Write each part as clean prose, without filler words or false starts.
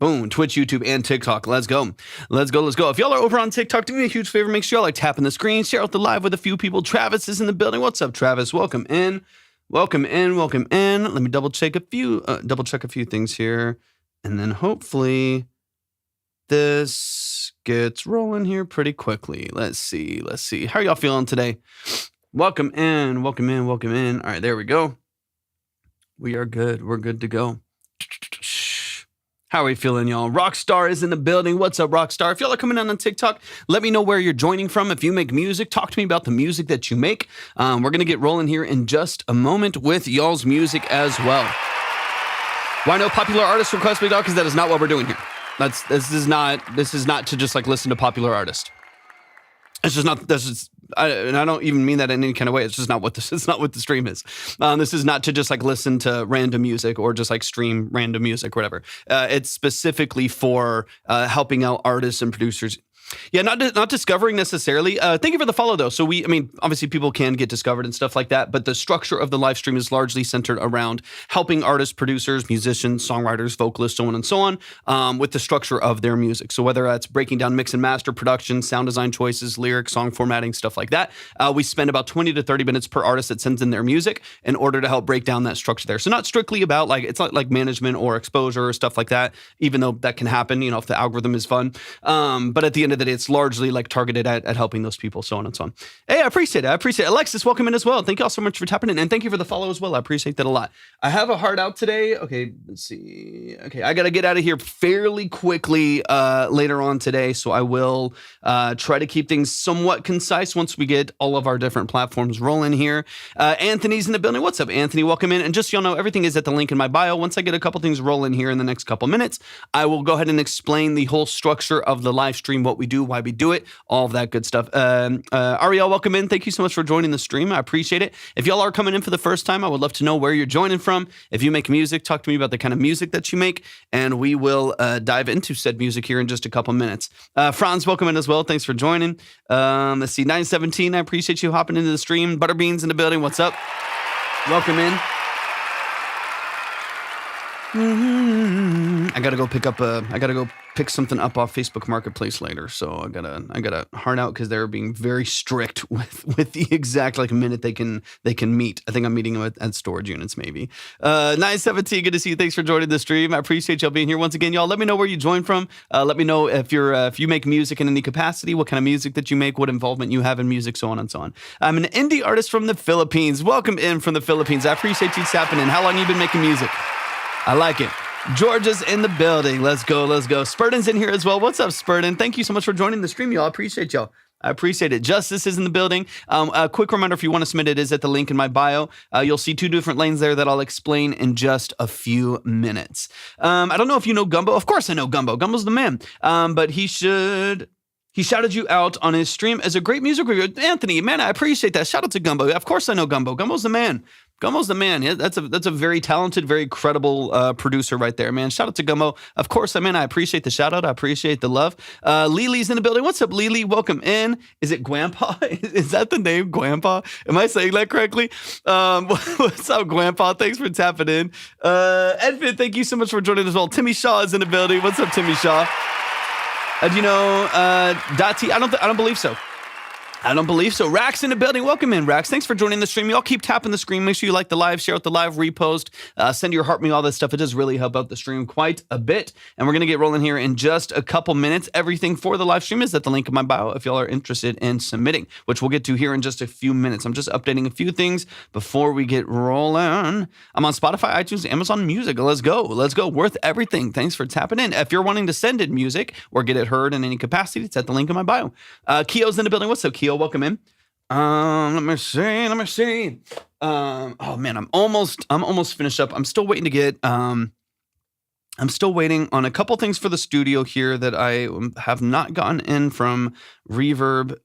Boom, Twitch, YouTube, and TikTok. Let's go. Let's go. Let's go. If y'all are over on TikTok, do me a huge favor. Make sure y'all like tapping the screen. Share out the live with a few people. Travis is in the building. What's up, Travis? Welcome in. Welcome in. Welcome in. Let me double check a few things here. And then hopefully this gets rolling here pretty quickly. Let's see. Let's see. How are y'all feeling today? Welcome in. Welcome in. Welcome in. All right, there we go. We are good. We're good to go. How are we feeling, y'all? Rockstar is in the building. What's up, Rockstar? If y'all are coming on TikTok, let me know where you're joining from. If you make music, talk to me about the music that you make. We're going to get rolling here in just a moment with y'all's music as well. Why no popular artist request, big dog? Because that is not what we're doing here. This is not to just like listen to popular artists. It's just not. And I don't even mean that in any kind of way. It's just not what this. It's not what the stream is. This is not to just like listen to random music or just like stream random music or whatever. It's specifically for helping out artists and producers. Yeah, not discovering necessarily. Thank you for the follow, though. So obviously people can get discovered and stuff like that, but the structure of the live stream is largely centered around helping artists, producers, musicians, songwriters, vocalists, so on and so on, with the structure of their music. So whether that's breaking down mix and master, production, sound design choices, lyrics, song formatting, stuff like that, we spend about 20 to 30 minutes per artist that sends in their music in order to help break down that structure there. So not strictly about it's not like management or exposure or stuff like that, even though that can happen, if the algorithm is fun. But at the end of the day, it's largely like targeted at helping those people, so on and so on. Hey, I appreciate it. Alexis, welcome in as well. Thank you all so much for tapping in, and thank you for the follow as well. I appreciate that a lot. I have a heart out today. Okay, let's see. Okay, I got to get out of here fairly quickly later on today, so I will try to keep things somewhat concise once we get all of our different platforms rolling here. Anthony's in the building. What's up, Anthony? Welcome in. And just so y'all know, everything is at the link in my bio. Once I get a couple things rolling here in the next couple minutes, I will go ahead and explain the whole structure of the live stream, what we do, why we do it, all of that good stuff. Ariel, welcome in. Thank you so much for joining the stream. I appreciate it. If y'all are coming in for the first time, I would love to know where you're joining from. If you make music, talk to me about the kind of music that you make, and we will dive into said music here in just a couple minutes. Franz, welcome in as well. Thanks for joining. Let's see, 917, I appreciate you hopping into the stream. Butterbeans in the building. What's up? Welcome in. I gotta go pick something up off Facebook Marketplace later. So I gotta heart out because they're being very strict with the exact minute they can meet. I think I'm meeting them at storage units maybe. 917, good to see you. Thanks for joining the stream. I appreciate y'all being here once again, y'all. Let me know where you join from. Let me know if you make music in any capacity, what kind of music that you make, what involvement you have in music, so on and so on. I'm an indie artist from the Philippines. Welcome in from the Philippines. I appreciate you tapping in. How long you been making music? I like it. Georgia's in the building. Let's go. Let's go. Spurden's in here as well. What's up, Spurden? Thank you so much for joining the stream, y'all. I appreciate y'all. I appreciate it. Justice is in the building. A quick reminder, if you want to submit it, is at the link in my bio. You'll see two different lanes there that I'll explain in just a few minutes. I don't know if you know Gumbo. Of course I know Gumbo. Gumbo's the man. But he shouted you out on his stream as a great music reviewer. Anthony, man, I appreciate that. Shout out to Gumbo. Of course I know Gumbo. Gumbo's the man. Gumbo's the man. Yeah, that's a very talented, very credible producer right there, man. Shout out to Gumbo. Of course, I appreciate the shout out. I appreciate the love. Lily's in the building. What's up, Lily? Welcome in. Is it Grandpa? Is that the name, Grandpa? Am I saying that correctly? What's up, Grandpa? Thanks for tapping in. Edvin, thank you so much for joining as well. Timmy Shaw is in the building. What's up, Timmy Shaw? Do you know Dati? I don't believe so. I don't believe so. Rax in the building. Welcome in, Rax. Thanks for joining the stream. Y'all keep tapping the screen. Make sure you like the live, share out the live, repost, send your heart me, all that stuff. It does really help out the stream quite a bit. And we're going to get rolling here in just a couple minutes. Everything for the live stream is at the link in my bio if y'all are interested in submitting, which we'll get to here in just a few minutes. I'm just updating a few things before we get rolling. I'm on Spotify, iTunes, Amazon Music. Let's go. Let's go. Worth everything. Thanks for tapping in. If you're wanting to send in music or get it heard in any capacity, it's at the link in my bio. Keo's in the building. What's up, Keo? Welcome in. Let me see. Oh man, I'm almost finished up. I'm still waiting to get, I'm still waiting on a couple things for the studio here that I have not gotten in from Reverb,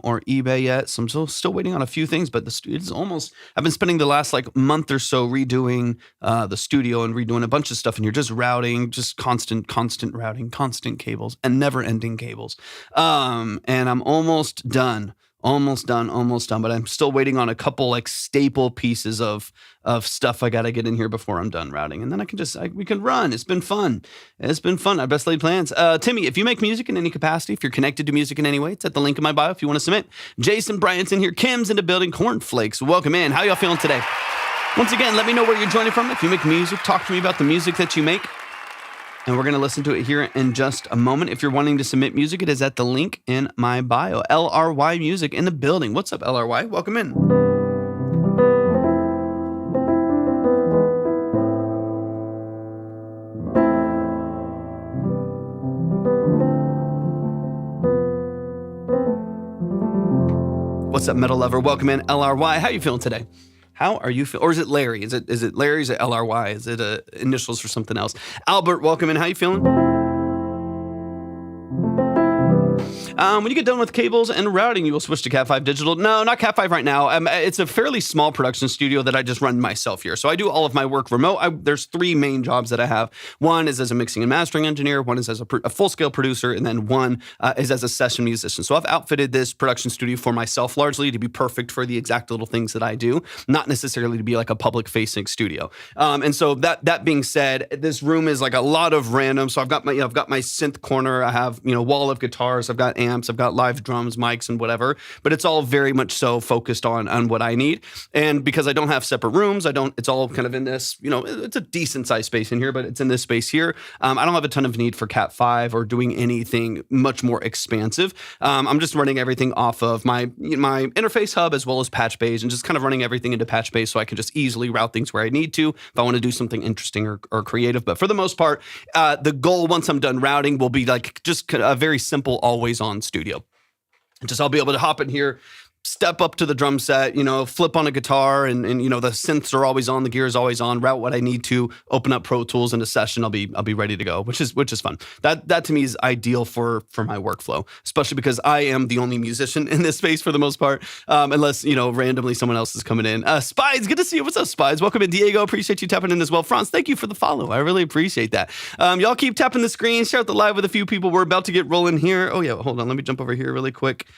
or eBay yet. So I'm still waiting on a few things, but it's almost, I've been spending the last month or so redoing, the studio and redoing a bunch of stuff in here, just routing, just constant routing, constant cables and never ending cables. And I'm almost done Almost done, but I'm still waiting on a couple like staple pieces of stuff I got to get in here before I'm done routing. And then we can run. It's been fun. Our best laid plans. Timmy, if you make music in any capacity, if you're connected to music in any way, it's at the link in my bio if you want to submit. Jason Bryant's in here. Kim's in the building. Cornflakes, welcome in. How y'all feeling today? Once again, let me know where you're joining from. If you make music, talk to me about the music that you make. And we're going to listen to it here in just a moment. If you're wanting to submit music, it is at the link in my bio. LRY Music in the building. What's up, LRY? Welcome in. What's up, Metal Lover? Welcome in, LRY. How you feeling today? How are you feeling? Or is it Larry? Is it Larry? Is it LRY? Is it initials for something else? Albert, welcome in. How you feeling? When you get done with cables and routing, you will switch to Cat 5 Digital. No, not Cat 5 right now. It's a fairly small production studio that I just run myself here. So I do all of my work remote. There's three main jobs that I have. One is as a mixing and mastering engineer. One is as a full-scale producer. And then one is as a session musician. So I've outfitted this production studio for myself largely to be perfect for the exact little things that I do, not necessarily to be like a public-facing studio. And so that being said, this room is like a lot of random. So I've got my synth corner. I have, wall of guitars. I've got amps. I've got live drums, mics, and whatever, but it's all very much so focused on what I need. And because I don't have separate rooms, it's all kind of in this, it's a decent sized space in here, but it's in this space here. I don't have a ton of need for Cat 5 or doing anything much more expansive. I'm just running everything off of my interface hub as well as Patchbase and just kind of running everything into Patchbase so I can just easily route things where I need to if I want to do something interesting or creative. But for the most part, the goal once I'm done routing will be like just a very simple always on studio. Just I'll be able to hop in here, step up to the drum set, flip on a guitar and the synths are always on, the gear is always on, route what I need to, open up Pro Tools in a session, I'll be ready to go, which is fun. That to me is ideal for my workflow, especially because I am the only musician in this space for the most part, unless, randomly someone else is coming in. Spies, good to see you. What's up, Spies? Welcome in, Diego. Appreciate you tapping in as well. Franz, thank you for the follow. I really appreciate that. Y'all keep tapping the screen, share out the live with a few people. We're about to get rolling here. Oh yeah, hold on. Let me jump over here really quick.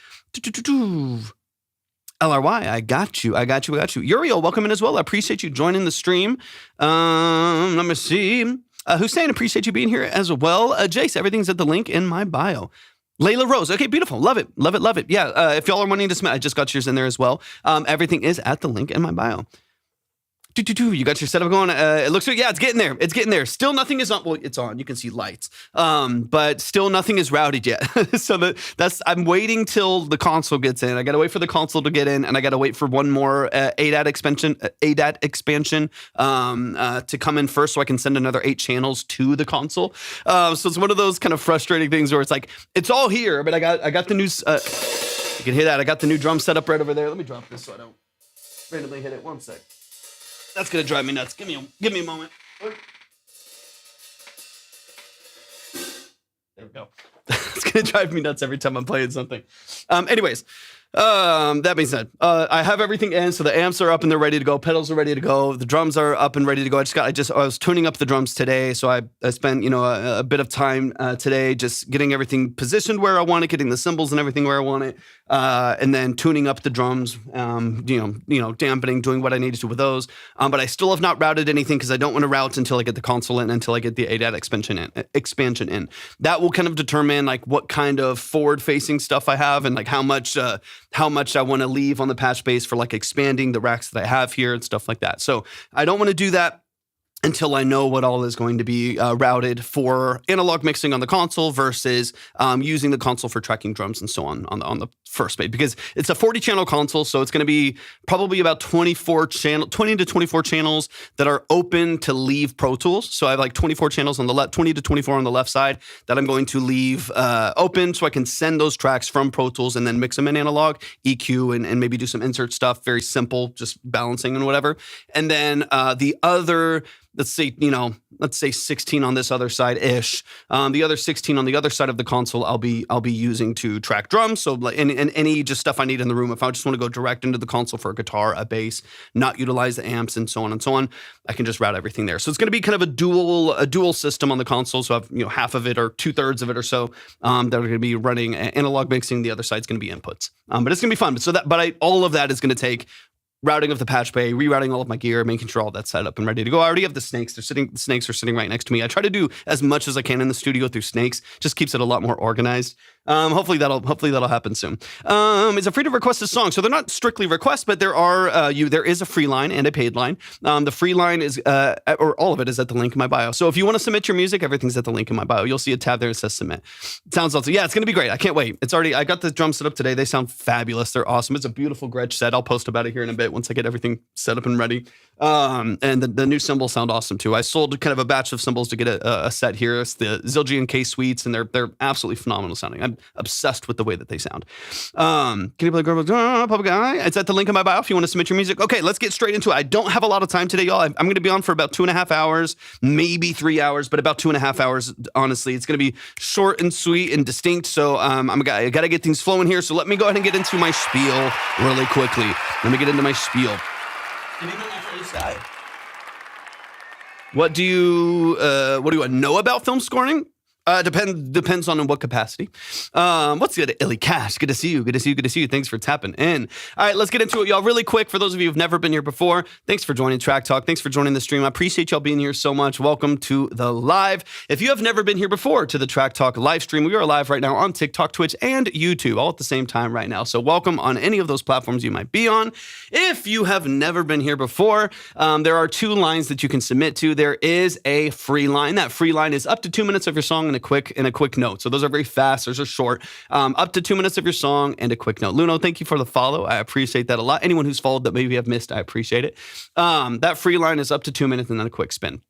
LRY, I got you. Uriel, welcome in as well. I appreciate you joining the stream. Let me see. Hussein, appreciate you being here as well. Jace, everything's at the link in my bio. Layla Rose. Okay, beautiful. Love it. Yeah, if y'all are wanting to submit, I just got yours in there as well. Everything is at the link in my bio. You got your setup going. It looks like, yeah, it's getting there. Still nothing is on. Well, it's on. You can see lights. But still nothing is routed yet. So I'm waiting till the console gets in. I got to wait for the console to get in, and I got to wait for one more ADAT expansion to come in first so I can send another 8 channels to the console. So it's one of those kind of frustrating things where it's like, it's all here, but I got the new, you can hear that. I got the new drum set up right over there. Let me drop this so I don't randomly hit it. One sec. That's gonna drive me nuts. Give me a moment. There we go. It's gonna drive me nuts every time I'm playing something. Anyways, that being said, I have everything in, so the amps are up and they're ready to go. Pedals are ready to go. The drums are up and ready to go. I was tuning up the drums today, so I spent a bit of time today just getting everything positioned where I want it, getting the cymbals and everything where I want it, and then tuning up the drums. Dampening, doing what I needed to with those. But I still have not routed anything because I don't want to route until I get the console in, until I get the ADAT expansion in. That will kind of determine like what kind of forward-facing stuff I have and like how much I want to leave on the patch base for like expanding the racks that I have here and stuff like that. So I don't want to do that until I know what all is going to be routed for analog mixing on the console versus using the console for tracking drums and so on the first base, because it's a 40-channel console, so it's going to be probably about 20 to 24 channels that are open to leave Pro Tools. So I have like 24 channels on the left, 20 to 24 on the left side that I'm going to leave open so I can send those tracks from Pro Tools and then mix them in analog, EQ, and maybe do some insert stuff, very simple, just balancing and whatever. And then the other let's say 16 on this other side ish. The other 16 on the other side of the console, I'll be using to track drums. So like and any just stuff I need in the room. If I just want to go direct into the console for a guitar, a bass, not utilize the amps and so on, I can just route everything there. So it's going to be kind of a dual system on the console. So I have half of it or 2/3 of it or so that are going to be running analog mixing. The other side's going to be inputs. But it's going to be fun. All of that is going to take routing of the patch bay, rerouting all of my gear, making sure all that's set up and ready to go. I already have the snakes. The snakes are sitting right next to me. I try to do as much as I can in the studio through snakes. Just keeps it a lot more organized. Hopefully that'll happen soon. Is it free to request a song? So they're not strictly requests, but there is a free line and a paid line. The free line is, or all of it is at the link in my bio. So if you want to submit your music, everything's at the link in my bio. You'll see a tab there that says submit. It sounds awesome. Yeah, it's going to be great. I can't wait. I got the drum set up today. They sound fabulous. They're awesome. It's a beautiful Gretsch set. I'll post about it here in a bit once I get everything set up and ready. And the new cymbals sound awesome too. I sold kind of a batch of cymbals to get a set here. It's the Zildjian K Suites, and they're absolutely phenomenal sounding. I'm obsessed with the way that they sound. Can you play Public Eye? It's at the link in my bio if you want to submit your music. Okay, let's get straight into it. I don't have a lot of time today, y'all. I'm going to be on for about 2.5 hours, maybe 3 hours, but about 2.5 hours, honestly. It's going to be short and sweet and distinct, so I got to get things flowing here, so let me go ahead and get into my spiel really quickly. Let me get into my spiel. What do you know about film scoring? Depends on in what capacity. What's good, Illy Cash? Good to see you. Thanks for tapping in. All right, let's get into it, y'all. Really quick, for those of you who've never been here before, thanks for joining Track Talk. Thanks for joining the stream. I appreciate y'all being here so much. Welcome to the live. If you have never been here before to the Track Talk live stream, we are live right now on TikTok, Twitch, and YouTube, all at the same time right now. So welcome on any of those platforms you might be on. If you have never been here before, there are 2 lines that you can submit to. There is a free line. That free line is up to 2 minutes of your song and a quick note. So those are very fast. Those are short. Up to 2 minutes of your song and a quick note. Luno, thank you for the follow. I appreciate that a lot. Anyone who's followed that maybe I've missed, I appreciate it. That free line is up to 2 minutes and then a quick spin.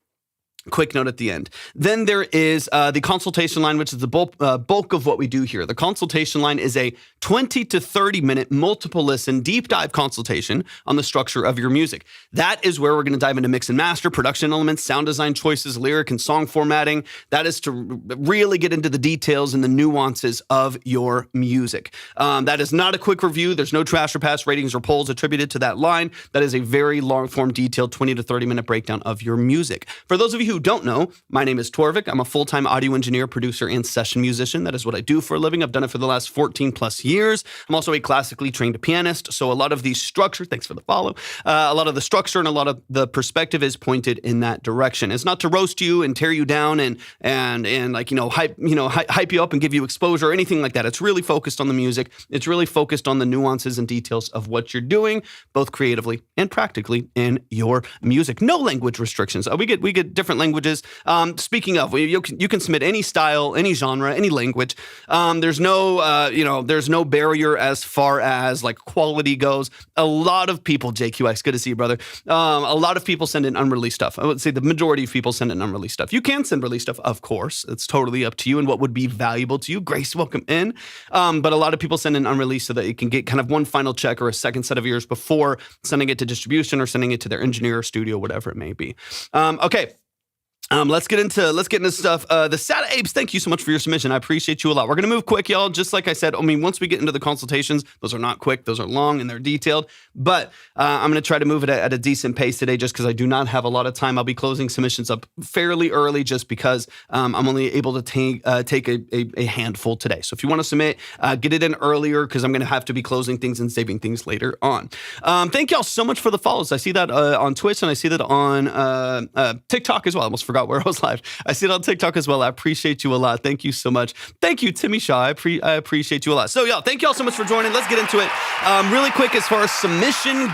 Quick note at the end. Then there is the consultation line, which is the bulk of what we do here. The consultation line is a 20 to 30 minute multiple listen deep dive consultation on the structure of your music. That is where we're going to dive into mix and master, production elements, sound design choices, lyric and song formatting. That is to really get into the details and the nuances of your music. That is not a quick review. There's no trash or pass ratings or polls attributed to that line. That is a very long form, detailed 20 to 30 minute breakdown of your music. For those of you who don't know, my name is Torvik. I'm a full-time audio engineer, producer, and session musician. That is what I do for a living. I've done it for the last 14 plus years. I'm also a classically trained pianist. So a lot of the structure, thanks for the follow, a lot of the structure and a lot of the perspective is pointed in that direction. It's not to roast you and tear you down and hype you up and give you exposure or anything like that. It's really focused on the music. It's really focused on the nuances and details of what you're doing, both creatively and practically in your music. No language restrictions. We get different languages. Speaking of, you can submit any style, any genre, any language. There's no barrier as far as like quality goes. A lot of people, JQX, good to see you, brother. A lot of people send in unreleased stuff. I would say the majority of people send in unreleased stuff. You can send released stuff, of course. It's totally up to you and what would be valuable to you. Grace, welcome in. But a lot of people send in unreleased so that you can get kind of one final check or a second set of ears before sending it to distribution or sending it to their engineer or studio, whatever it may be. Okay. Let's get into stuff. The Sata Apes, thank you so much for your submission. I appreciate you a lot. We're going to move quick, y'all. Just like I said, once we get into the consultations, those are not quick. Those are long and they're detailed. But I'm going to try to move it at a decent pace today just because I do not have a lot of time. I'll be closing submissions up fairly early just because I'm only able to take a handful today. So if you want to submit, get it in earlier because I'm going to have to be closing things and saving things later on. Thank y'all so much for the follows. I see that on Twitch and I see that on TikTok as well. I almost forgot where I was live. I see it on TikTok as well. I appreciate you a lot. Thank you so much. Thank you, Timmy Shaw. I appreciate you a lot. So, y'all, thank y'all so much for joining. Let's get into it. Really quick, as far as submission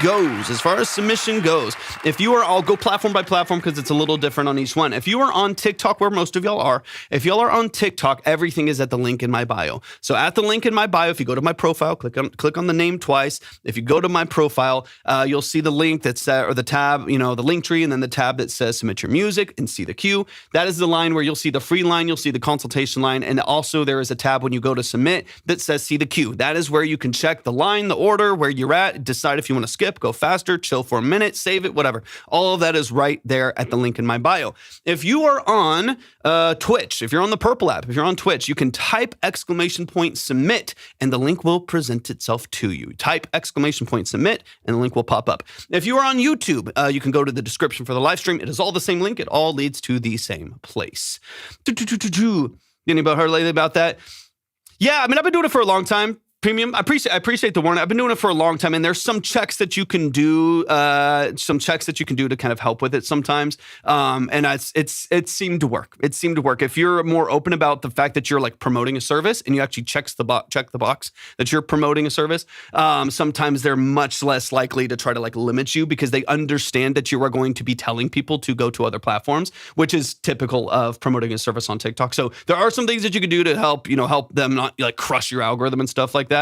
goes, if you are, I'll go platform by platform because it's a little different on each one. If you are on TikTok, where most of y'all are, if y'all are on TikTok, everything is at the link in my bio. So at the link in my bio, if you go to my profile, click on the name twice. If you go to my profile, you'll see the link that's or the tab, the link tree, and then the tab that says submit your music and see the the queue. That is the line where you'll see the free line, you'll see the consultation line, and also there is a tab when you go to submit that says see the queue. That is where you can check the line, the order, where you're at, decide if you want to skip, go faster, chill for a minute, save it, whatever. All of that is right there at the link in my bio. If you are on Twitch, if you're on the Purple app, if you're on Twitch, you can type !submit and the link will present itself to you. Type !submit and the link will pop up. If you are on YouTube, you can go to the description for the live stream. It is all the same link. It all leads to the same place. Anybody heard lately about that? Yeah, I mean, I've been doing it for a long time. Premium. I appreciate the warning. I've been doing it for a long time, and there's some checks that you can do, to kind of help with it sometimes. And it seemed to work. It seemed to work. If you're more open about the fact that you're like promoting a service and you actually check the box that you're promoting a service, sometimes they're much less likely to try to like limit you because they understand that you are going to be telling people to go to other platforms, which is typical of promoting a service on TikTok. So there are some things that you can do to help them not like crush your algorithm and stuff like that.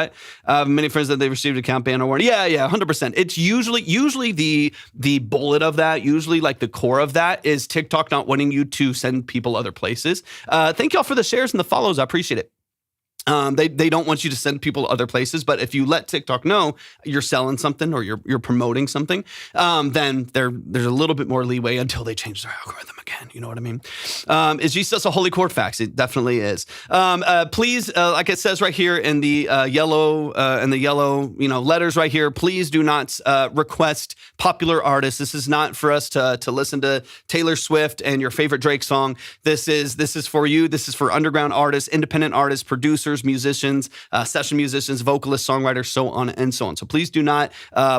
Many friends that they've received account ban or warning. Yeah, 100%. It's usually the bullet of that, usually like the core of that is TikTok not wanting you to send people other places. Thank y'all for the shares and the follows. I appreciate it. They don't want you to send people other places, but if you let TikTok know you're selling something or you're promoting something, then there's a little bit more leeway until they change their algorithm again. You know what I mean? Is Jesus a holy court fax? It definitely is. Please, like it says right here in the yellow letters right here, please do not request popular artists. This is not for us to listen to Taylor Swift and your favorite Drake song. This is for you. This is for underground artists, independent artists, producers, musicians, session musicians, vocalists, songwriters, so on and so on. So please do not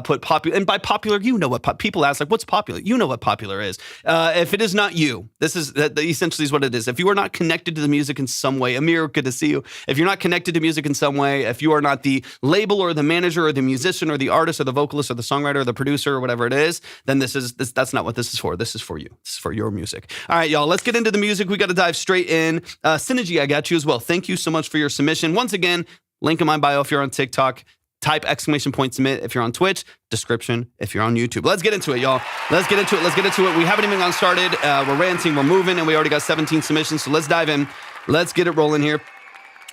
put popular. And by popular, you know what people ask, like, what's popular? You know what popular is. If it is not you, this is essentially is what it is. If you are not connected to the music in some way, Amir, good to see you. If you're not connected to music in some way, if you are not the label or the manager or the musician or the artist or the vocalist or the songwriter or the producer or whatever it is, then that's not what this is for. This is for you. This is for your music. All right, y'all, let's get into the music. We got to dive straight in. Synergy, I got you as well. Thank you so much for your submission. Once again, link in my bio if you're on TikTok. Type !submit if you're on Twitch. Description if you're on YouTube. Let's get into it, y'all. Let's get into it. We haven't even gotten started. We're ranting, we're moving, and we already got 17 submissions. So let's dive in. Let's get it rolling here.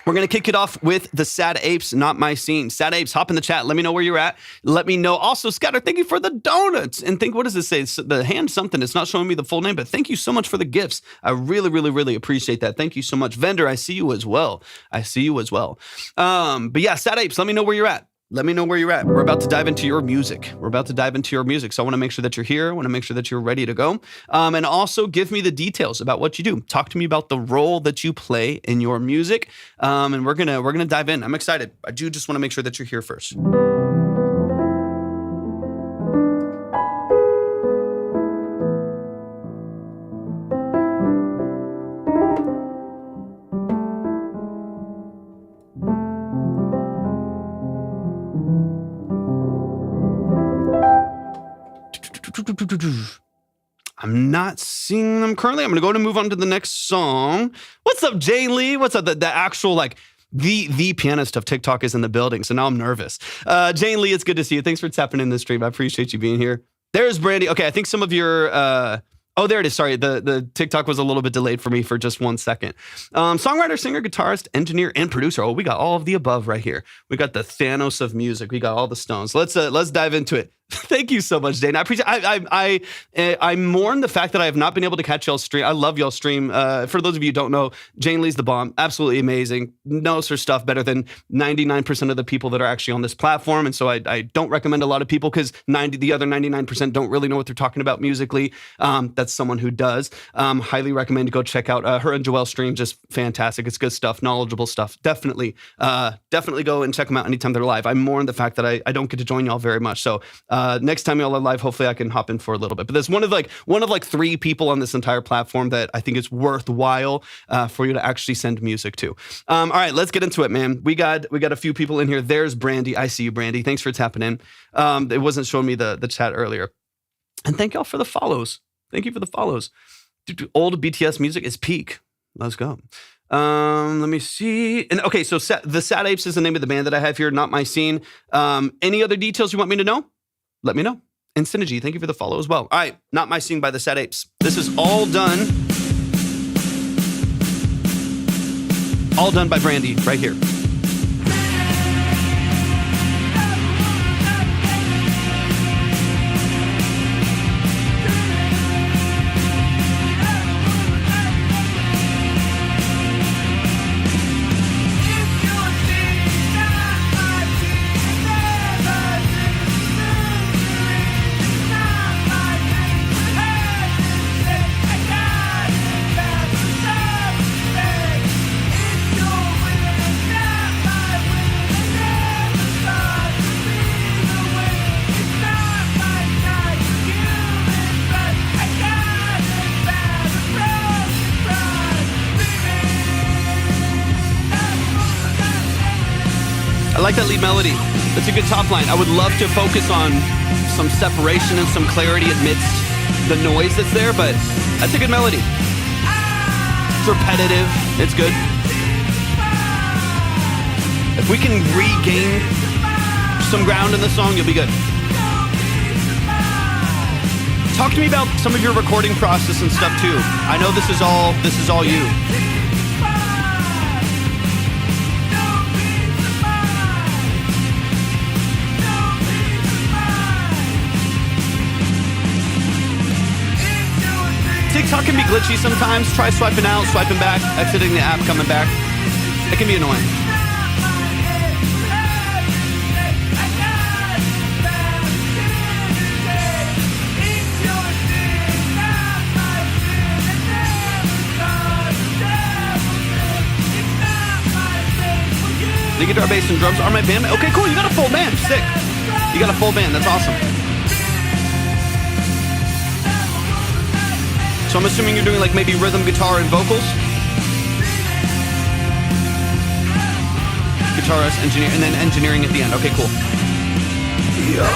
We're going to kick it off with the Sad Apes, Not My Scene. Sad Apes, hop in the chat. Let me know where you're at. Let me know. Also, Scatter, thank you for the donuts. And what does this say? It's the hand something. It's not showing me the full name, but thank you so much for the gifts. I really, really, really appreciate that. Thank you so much. Vendor, I see you as well. But yeah, Sad Apes, let me know where you're at. We're about to dive into your music. So I want to make sure that you're here. I want to make sure that you're ready to go. And also give me the details about what you do. Talk to me about the role that you play in your music. And we're gonna dive in. I'm excited. I do just want to make sure that you're here first. I'm not seeing them currently. I'm going to go and move on to the next song. What's up, Jane Lee? What's up? The actual, like, the pianist of TikTok is in the building, so now I'm nervous. Jane Lee, it's good to see you. Thanks for tapping in this stream. I appreciate you being here. There's Brandy. Okay, I think some of your... Oh, there it is. Sorry, the TikTok was a little bit delayed for me for just 1 second. Songwriter, singer, guitarist, engineer, and producer. Oh, we got all of the above right here. We got the Thanos of music. We got all the stones. Let's dive into it. Thank you so much, Dane. I appreciate. I mourn the fact that I have not been able to catch y'all's stream. I love y'all's stream. For those of you who don't know, Jane Lee's the bomb. Absolutely amazing. Knows her stuff better than 99% of the people that are actually on this platform. And so I don't recommend a lot of people because the other 99% don't really know what they're talking about musically. That's someone who does. Highly recommend to go check out her and Joelle's stream. Just fantastic. It's good stuff, knowledgeable stuff. Definitely go and check them out anytime they're live. I mourn the fact that I don't get to join y'all very much. So next time y'all are live, hopefully I can hop in for a little bit. But there's one of 3 people on this entire platform that I think is worthwhile for you to actually send music to. All right, let's get into it, man. We got a few people in here. There's Brandy. I see you, Brandy. Thanks for tapping in. It wasn't showing me the chat earlier. And thank y'all for the follows. Thank you for the follows. Old BTS music is peak. Let's go. Let me see. And okay, so the Sad Apes is the name of the band that I have here, Not My Scene. Any other details you want me to know? Let me know. And Synergy, thank you for the follow as well. All right, Not My Scene by the Sad Apes. This is all done all done by Brandy right here. I like that lead melody. That's a good top line. I would love to focus on some separation and some clarity amidst the noise that's there, but that's a good melody. It's repetitive. It's good. If we can regain some ground in the song, you'll be good. Talk to me about some of your recording process and stuff too. I know this is all you. TikTok can be glitchy sometimes. Try swiping out, swiping back, exiting the app, coming back. It can be annoying. The guitar, bass, and drums are my band. Okay, cool. You got a full band. Sick. You got a full band. That's awesome. So I'm assuming you're doing like maybe rhythm, guitar, and vocals? Guitarist, engineer, and then engineering at the end. Okay, cool. Yeah.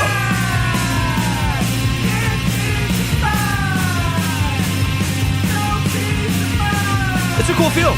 It's a cool feel.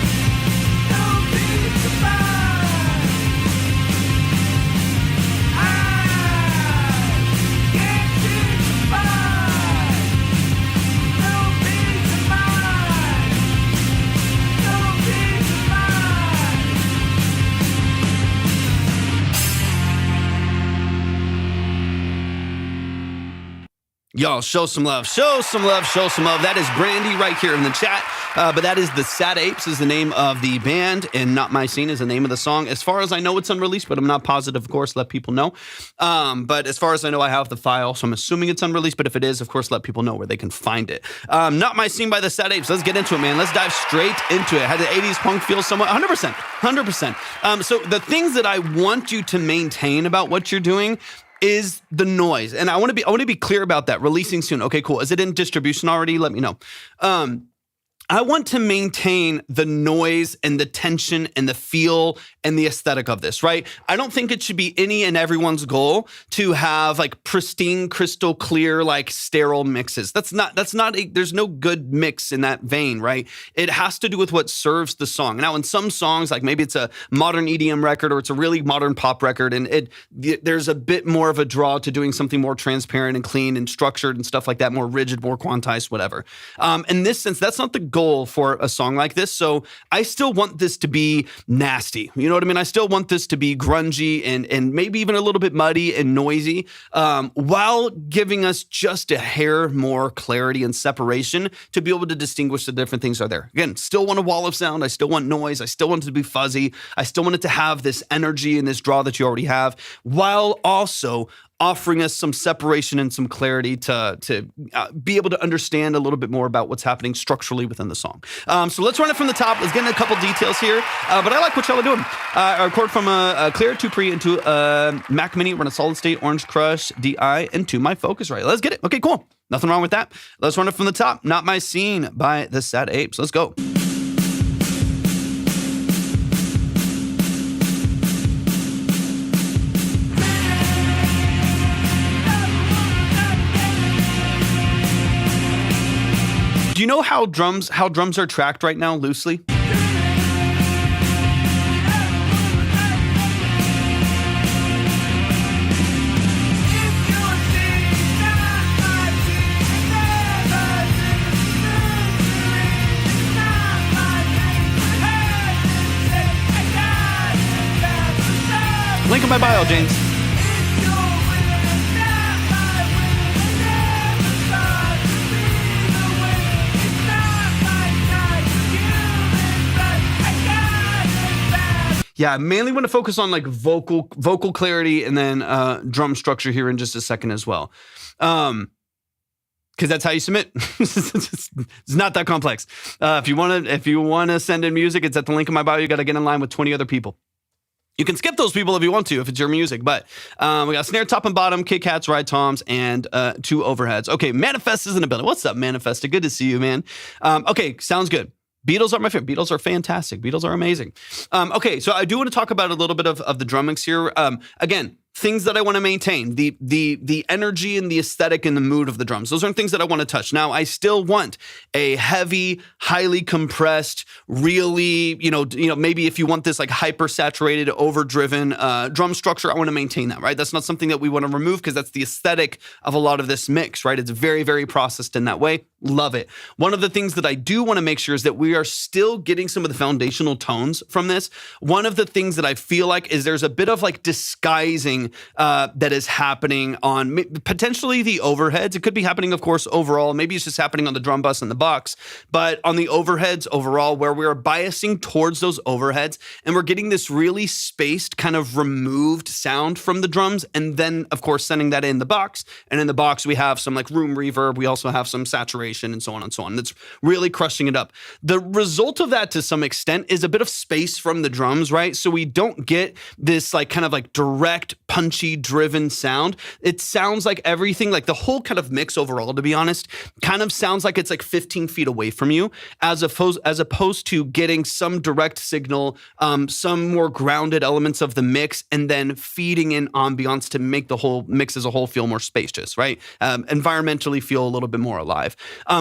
Y'all, show some love. Show some love. Show some love. That is Brandy right here in the chat. But that is the Sad Apes is the name of the band, and Not My Scene is the name of the song. As far as I know, it's unreleased, but I'm not positive, of course. Let people know. But as far as I know, I have the file, so I'm assuming it's unreleased. But if it is, of course, let people know where they can find it. Not My Scene by the Sad Apes. Let's get into it, man. Let's dive straight into it. Had the 80s punk feel somewhat 100%. 100%. So the things that I want you to maintain about what you're doing is the noise. And I want to be clear about that. Releasing soon. Okay, cool. Is it in distribution already? Let me know. I want to maintain the noise and the tension and the feel and the aesthetic of this, right? I don't think it should be any and everyone's goal to have like pristine, crystal clear, like sterile mixes. There's no good mix in that vein, right? It has to do with what serves the song. Now, in some songs, like maybe it's a modern EDM record or it's a really modern pop record, and there's a bit more of a draw to doing something more transparent and clean and structured and stuff like that, more rigid, more quantized, whatever. In this sense, that's not the goal for a song like this. So I still want this to be nasty. You know what I mean? I still want this to be grungy and maybe even a little bit muddy and noisy, while giving us just a hair more clarity and separation to be able to distinguish the different things that are there. Again, still want a wall of sound. I still want noise. I still want it to be fuzzy. I still want it to have this energy and this draw that you already have, while also offering us some separation and some clarity to be able to understand a little bit more about what's happening structurally within the song. So let's run it from the top. Let's get into a couple details here. But I like what y'all are doing. I record from a clear 2 pre into a Mac Mini, run a solid state Orange Crush DI into my Focusrite. Let's get it. Okay, cool. Nothing wrong with that. Let's run it from the top. Not My Scene by the Sad Apes. Let's go. Do you know how drums are tracked right now loosely? in my bio, James. Yeah, I mainly want to focus on like vocal clarity and then drum structure here in just a second as well. Because that's how you submit. It's not that complex. If you want to send in music, it's at the link in my bio. You got to get in line with 20 other people. You can skip those people if you want to, if it's your music. But we got snare, top and bottom, kick hats, ride toms, and 2 overheads. Okay, Manifest is in the building. What's up, Manifest? Good to see you, man. Okay, sounds good. Beatles are my favorite. Beatles are fantastic. Beatles are amazing. Okay, so I do want to talk about a little bit of the drum mix here. Again, things that I want to maintain, the energy and the aesthetic and the mood of the drums. Those aren't things that I want to touch. Now, I still want a heavy, highly compressed, really, maybe if you want this like hyper saturated, overdriven drum structure, I want to maintain that, right? That's not something that we want to remove because that's the aesthetic of a lot of this mix, right? It's very, very processed in that way. Love it. One of the things that I do want to make sure is that we are still getting some of the foundational tones from this. One of the things that I feel like is there's a bit of like disguising that is happening on potentially the overheads. It could be happening, of course, overall. Maybe it's just happening on the drum bus and the box, but on the overheads overall, where we are biasing towards those overheads and we're getting this really spaced kind of removed sound from the drums. And then, of course, sending that in the box. And in the box, we have some like room reverb. We also have some saturation and so on and so on. That's really crushing it up. The result of that to some extent is a bit of space from the drums, right? So we don't get this like kind of like direct punchy driven sound. It sounds like everything, like the whole kind of mix overall, to be honest, kind of sounds like it's like 15 feet away from you, as opposed to getting some direct signal, some more grounded elements of the mix, and then feeding in ambiance to make the whole mix as a whole feel more spacious, right? Environmentally feel a little bit more alive.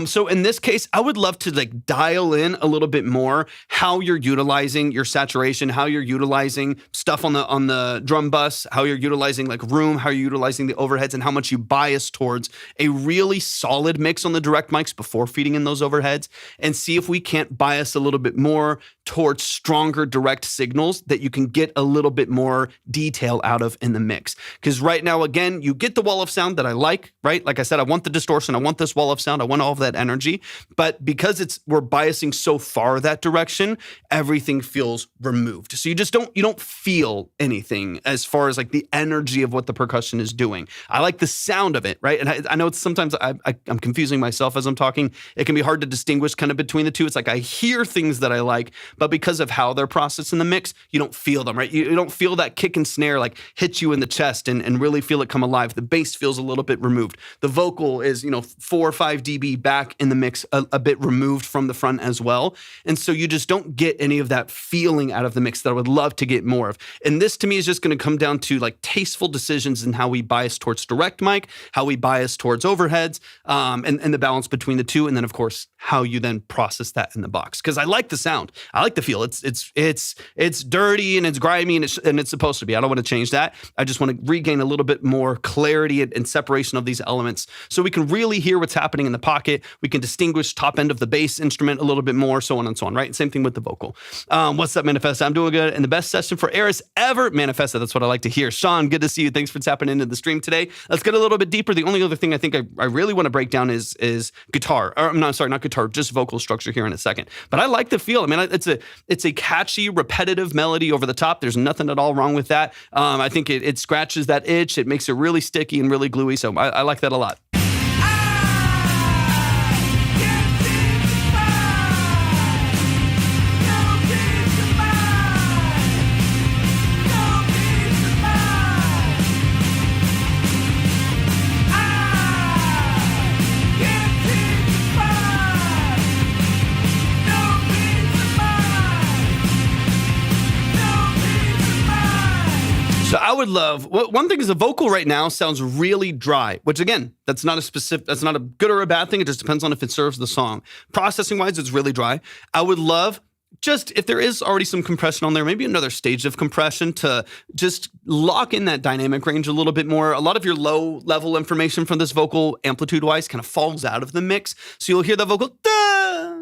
So in this case, I would love to like dial in a little bit more how you're utilizing your saturation, how you're utilizing stuff on the drum bus, how you're utilizing like room, how you're utilizing the overheads, and how much you bias towards a really solid mix on the direct mics before feeding in those overheads, and see if we can't bias a little bit more towards stronger direct signals that you can get a little bit more detail out of in the mix. Because right now, again, you get the wall of sound that I like, right? Like I said, I want the distortion, I want this wall of sound, I want all of that energy, but because we're biasing so far that direction, everything feels removed. So you don't feel anything as far as like the energy of what the percussion is doing. I like the sound of it, right? And I know it's sometimes I'm confusing myself as I'm talking. It can be hard to distinguish kind of between the two. It's like I hear things that I like, but because of how they're processed in the mix, you don't feel them, right? You don't feel that kick and snare like hit you in the chest and really feel it come alive. The bass feels a little bit removed. The vocal is, 4 or 5 dB back in the mix, a bit removed from the front as well. And so you just don't get any of that feeling out of the mix that I would love to get more of. And this to me is just going to come down to like tasteful decisions in how we bias towards direct mic, how we bias towards overheads, and the balance between the two. And then of course, how you then process that in the box. Because I like the sound. I like the feel. It's dirty and it's grimy and it's supposed to be. I don't want to change that. I just want to regain a little bit more clarity and separation of these elements so we can really hear what's happening in the pocket. We can distinguish top end of the bass instrument a little bit more, so on and so on, right? Same thing with the vocal. What's up, Manifest? I'm doing good. And the best session for Eris ever. Manifest, that's what I like to hear. Sean, good to see you. Thanks for tapping into the stream today. Let's get a little bit deeper. The only other thing I think I really want to break down is guitar. Or no, sorry, not guitar, just vocal structure here in a second. But I like the feel. I mean, it's a catchy, repetitive melody over the top. There's nothing at all wrong with that. I think it scratches that itch. It makes it really sticky and really gluey. So I like that a lot. So I would love, one thing is the vocal right now sounds really dry, which again, that's not a good or a bad thing. It just depends on if it serves the song. Processing wise, it's really dry. I would love just, if there is already some compression on there, maybe another stage of compression to just lock in that dynamic range a little bit more. A lot of your low level information from this vocal amplitude wise kind of falls out of the mix. So you'll hear the vocal, da,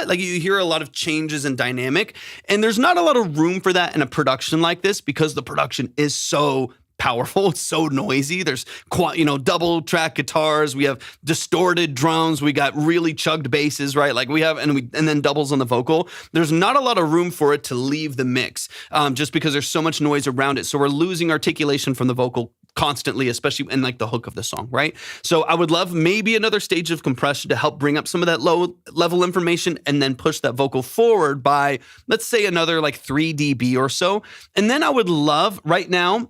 Like you hear a lot of changes in dynamic, and there's not a lot of room for that in a production like this because the production is so powerful. It's so noisy. There's double track guitars. We have distorted drums. We got really chugged basses, right? Like we have, and then doubles on the vocal. There's not a lot of room for it to leave the mix, just because there's so much noise around it. So we're losing articulation from the vocal constantly, especially in like the hook of the song, right? So I would love maybe another stage of compression to help bring up some of that low level information and then push that vocal forward by, let's say, another like 3 dB or so. And then I would love right now,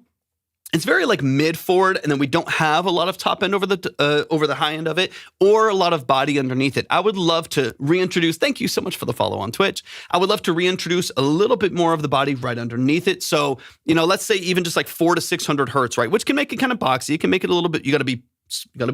it's very like mid forward, and then we don't have a lot of top end over the high end of it, or a lot of body underneath it. I would love to reintroduce, thank you so much for the follow on Twitch. I would love to reintroduce a little bit more of the body right underneath it. So, let's say even just like 400 to 600 hertz, right? Which can make it kind of boxy. You can make it a little bit, you got to be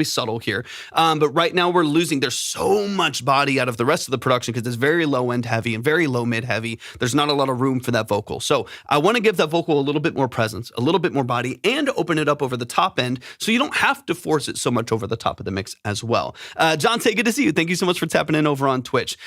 subtle here. But right now there's so much body out of the rest of the production because it's very low end heavy and very low mid heavy. There's not a lot of room for that vocal. So I want to give that vocal a little bit more presence, a little bit more body, and open it up over the top end so you don't have to force it so much over the top of the mix as well. John, good to see you. Thank you so much for tapping in over on Twitch.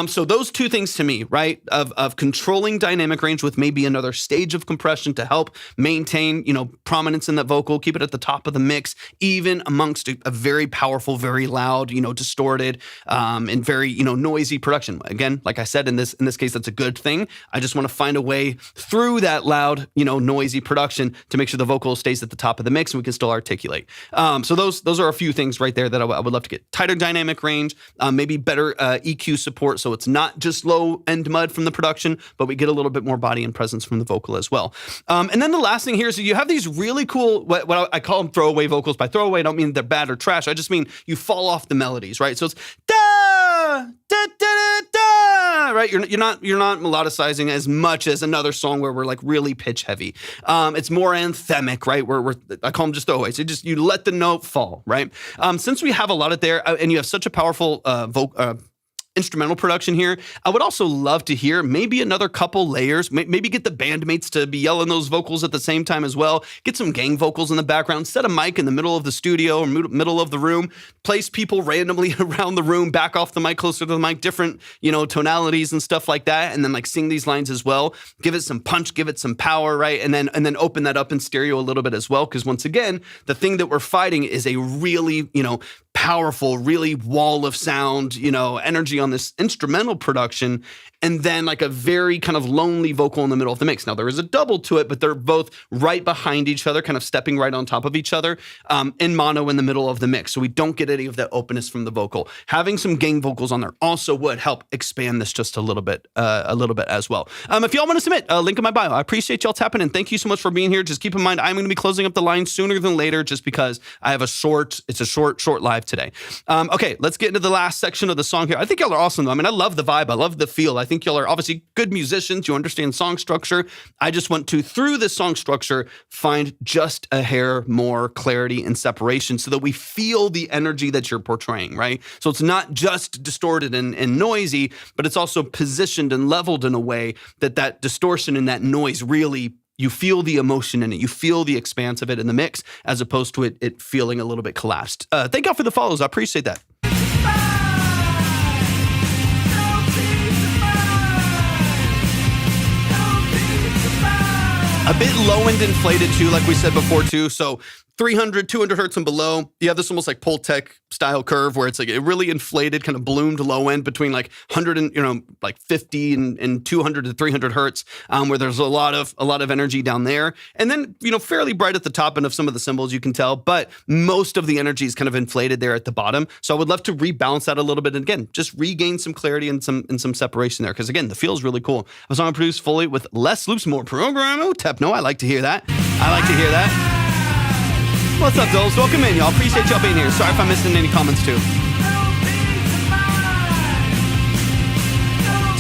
So those two things to me, right, of controlling dynamic range with maybe another stage of compression to help maintain, prominence in that vocal, keep it at the top of the mix, even amongst a very powerful, very loud, distorted, and very, noisy production. Again, like I said, in this case, that's a good thing. I just want to find a way through that loud, noisy production to make sure the vocal stays at the top of the mix and we can still articulate. So those are a few things right there that I would love to get. Tighter dynamic range, maybe better EQ support, so it's not just low end mud from the production, but we get a little bit more body and presence from the vocal as well. And then the last thing here is you have these really cool, what I call them throwaway vocals. By throwaway, I don't mean they're bad or trash. I just mean you fall off the melodies, right? So it's da da da da, right? You're not melodicizing as much as another song where we're like really pitch heavy. It's more anthemic, right? Where I call them just throwaways. You let the note fall, right? Since we have a lot of there, and you have such a powerful instrumental production here, I would also love to hear maybe another couple layers, maybe get the bandmates to be yelling those vocals at the same time as well, get some gang vocals in the background, set a mic in the middle of the studio or middle of the room, place people randomly around the room, back off the mic, closer to the mic, different, tonalities and stuff like that, and then like sing these lines as well, give it some punch, give it some power, right? And then open that up in stereo a little bit as well, because once again, the thing that we're fighting is a really, powerful, really wall of sound, energy on this instrumental production, and then like a very kind of lonely vocal in the middle of the mix. Now there is a double to it, but they're both right behind each other, kind of stepping right on top of each other, in mono in the middle of the mix. So we don't get any of that openness from the vocal. Having some gang vocals on there also would help expand this just a little bit as well. If y'all want to submit, link in my bio. I appreciate y'all tapping in. Thank you so much for being here. Just keep in mind, I'm going to be closing up the line sooner than later, just because I have it's a short live today. Okay, let's get into the last section of the song here. I think y'all are awesome though. I mean, I love the vibe. I love the feel. I think y'all are obviously good musicians. You understand song structure. I just want to, through this song structure, find just a hair more clarity and separation so that we feel the energy that you're portraying, right? So it's not just distorted and noisy, but it's also positioned and leveled in a way that distortion and that noise really, you feel the emotion in it. You feel the expanse of it in the mix as opposed to it feeling a little bit collapsed. Thank y'all for the follows. I appreciate that. A bit low end inflated too, like we said before too. So 300, 200 hertz and below, you have this almost like Pultec style curve where it's like a really inflated, kind of bloomed low end between like 100 and, like 50 and 200 to 300 hertz, where there's a lot of energy down there. And then, fairly bright at the top end of some of the cymbals, you can tell, but most of the energy is kind of inflated there at the bottom. So I would love to rebalance that a little bit. And again, just regain some clarity and some separation there. Cause again, the feel is really cool. A song produced fully with less loops, more program. Oh, techno. I like to hear that. What's up, Doles? Welcome in, y'all. Appreciate y'all being here. Sorry if I'm missing any comments, too.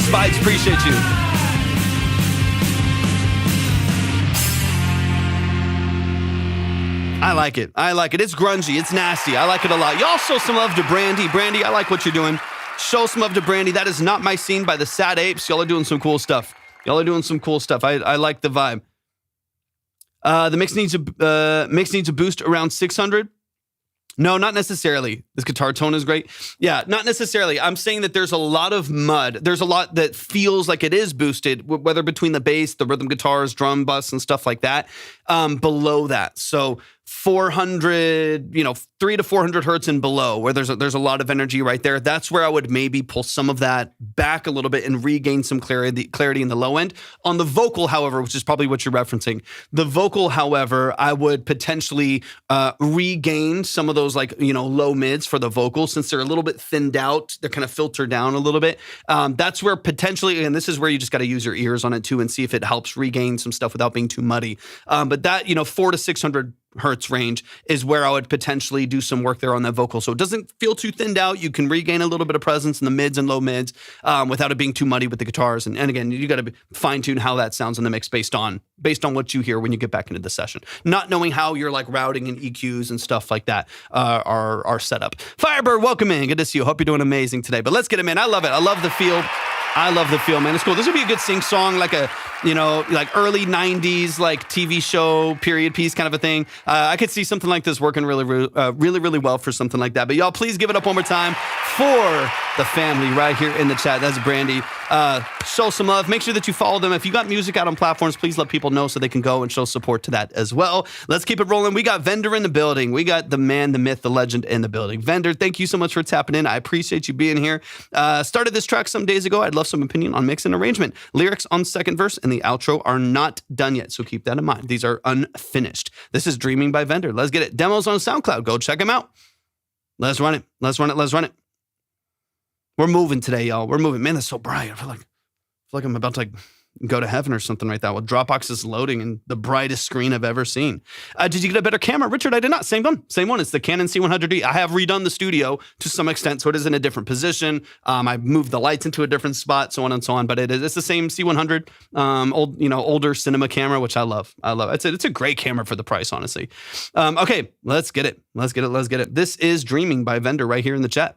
Spikes, appreciate you. I like it. It's grungy. It's nasty. I like it a lot. Y'all show some love to Brandy. Brandy, I like what you're doing. Show some love to Brandy. That is Not My Scene by the Sad Apes. Y'all are doing some cool stuff. I like the vibe. The mix needs a boost around 600. No, not necessarily. This guitar tone is great. Yeah, not necessarily. I'm saying that there's a lot of mud. There's a lot that feels like it is boosted, whether between the bass, the rhythm guitars, drum buss, and stuff like that, below that. So 400, 300 to 400 hertz and below, where there's a lot of energy right there. That's where I would maybe pull some of that back a little bit and regain some clarity in the low end. On the vocal, however, which is probably what you're referencing, the vocal, however, I would potentially regain some of those low mids for the vocals, since they're a little bit thinned out. They're kind of filtered down a little bit. That's where potentially, and this is where you just got to use your ears on it too and see if it helps regain some stuff without being too muddy. But that 400 to 600 hertz range is where I would potentially do some work there on that vocal. So it doesn't feel too thinned out. You can regain a little bit of presence in the mids and low mids without it being too muddy with the guitars. And again, you got to fine tune how that sounds in the mix based on what you hear when you get back into the session. Not knowing how your routing and EQs and stuff like that are set up. Firebird, welcome in. Good to see you. Hope you're doing amazing today. But let's get it, man. I love it. I love the feel. I love the feel, man. It's cool. This would be a good sing song, like a, early 90s, TV show period piece kind of a thing. I could see something like this working really well for something like that. But y'all, please give it up one more time for the family right here in the chat. That's Brandy. Show some love. Make sure that you follow them. If you got music out on platforms, please let people know so they can go and show support to that as well. Let's keep it rolling. We got Vendor in the building. We got the man, the myth, the legend in the building. Vendor, thank you so much for tapping in. I appreciate you being here. Started this track some days ago. I'd love some opinion on mix and arrangement. Lyrics on second verse and the outro are not done yet, so keep that in mind. These are unfinished. This is Dreaming by Vendor. Let's get it. Demos on SoundCloud. Go check them out. Let's run it. Let's run it. Let's run it. We're moving today, y'all. We're moving. Man, that's so bright. I feel like I'm about to go to heaven or something right now. Well, Dropbox is loading and the brightest screen I've ever seen. Did you get a better camera? Richard, I did not. Same one. It's the Canon C100D. I have redone the studio to some extent, so it is in a different position. I moved the lights into a different spot, so on and so on. But it's the same C100, older cinema camera, which I love. It's a great camera for the price, honestly. Okay, let's get it. This is Dreaming by Vendor right here in the chat.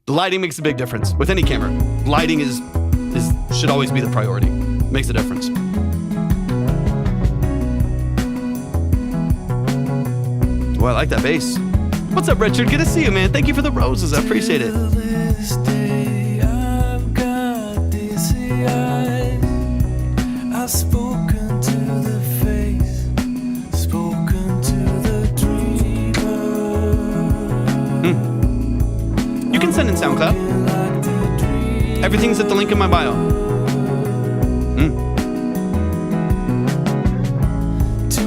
The lighting makes a big difference with any camera. Lighting should always be the priority. Makes a difference. Oh, I like that bass. What's up, Richard? Good to see you, man. Thank you for the roses. I appreciate it. I've spoken to the face, spoken to the dreamer. You can send in SoundCloud. Everything's at the link in my bio.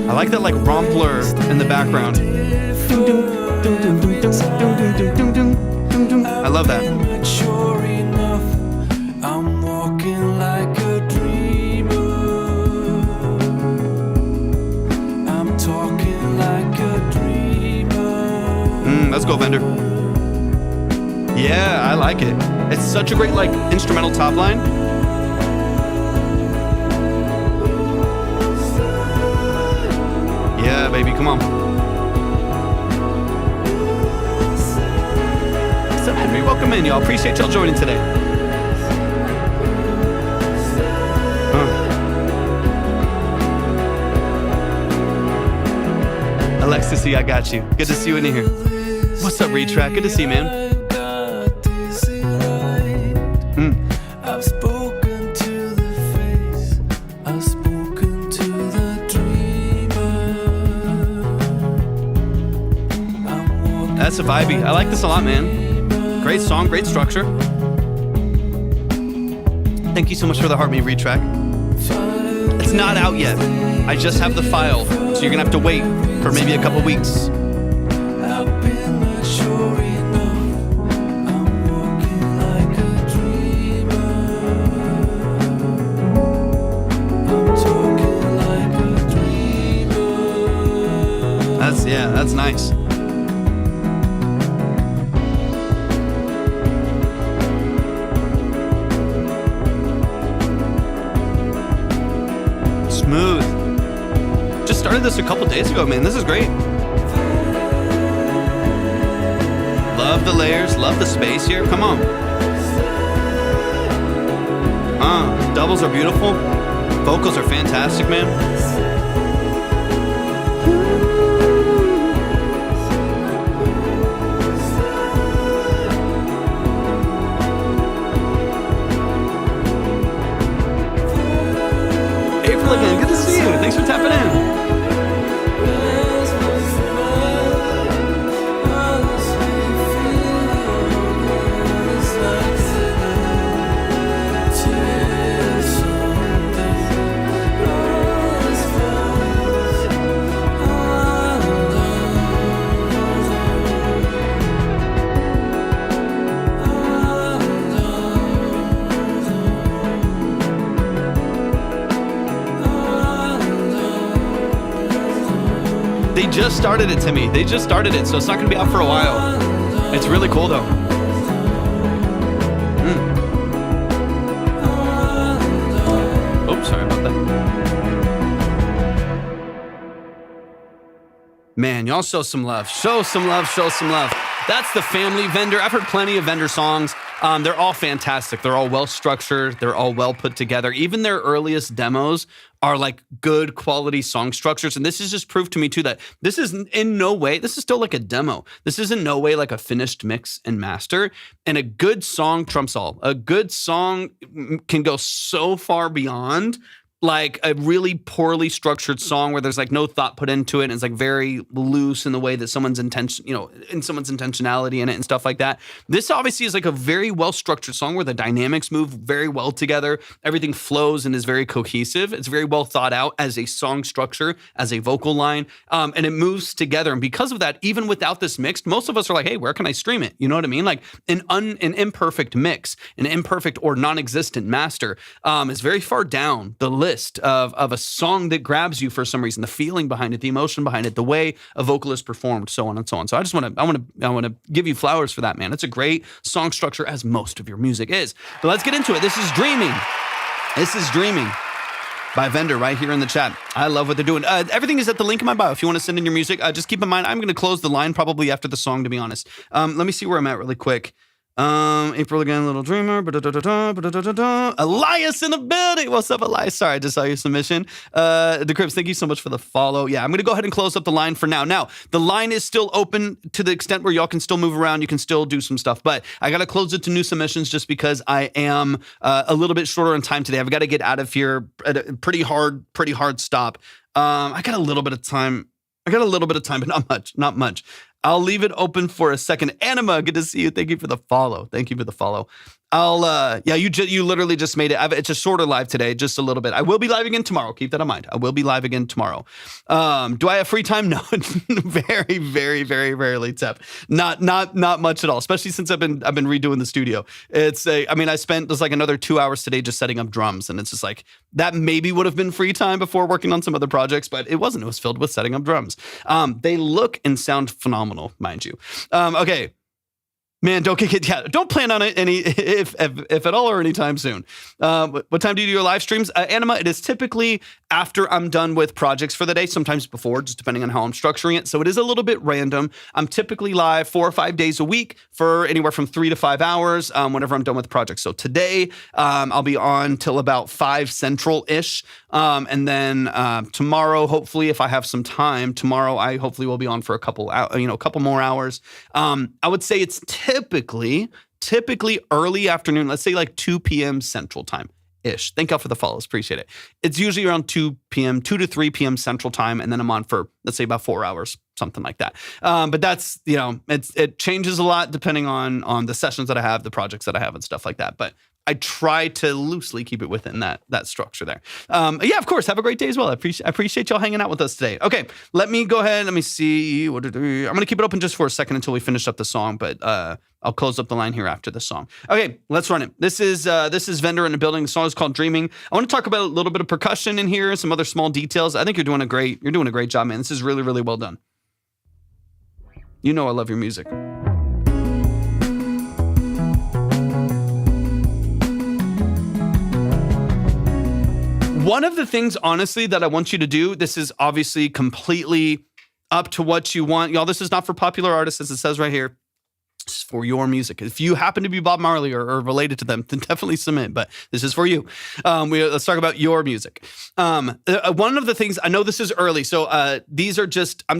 I like that rompler in the background. I love that. I'm walking like a dreamer. I'm talking like a dreamer. Let's go, Vendor. Yeah, I like it. It's such a great instrumental top line. Yeah, baby, come on. What's up, Henry? Welcome in, y'all. Appreciate y'all joining today. Alexis, I got you. Good to see you in here. What's up, Retrack? Good to see you, man. I've spoken to the face, I've spoken to the dreamer. That's a vibey. I like this a lot, man. Great song, great structure. Thank you so much for the Heart Me Retrack. It's not out yet. I just have the file, so you're gonna have to wait for maybe a couple weeks. That's nice. Smooth. Just started this a couple days ago, man. This is great. Love the layers, love the space here. Come on. Doubles are beautiful. Vocals are fantastic, man. just started it, Timmy. They just started it, so it's not going to be out for a while. It's really cool, though. Oops, sorry about that. Man, y'all show some love. Show some love, show some love. That's the Family Vendor. I've heard plenty of Vendor songs. They're all fantastic. They're all well-structured. They're all well put together. Even their earliest demos are like good quality song structures. And this is just proof to me too that this is in no way, this is still like a demo. This is in no way like a finished mix and master. And a good song trumps all. A good song can go so far beyond like a really poorly structured song where there's like no thought put into it and it's like very loose in the way that someone's intention, in someone's intentionality in it and stuff like that. This obviously is like a very well structured song where the dynamics move very well together. Everything flows and is very cohesive. It's very well thought out as a song structure, as a vocal line, and it moves together. And because of that, even without this mixed, most of us are like, hey, where can I stream it? You know what I mean? Like an imperfect mix, an imperfect or non-existent master is very far down the list of a song that grabs you for some reason, the feeling behind it, the emotion behind it, the way a vocalist performed, so on and so on. So I want to give you flowers for that, man. It's a great song structure, as most of your music is. But let's get into it. This is Dreaming. This is Dreaming by Vendor right here in the chat. I love what they're doing. Everything is at the link in my bio. If you want to send in your music, just keep in mind, I'm going to close the line probably after the song, to be honest. Let me see where I'm at really quick. April again, Little Dreamer. Elias in the building. What's up, Elias? Sorry, I just saw your submission. The Crips, thank you so much for the follow. Yeah, I'm going to go ahead and close up the line for now. Now, the line is still open to the extent where y'all can still move around. You can still do some stuff, but I got to close it to new submissions just because I am a little bit shorter on time today. I've got to get out of here at a pretty hard stop. I got a little bit of time. But not much. I'll leave it open for a second. Anima, good to see you. Thank you for the follow. You literally just made it. It's a shorter live today, just a little bit. I will be live again tomorrow. Keep that in mind. I will be live again tomorrow. Do I have free time? No, very, very, very rarely, Tep. Not much at all, especially since I've been redoing the studio. I spent just like another 2 hours today just setting up drums, and it's just like, that maybe would have been free time before working on some other projects, but it wasn't. It was filled with setting up drums. They look and sound phenomenal, mind you. Okay. Man, don't plan on it if at all or anytime soon. What time do you do your live streams? Anima, it is typically after I'm done with projects for the day, sometimes before, just depending on how I'm structuring it. So it is a little bit random. I'm typically live 4 or 5 days a week for anywhere from 3 to 5 hours whenever I'm done with projects. So today, I'll be on till about 5 Central-ish. And then tomorrow, hopefully, if I have some time, tomorrow I hopefully will be on for a couple more hours. I would say it's typically early afternoon, let's say like 2 p.m. Central Time-ish. Thank y'all for the follows. Appreciate it. It's usually around 2 to 3 p.m. Central Time, and then I'm on for, let's say, about 4 hours, something like that. But that's, it changes a lot depending on the sessions that I have, the projects that I have and stuff like that. But I try to loosely keep it within that structure there. Yeah, of course. Have a great day as well. I appreciate y'all hanging out with us today. Okay, let me go ahead. Let me see. I'm going to keep it open just for a second until we finish up the song, but I'll close up the line here after the song. Okay, let's run it. This is Vendor in the building. The song is called Dreaming. I want to talk about a little bit of percussion in here, some other small details. I think you're doing a great job, man. This is really, really well done. You know I love your music. One of the things, honestly, that I want you to do, this is obviously completely up to what you want. Y'all, this is not for popular artists, as it says right here. It's for your music. If you happen to be Bob Marley or related to them, then definitely submit, but this is for you. Let's talk about your music. One of the things, I know this is early, so I'm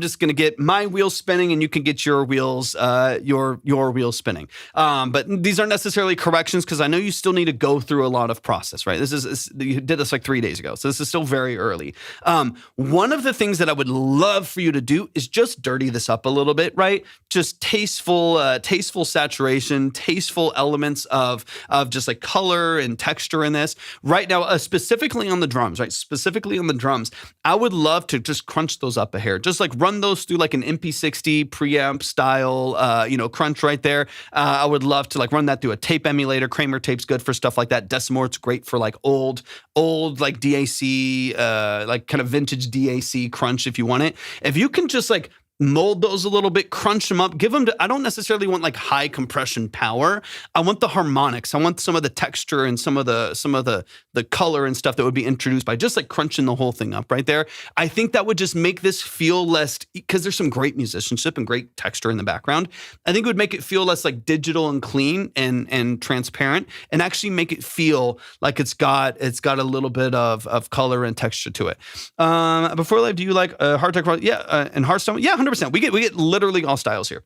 just going to get my wheels spinning and you can get your wheels wheels spinning. But these aren't necessarily corrections because I know you still need to go through a lot of process, right? You did this like 3 days ago, so this is still very early. One of the things that I would love for you to do is just dirty this up a little bit, right? Just tasteful saturation, tasteful elements of just like color and texture in this. Right now, specifically on the drums, right? Specifically on the drums, I would love to just crunch those up a hair. Just like run those through like an MP60 preamp style, crunch right there. I would love to like run that through a tape emulator. Kramer tape's good for stuff like that. Decimor's great for like old like DAC, like kind of vintage DAC crunch if you want it. If you can just like mold those a little bit, crunch them up, give them I don't necessarily want like high compression power. I want the harmonics. I want some of the texture and some of the color and stuff that would be introduced by just like crunching the whole thing up right there. I think that would just make this feel less, because there's some great musicianship and great texture in the background. I think it would make it feel less like digital and clean and transparent, and actually make it feel like it's got a little bit of color and texture to it. Before live, do you like hard tech? Yeah, and Hearthstone? Yeah, 100%. We get literally all styles here.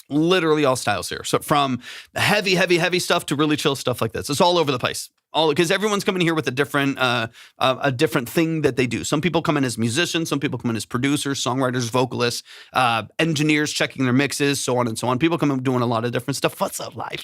Literally all styles here. So from heavy stuff to really chill stuff like this. It's all over the place. Because everyone's coming here with a different thing that they do. Some people come in as musicians, some people come in as producers, songwriters, vocalists, engineers checking their mixes, so on and so on. People come in doing a lot of different stuff. What's up, live?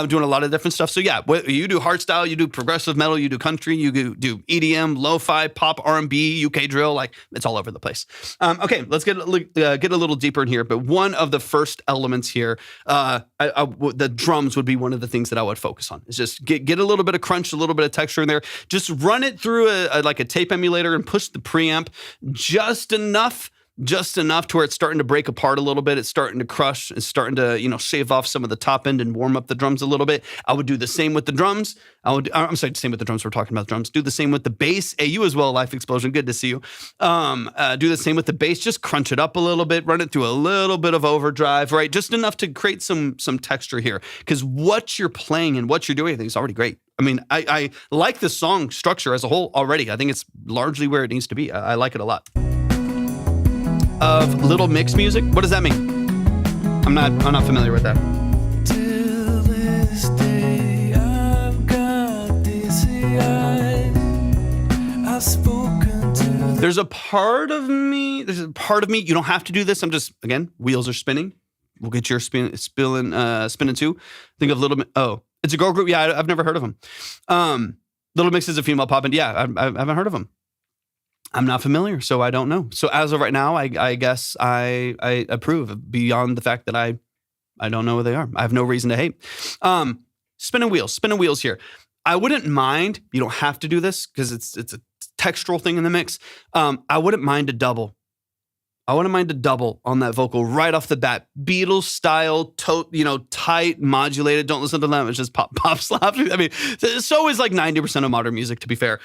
Doing a lot of different stuff. So yeah, you do hardstyle, you do progressive metal, you do country, you do EDM, lo-fi, pop, R&B, UK drill. Like, it's all over the place. Okay, let's get a little deeper in here. But one of the first elements here, the drums would be one of the things that I would focus on. Is just get a little bit of crunch, a little bit of texture in there. Just run it through a tape emulator and push the preamp just enough to where it's starting to break apart a little bit. It's starting to crush. It's starting to, shave off some of the top end and warm up the drums a little bit. I would do the same with the drums. Same with the drums. We're talking about drums. Do the same with the bass. Hey, you as well, Life Explosion. Good to see you. Do the same with the bass. Just crunch it up a little bit. Run it through a little bit of overdrive, right? Just enough to create some texture here. Because what you're playing and what you're doing, I think is already great. I mean, I like the song structure as a whole already. I think it's largely where it needs to be. I like it a lot. Of little mix music? What does that mean? I'm not familiar with that. Till this day, I've got dizzy eyes. I've spoken to. There's a part of me. You don't have to do this. I'm just, again, wheels are spinning. We'll get your spinning too. Think of Little. Oh, it's a girl group. Yeah, I've never heard of them. Little Mix is a female pop band. Yeah, I haven't heard of them. I'm not familiar, so I don't know. So as of right now, I guess I approve, beyond the fact that I don't know who they are. I have no reason to hate. Spinning wheels here. I wouldn't mind. You don't have to do this because it's a textural thing in the mix. I wouldn't mind a double. On that vocal right off the bat. Beatles style, tight, modulated. Don't listen to them. It's just pop slap. I mean, so is like 90% of modern music, to be fair.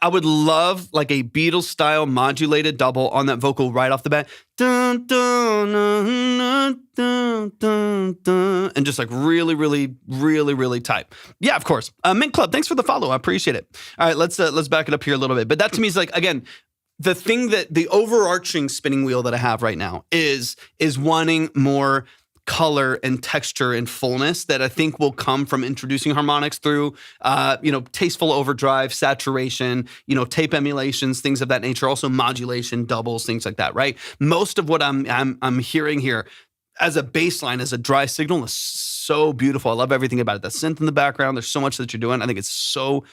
I would love like a Beatles style modulated double on that vocal right off the bat. Dun, dun, dun, dun, dun, dun, and just like really, really, really, really tight. Yeah, of course. Mint Club, thanks for the follow. I appreciate it. All right, let's back it up here a little bit. But that to me is like, again, the thing that the overarching spinning wheel that I have right now is wanting more color and texture and fullness that I think will come from introducing harmonics through, tasteful overdrive, saturation, tape emulations, things of that nature. Also modulation, doubles, things like that. Right. Most of what I'm hearing here as a baseline, as a dry signal, is so beautiful. I love everything about it. The synth in the background. There's so much that you're doing. I think it's so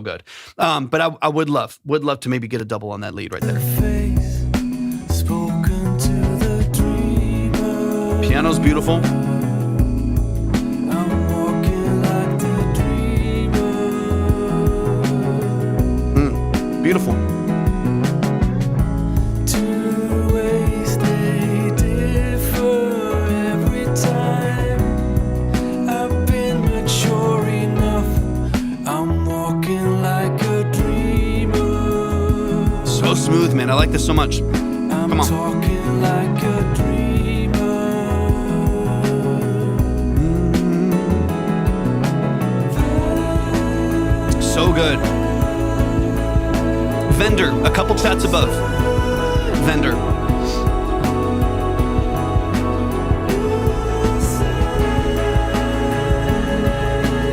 good. But I would love to maybe get a double on that lead right there. Piano's beautiful. Beautiful. Two ways they differ every time. I've been mature enough. I'm walking like a dreamer. So smooth, man. I like this so much. Come on. Talking like a dreamer. So good. Vendor, a couple chats above. Vendor.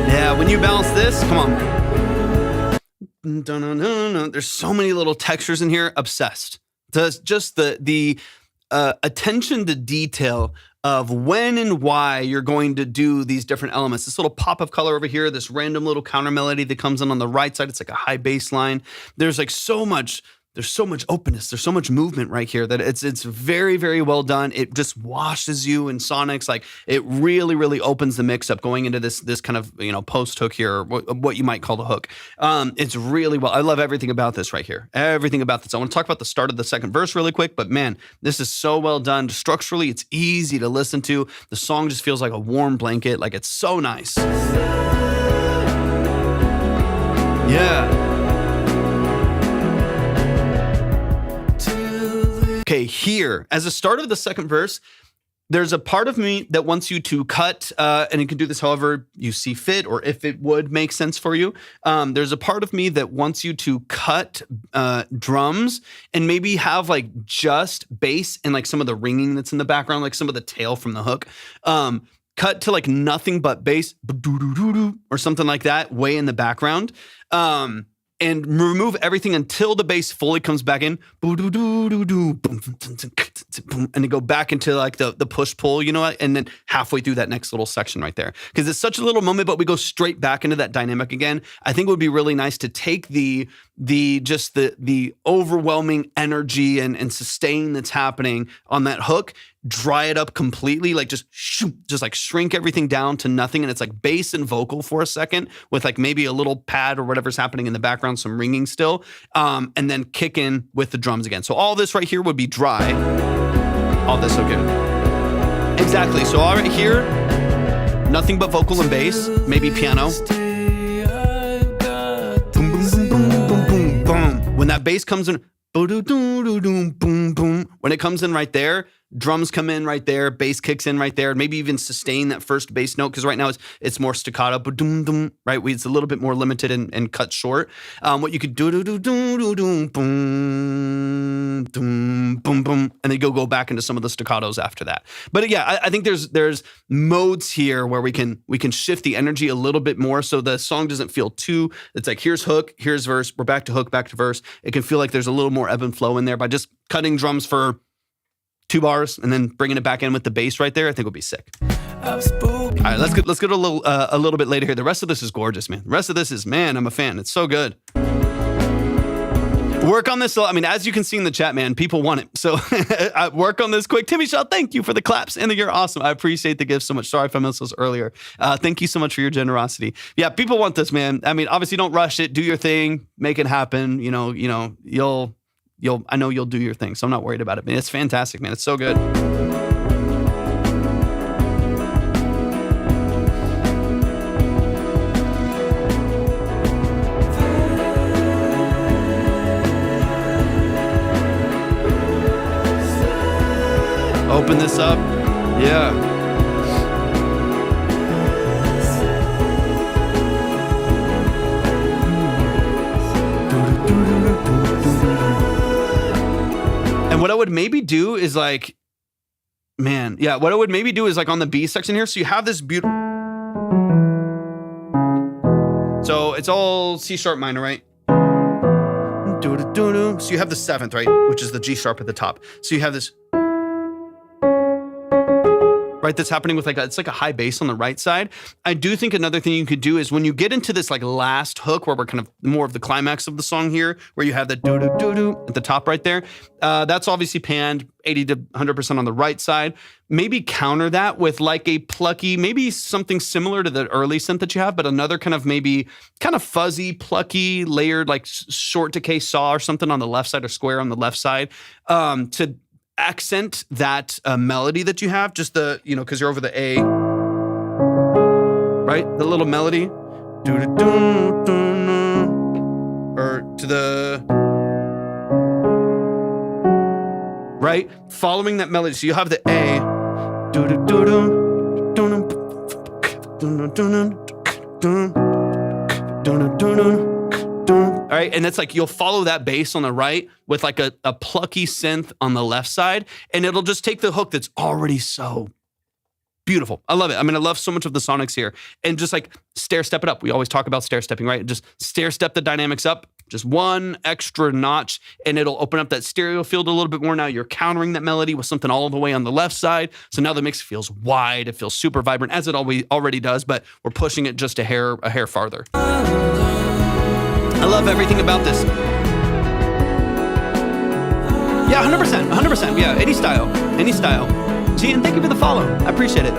Yeah, when you balance this, come on. There's so many little textures in here. Obsessed. Just the attention to detail of when and why you're going to do these different elements. This little pop of color over here, this random little counter melody that comes in on the right side. It's like a high bass line. There's like so much there's so much openness, there's so much movement right here that it's very, very well done. It just washes you in sonics. Like it really, really opens the mix up going into this kind of, post hook here, or what you might call the hook. It's really well. I love everything about this right here. Everything about this. I want to talk about the start of the second verse really quick, but man, this is so well done. Structurally, it's easy to listen to. The song just feels like a warm blanket. Like it's so nice. Yeah. Okay, here, as a start of the second verse, there's a part of me that wants you to cut, and you can do this however you see fit, or if it would make sense for you. There's a part of me that wants you to cut drums and maybe have like just bass and like some of the ringing that's in the background, like some of the tail from the hook. Cut to like nothing but bass, or something like that, way in the background. And remove everything until the bass fully comes back in, and then go back into like the push pull, and then halfway through that next little section right there. Because it's such a little moment, but we go straight back into that dynamic again. I think it would be really nice to take the overwhelming energy and sustain that's happening on that hook, dry it up completely, like just like shrink everything down to nothing. And it's like bass and vocal for a second with like maybe a little pad or whatever's happening in the background, some ringing still, and then kick in with the drums again. So all this right here would be dry. All this, okay. Exactly. So all right here, nothing but vocal and bass, maybe piano. Boom, boom, boom, boom, boom, boom, boom. When that bass comes in, boom, boom, boom. When it comes in right there, drums come in right there, bass kicks in right there, maybe even sustain that first bass note, because right now it's more staccato, right? It's a little bit more limited and cut short. What you could do, boom, boom, boom, boom, and then go back into some of the staccatos after that. But yeah, I think there's modes here where we can shift the energy a little bit more, so the song doesn't feel too. It's like here's hook, here's verse, we're back to hook, back to verse. It can feel like there's a little more ebb and flow in there by just cutting drums for 2 bars and then bringing it back in with the bass right there. I think would be sick. All right, let's get a little bit later here. The rest of this is gorgeous, man. The rest of this is, man, I'm a fan. It's so good. Work on this. I mean, as you can see in the chat, man, people want it. So work on this quick. Timmy Shaw, thank you for the claps. And you're awesome. I appreciate the gifts so much. Sorry if I missed those earlier. Thank you so much for your generosity. Yeah, people want this, man. I mean, obviously don't rush it. Do your thing. Make it happen. I know you'll do your thing, so I'm not worried about it. Man, it's fantastic, man. It's so good. Open this up. Yeah. And what I would maybe do is like, man, yeah, what I would maybe do is like on the B section here. So you have this beautiful. So it's all C sharp minor, right? So you have the 7th, right? Which is the G sharp at the top. So you have this. Right, that's happening with it's like a high bass on the right side. I do think another thing you could do is when you get into this like last hook where we're kind of more of the climax of the song here, where you have the do-do-do-do at the top right there, that's obviously panned 80 to 100% on the right side. Maybe counter that with like a plucky, maybe something similar to the early synth that you have, but another kind of maybe kind of fuzzy, plucky, layered like short decay saw or something on the left side or square on the left side to accent that melody that you have, just the, because you're over the A, right? The little melody, or to the, right? Following that melody. So you have the A, all right, and it's like you'll follow that bass on the right with like a plucky synth on the left side, and it'll just take the hook that's already so beautiful. I love it. I mean, I love so much of the sonics here, and just like stair step it up. We always talk about stair stepping, right? Just stair step the dynamics up, just one extra notch, and it'll open up that stereo field a little bit more. Now you're countering that melody with something all the way on the left side. So now the mix feels wide. It feels super vibrant, as it already does, but we're pushing it just a hair farther. I love everything about this. Yeah, 100%, 100%. Yeah, any style, any style. Gee, and thank you for the follow. I appreciate it.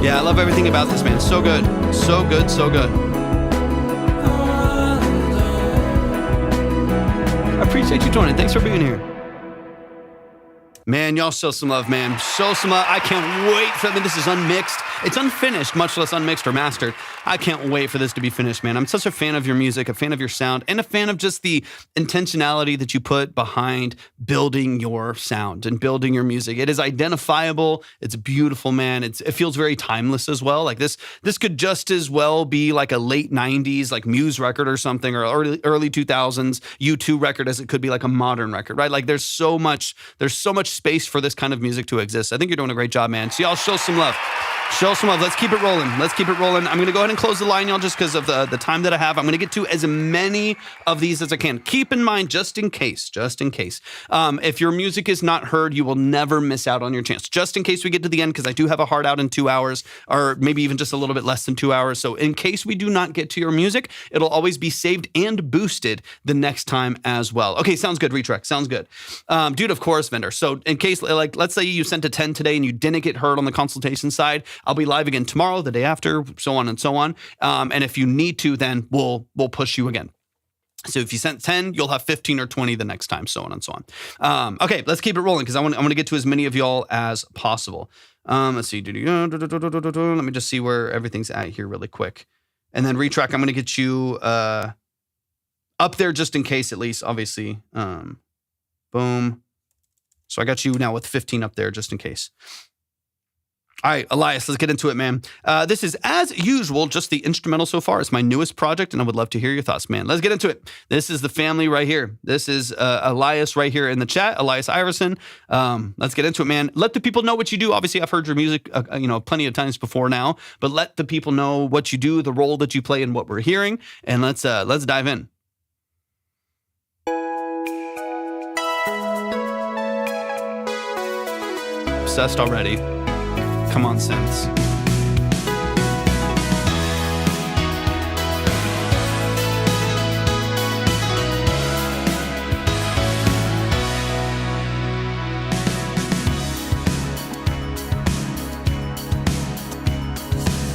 Yeah, I love everything about this, man. So good, so good, so good. I appreciate you joining. Thanks for being here. Man, y'all show some love, man. Show some love. I can't wait for this is unmixed. It's unfinished, much less unmixed or mastered. I can't wait for this to be finished, man. I'm such a fan of your music, a fan of your sound, and a fan of just the intentionality that you put behind building your sound and building your music. It is identifiable. It's beautiful, man. It feels very timeless as well. Like this could just as well be like a late 90s, like Muse record or something, or early 2000s U2 record as it could be like a modern record, right? Like there's so much space for this kind of music to exist. I think you're doing a great job, man. So y'all show some love. Show some love. Let's keep it rolling. Let's keep it rolling. I'm going to go ahead and close the line, y'all, just because of the time that I have. I'm going to get to as many of these as I can. Keep in mind, just in case, if your music is not heard, you will never miss out on your chance. Just in case we get to the end, because I do have a hard out in 2 hours, or maybe even just a little bit less than 2 hours. So in case we do not get to your music, it'll always be saved and boosted the next time as well. Okay, sounds good, Retrek. Sounds good. Dude, of course, vendor. So in case, like, let's say you sent a 10 today and you didn't get heard on the consultation side, I'll be live again tomorrow, the day after, so on and so on. And if you need to, then we'll push you again. So if you sent 10, you'll have 15 or 20 the next time, so on and so on. Okay, let's keep it rolling because I want to get to as many of y'all as possible. Let's see. Let me just see where everything's at here really quick. And then Retrack, I'm going to get you up there just in case, at least, obviously. Boom. So I got you now with 15 up there just in case. All right, Elias, let's get into it, man. This is, as usual, just the instrumental so far. It's my newest project, and I would love to hear your thoughts, man. Let's get into it. This is the family right here. This is Elias right here in the chat, Elias Iverson. Let's get into it, man. Let the people know what you do. Obviously, I've heard your music, plenty of times before now, but let the people know what you do, the role that you play, and what we're hearing. And let's dive in. Obsessed already. Come on, Sense.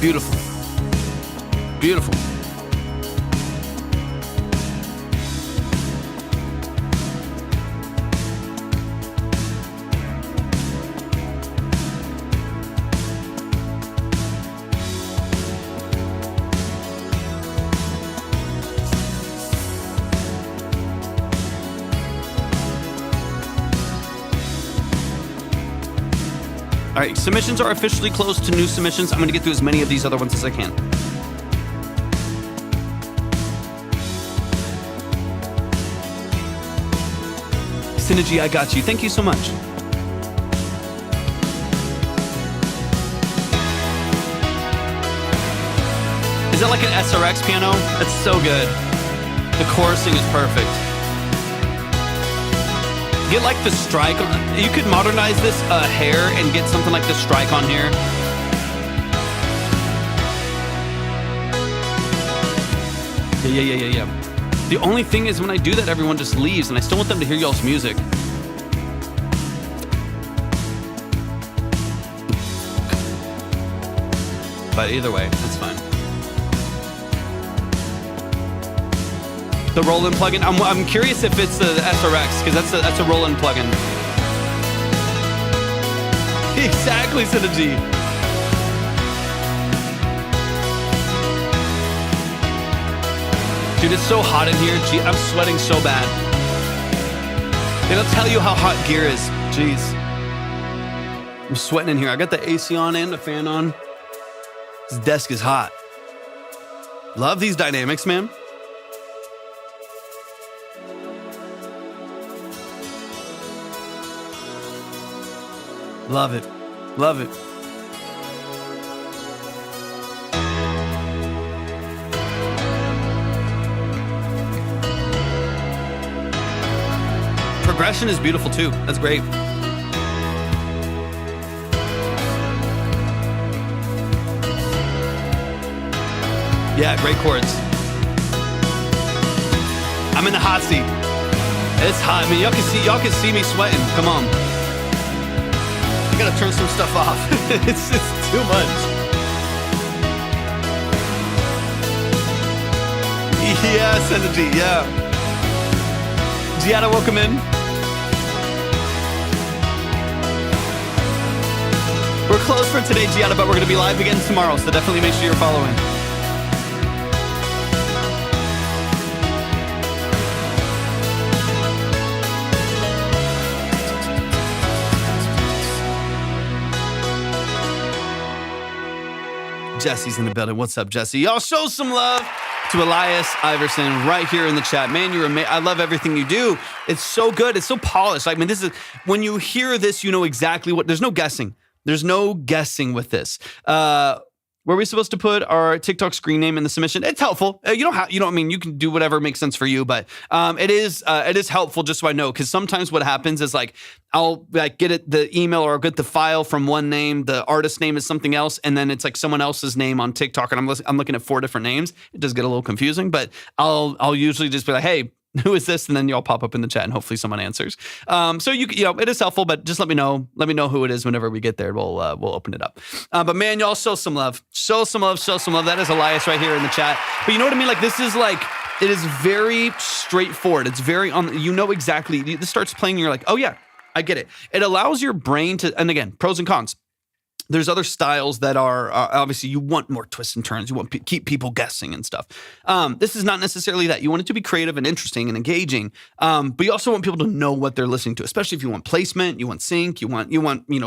Beautiful. Beautiful. All right, submissions are officially closed to new submissions. I'm going to get through as many of these other ones as I can. Synergy, I got you. Thank you so much. Is that like an SRX piano? That's so good. The chorusing is perfect. Get like the strike. You could modernize this hair and get something like the strike on here. Yeah. The only thing is when I do that, everyone just leaves, and I still want them to hear y'all's music. But either way, that's fine. The roll-in plugin. I'm curious if it's the SRX because that's a roll-in plugin. Exactly, Synergy. Dude, it's so hot in here. Gee, I'm sweating so bad. It'll tell you how hot gear is. Jeez. I'm sweating in here. I got the AC on and the fan on. This desk is hot. Love these dynamics, man. Love it. Love it. Progression is beautiful too. That's great. Yeah, great chords. I'm in the hot seat. It's hot. I mean, y'all can see me sweating. Come on. I gotta turn some stuff off. It's too much. Yes, energy. Yeah. Gianna, welcome in. We're closed for today, Gianna, but we're going to be live again tomorrow, so definitely make sure you're following. Jesse's in the building. What's up, Jesse? Y'all show some love to Elias Iverson right here in the chat. Man, you're amazing. I love everything you do. It's so good. It's so polished. I mean, this is when you hear this, you know exactly what. There's no guessing. There's no guessing with this. Were we supposed to put our TikTok screen name in the submission? It's helpful. You don't have, I mean, you can do whatever makes sense for you, but it is helpful just so I know, because sometimes what happens is like I'll like get the email or I'll get the file from one name, the artist name is something else, and then it's like someone else's name on TikTok, and I'm looking at 4 different names. It does get a little confusing, but I'll usually just be like, hey, who is this? And then y'all pop up in the chat and hopefully someone answers. So you know, it is helpful, but just let me know who it is whenever we get there. We'll open it up. But man, y'all show some love. Show some love. That is Elias right here in the chat. But you know what I mean? Like this is like, it is very straightforward. It's very you know exactly, this starts playing and you're like, oh yeah, I get it. It allows your brain to, and again, pros and cons. There's other styles that are obviously you want more twists and turns. You want to keep people guessing and stuff. This is not necessarily that. You want it to be creative and interesting and engaging, but you also want people to know what they're listening to. Especially if you want placement, you want sync, you want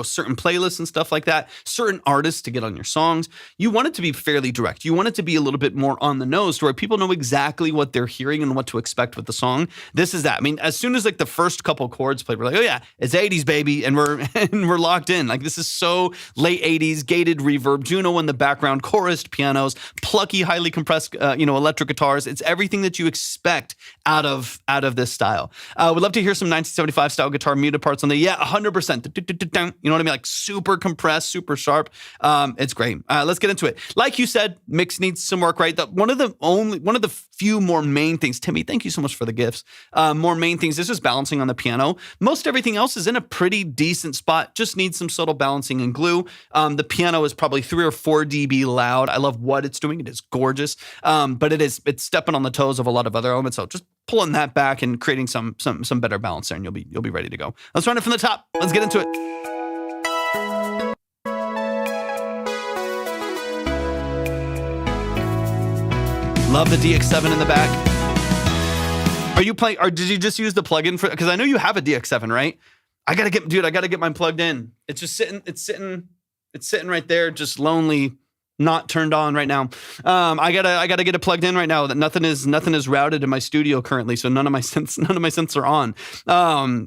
certain playlists and stuff like that. Certain artists to get on your songs. You want it to be fairly direct. You want it to be a little bit more on the nose, to where people know exactly what they're hearing and what to expect with the song. This is that. I mean, as soon as like the first couple chords played, we're like, oh yeah, it's 80s baby, and we're locked in. Like this is so late 80s, gated reverb, Juno in the background, chorused pianos, plucky, highly compressed, electric guitars. It's everything that you expect out of this style. Would love to hear some 1975 style guitar muted parts on the 100%. You know what I mean? Like super compressed, super sharp. It's great. Let's get into it. Like you said, mix needs some work, right? One of the few more main things. Timmy, thank you so much for the gifts. More main things is just balancing on the piano. Most everything else is in a pretty decent spot. Just needs some subtle balancing and glue. The piano is probably 3 or 4 dB loud. I love what it's doing. It is gorgeous. But it's stepping on the toes of a lot of other elements. So just pulling that back and creating some better balance there, and you'll be ready to go. Let's run it from the top. Let's get into it. Love the DX7 in the back. Are you playing, or did you just use the plugin for, because I know you have a DX7, right? I gotta get mine plugged in. It's just sitting right there, just lonely, not turned on right now. I gotta get it plugged in right now. That nothing is routed in my studio currently, so none of my synths are on.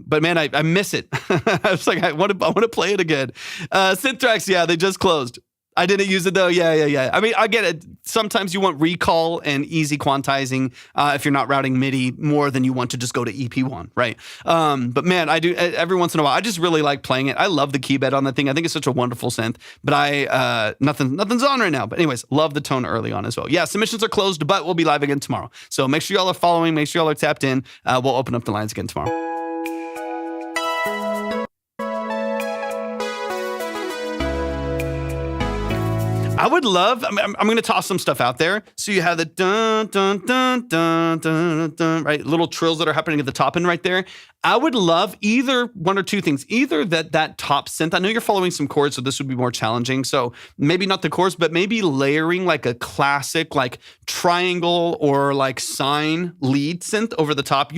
But man, I miss it. I was like, I want to play it again. Synth tracks, yeah, they just closed. I didn't use it though. Yeah. I mean, I get it. Sometimes you want recall and easy quantizing if you're not routing MIDI more than you want to just go to EP1, right? But man, I do every once in a while. I just really like playing it. I love the key bed on the thing. I think it's such a wonderful synth. But nothing's on right now. But anyways, love the tone early on as well. Yeah, submissions are closed, but we'll be live again tomorrow. So make sure y'all are following. Make sure y'all are tapped in. We'll open up the lines again tomorrow. I would love, I'm going to toss some stuff out there. So you have the dun, dun, dun, dun, dun, dun, right? Little trills that are happening at the top end right there. I would love either one or two things. Either that top synth. I know you're following some chords, so this would be more challenging. So maybe not the chords, but maybe layering like a classic like triangle or like sine lead synth over the top.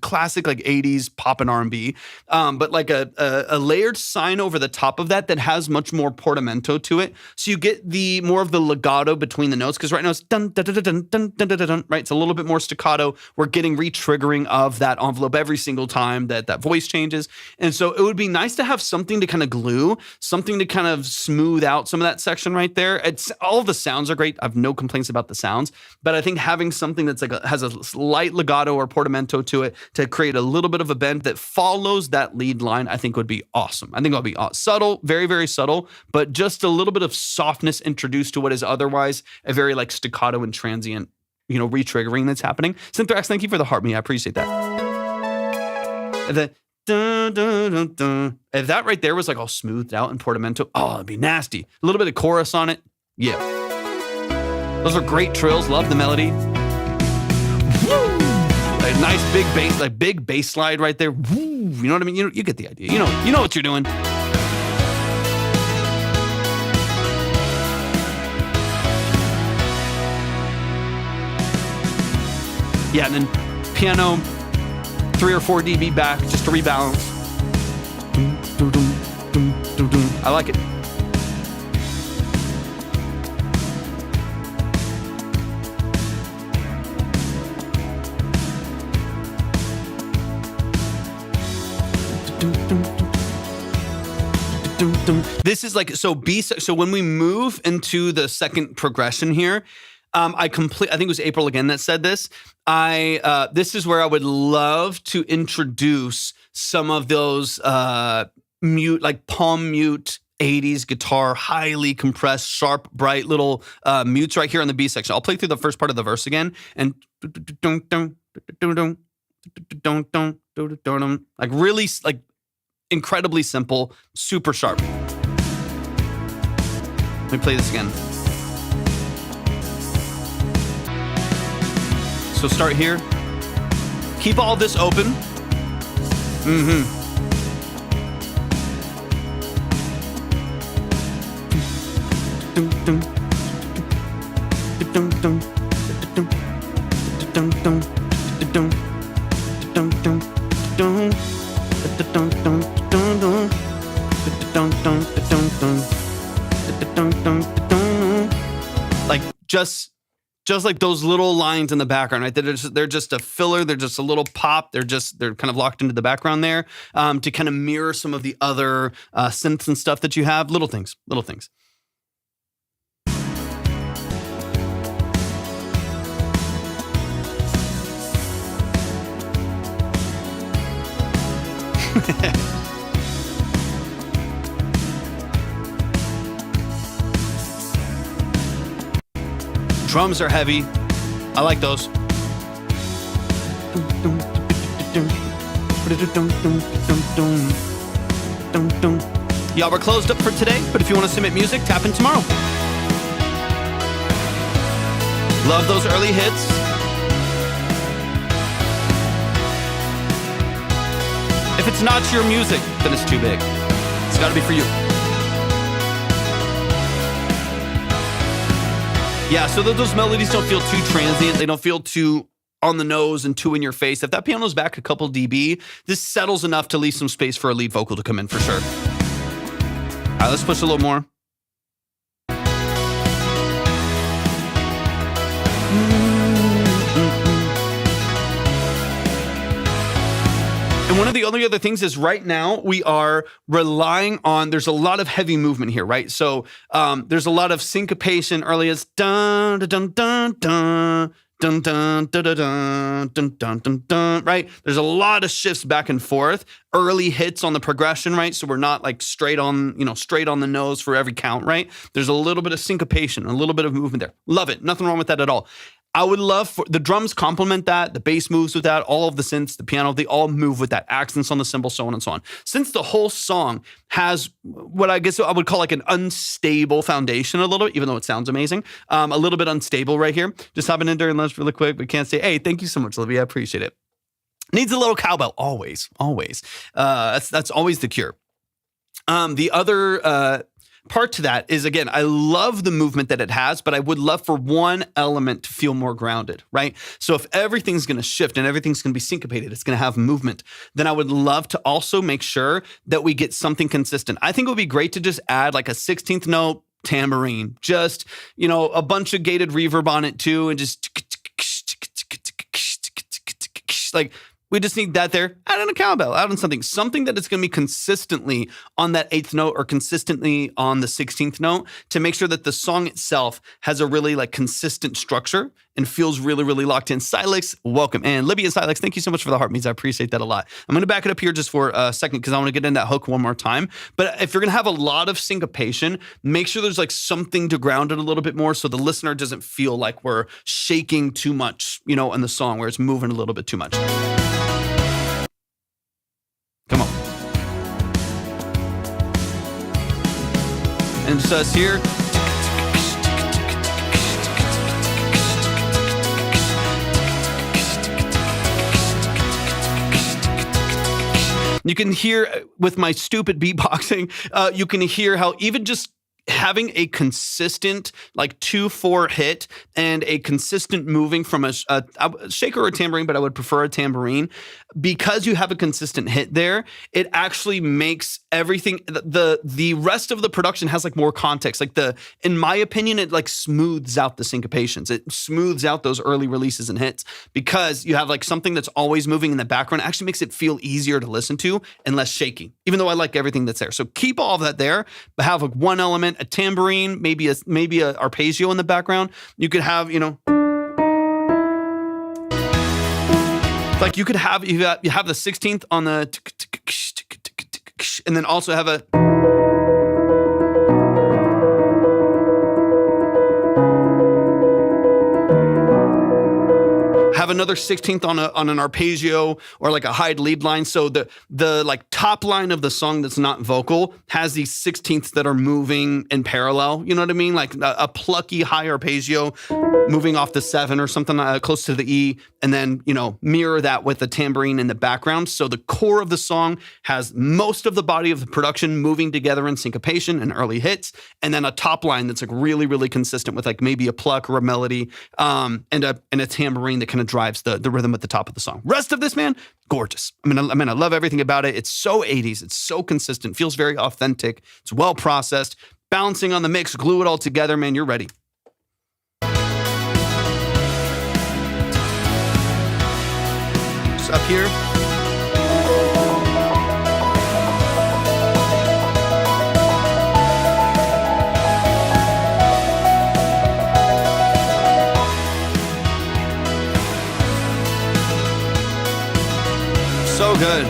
Classic like 80s pop and R&B. But like a layered sine over the top of that has much more portamento to it. So you get the more of the legato between the notes, because right now it's dun dun dun dun dun dun dun dun, right? It's a little bit more staccato. We're getting re-triggering of that envelope every single time that voice changes. And so it would be nice to have something to kind of glue, something to kind of smooth out some of that section right there. All of the sounds are great. I have no complaints about the sounds, but I think having something that's like has a slight legato or portamento to it to create a little bit of a bend that follows that lead line, I think would be awesome. I think it'll be subtle, very, very subtle, but just a little bit of softness and introduced to what is otherwise a very like staccato and transient, re-triggering that's happening. Synthrax, thank you for the heart me. I appreciate that. The dun, dun, dun, dun. If that right there was like all smoothed out in portamento, oh, it'd be nasty. A little bit of chorus on it. Yeah. Those are great trills. Love the melody. Woo! Like nice big bass, like big bass slide right there. Woo! You know what I mean? You get the idea. You know what you're doing. Yeah, and then piano, 3 or 4 dB back just to rebalance. I like it. This is like, so when we move into the second progression here, I think it was April again that said this. This is where I would love to introduce some of those mute, like palm mute 80s guitar, highly compressed, sharp, bright little mutes right here on the B section. I'll play through the first part of the verse again and like really like incredibly simple, super sharp. Let me play this again. So start here. Keep all this open. Like just like those little lines in the background, right? They're just a filler. They're just a little pop. They're kind of locked into the background there to kind of mirror some of the other synths and stuff that you have. Little things. Drums are heavy. I like those. Y'all, we're closed up for today, but if you want to submit music, tap in tomorrow. Love those early hits. If it's not your music, then it's too big. It's got to be for you. Yeah, so that those melodies don't feel too transient. They don't feel too on the nose and too in your face. If that piano's back a couple dB, this settles enough to leave some space for a lead vocal to come in for sure. All right, let's push a little more. And one of the only other things is right now we are relying on, there's a lot of heavy movement here, right? So there's a lot of syncopation early as dun, dun, dun, dun, dun, dun, dun, dun, dun, dun, dun, dun, dun, right? There's a lot of shifts back and forth, early hits on the progression, right? So we're not like straight on the nose for every count, right? There's a little bit of syncopation, a little bit of movement there. Love it. Nothing wrong with that at all. I would love for the drums complement that, the bass moves with that, all of the synths, the piano, they all move with that, accents on the cymbal, so on and so on. Since the whole song has what I guess I would call like an unstable foundation a little bit, even though it sounds amazing, a little bit unstable right here. Just hopping in during lunch really quick, but can't say, hey, thank you so much, Olivia, I appreciate it. Needs a little cowbell, always. That's always the cure. The other part to that is, again, I love the movement that it has, but I would love for one element to feel more grounded, right? So if everything's going to shift and everything's going to be syncopated, it's going to have movement, then I would love to also make sure that we get something consistent. I think it would be great to just add like a 16th note tambourine, just, a bunch of gated reverb on it too, and just like We just need that there. Add in a cowbell, add in something that is going to be consistently on that 8th note or consistently on the 16th note to make sure that the song itself has a really like consistent structure and feels really, really locked in. Silex, welcome. And Libby and Silex, thank you so much for the heart means. I appreciate that a lot. I'm going to back it up here just for a second because I want to get in that hook one more time. But if you're going to have a lot of syncopation, make sure there's like something to ground it a little bit more so the listener doesn't feel like we're shaking too much, in the song where it's moving a little bit too much. Come on. And just us here. You can hear with my stupid beatboxing, you can hear how even just having a consistent like 2/4 hit and a consistent moving from a shaker or a tambourine, but I would prefer a tambourine because you have a consistent hit there. It actually makes everything the rest of the production has like more context. Like in my opinion, it like smooths out the syncopations. It smooths out those early releases and hits because you have like something that's always moving in the background. It actually makes it feel easier to listen to and less shaky, even though I like everything that's there. So keep all of that there, but have like one element, a tambourine, maybe a arpeggio in the background. You could have, like you have the 16th on the, and then also have a, have another 16th on an arpeggio or like a high lead line. So the like top line of the song that's not vocal has these 16ths that are moving in parallel. You know what I mean? Like a plucky high arpeggio moving off the 7 or something close to the E, and then, mirror that with the tambourine in the background. So the core of the song has most of the body of the production moving together in syncopation and early hits, and then a top line that's like really, really consistent with like maybe a pluck or a melody, and a tambourine that kind of drives the rhythm at the top of the song. Rest of this, man, gorgeous. I love everything about it. It's so 80s. It's so consistent. Feels very authentic. It's well processed. Balancing on the mix, glue it all together, man. You're ready. Just up here. So good.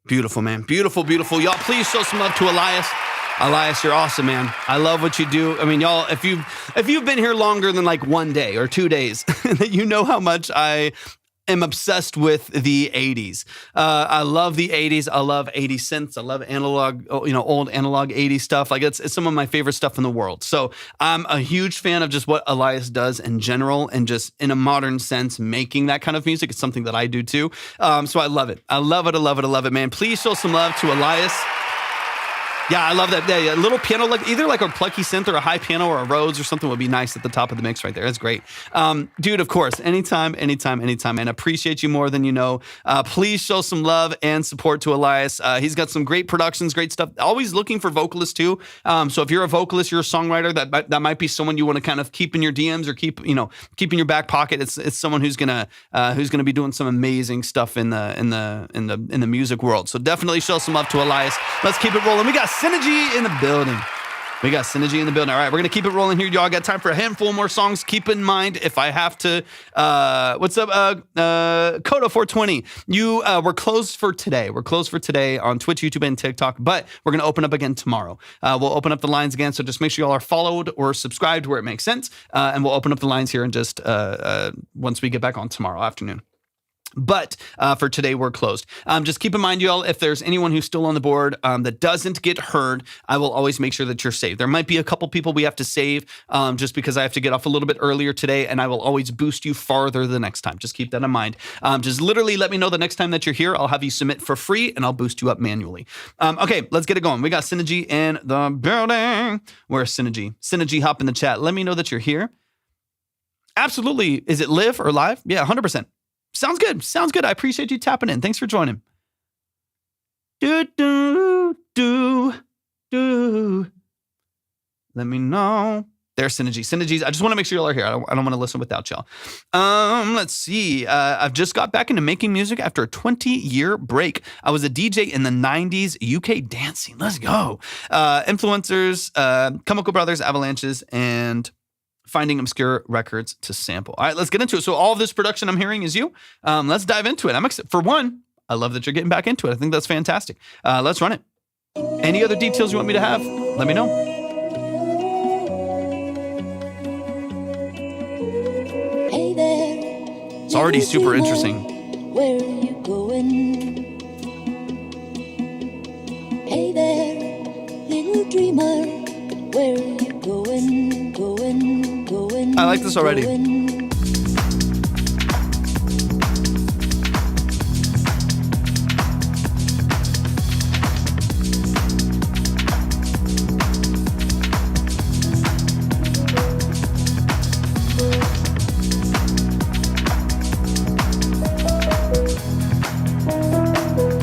Beautiful, man. Beautiful, beautiful. Y'all, please show some love to Elias. Elias, you're awesome, man. I love what you do. I mean, y'all, if you've been here longer than like 1 day or 2 days, you know how much I am obsessed with the 80s. I love the 80s. I love 80 synths. I love analog, old analog 80s stuff. Like it's some of my favorite stuff in the world. So I'm a huge fan of just what Elias does in general and just in a modern sense, making that kind of music. It's something that I do too. So I love it. I love it. I love it. I love it, man. Please show some love to Elias. Yeah, I love that. Yeah, a little piano, like either like a plucky synth or a high piano or a Rhodes or something would be nice at the top of the mix right there. That's great. Dude, of course, anytime, man. Appreciate you more than you know. Please show some love and support to Elias. He's got some great productions, great stuff. Always looking for vocalists too. So if you're a vocalist, you're a songwriter, that might be someone you want to kind of keep in your DMs or keep in your back pocket. It's someone who's gonna be doing some amazing stuff in the music world. So definitely show some love to Elias. Let's keep it rolling. We got Synergy in the building. All right, we're going to keep it rolling here. Y'all got time for a handful more songs. Keep in mind, if I have to, what's up, Coda 420? We're closed for today. We're closed for today on Twitch, YouTube, and TikTok, but we're going to open up again tomorrow. We'll open up the lines again, so just make sure y'all are followed or subscribed where it makes sense, and we'll open up the lines here in just once we get back on tomorrow afternoon. But for today, we're closed. Just keep in mind, y'all, if there's anyone who's still on the board that doesn't get heard, I will always make sure that you're saved. There might be a couple people we have to save just because I have to get off a little bit earlier today, and I will always boost you farther the next time. Just keep that in mind. Just literally let me know the next time that you're here. I'll have you submit for free, and I'll boost you up manually. Okay, let's get it going. We got Synergy in the building. Where's Synergy? Synergy, hop in the chat. Let me know that you're here. Absolutely. Is it live or live? Yeah, 100%. Sounds good. Sounds good. I appreciate you tapping in. Thanks for joining. Do, do, do, do. Let me know. There's Synergies. I just want to make sure y'all are here. I don't want to listen without y'all. Let's see. I've just got back into making music after a 20-year break. I was a DJ in the 90s, UK dancing. Let's go. Influencers, Chemical Brothers, Avalanches, and finding obscure records to sample. All right, let's get into it. So all of this production I'm hearing is you. Let's dive into it. I'm excited. For one, I love that you're getting back into it. I think that's fantastic. Let's run it. Any other details you want me to have? Let me know. Hey there, it's already super interesting. Where are you going? Hey there, little dreamer, where are you going? I like this already.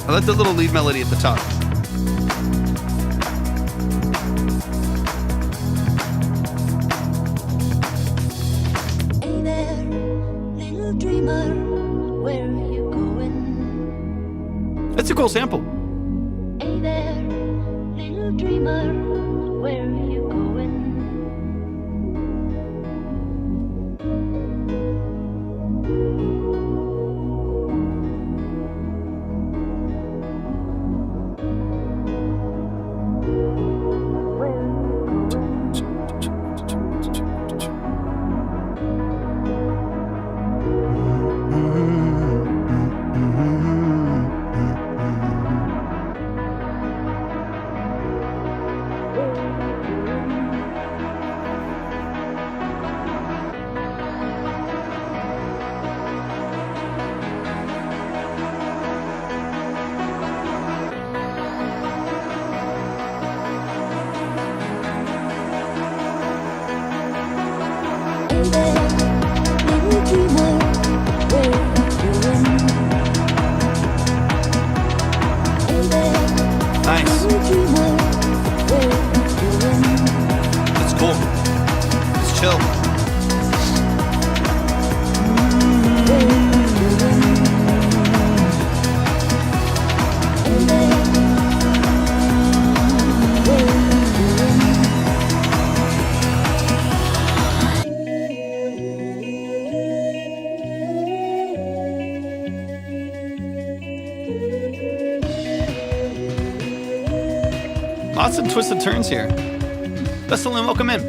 I like the little lead melody at the top. Hey there, little dreamer, where are you going? That's a cool sample. Hey there, little dreamer, where are you going? Nice. That's cool. It's chill. Lots of twisted turns here. Vesselin, welcome in.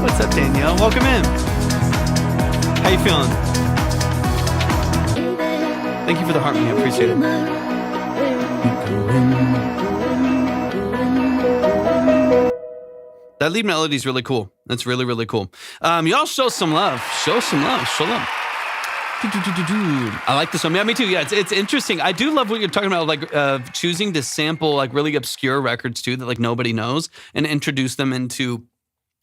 What's up, Danielle? Welcome in. How you feeling? Thank you for the heart, man. I appreciate it. That lead melody is really cool. That's really, really cool. Y'all show some love. Show some love. Show love. I like this one. Yeah, me too. Yeah, it's interesting. I do love what you're talking about, like choosing to sample like really obscure records too that like nobody knows and introduce them into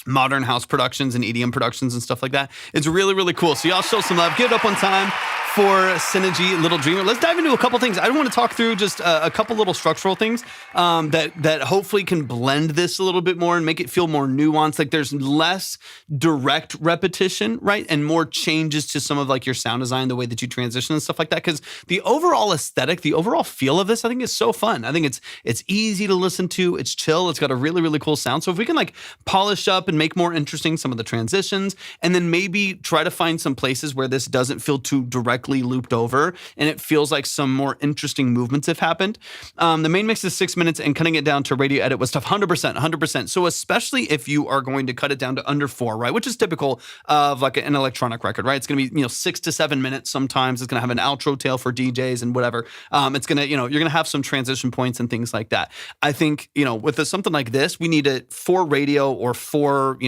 modern house productions and EDM productions and stuff like that. It's really, really cool. So y'all show some love. Give it up one time for Synergy Little Dreamer. Let's dive into a couple things. I want to talk through just a couple little structural things that hopefully can blend this a little bit more and make it feel more nuanced. Like there's less direct repetition, right? And more changes to some of like your sound design, the way that you transition and stuff like that. Because the overall aesthetic, the overall feel of this, I think is so fun. I think it's easy to listen to. It's chill. It's got a really, really cool sound. So if we can like polish up and make more interesting some of the transitions, and then maybe try to find some places where this doesn't feel too directly looped over and it feels like some more interesting movements have happened. The main mix is 6 minutes and cutting it down to radio edit was tough. 100%. So especially if you are going to cut it down to under 4, right? Which is typical of like an electronic record, right? It's going to be, 6 to 7 minutes. Sometimes it's going to have an outro tail for DJs and whatever. It's going to, you're going to have some transition points and things like that. I think, with something like this, we need it for radio or for,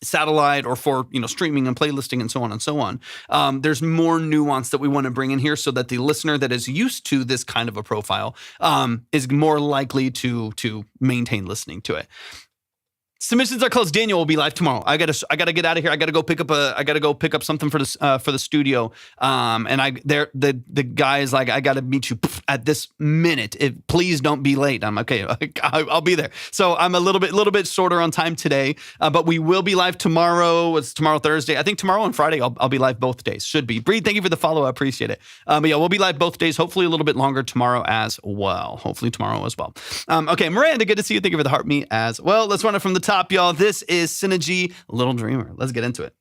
satellite or for streaming and playlisting and so on and so on. There's more nuance that we want to bring in here so that the listener that is used to this kind of a profile is more likely to maintain listening to it. Submissions are closed. Daniel will be live tomorrow. I gotta get out of here. I gotta go pick up something for the studio. And the guy is like, I gotta meet you at this minute. Please don't be late. I'm okay. I'll be there. So I'm a little bit shorter on time today, but we will be live tomorrow. It's tomorrow Thursday. I think tomorrow and Friday I'll be live both days. Should be. Bree, thank you for the follow. I appreciate it. But yeah, we'll be live both days. Hopefully a little bit longer tomorrow as well. Okay, Miranda, good to see you. Thank you for the heart me as well. Let's run it from the top, y'all. This is Synergy Little Dreamer. Let's get into it.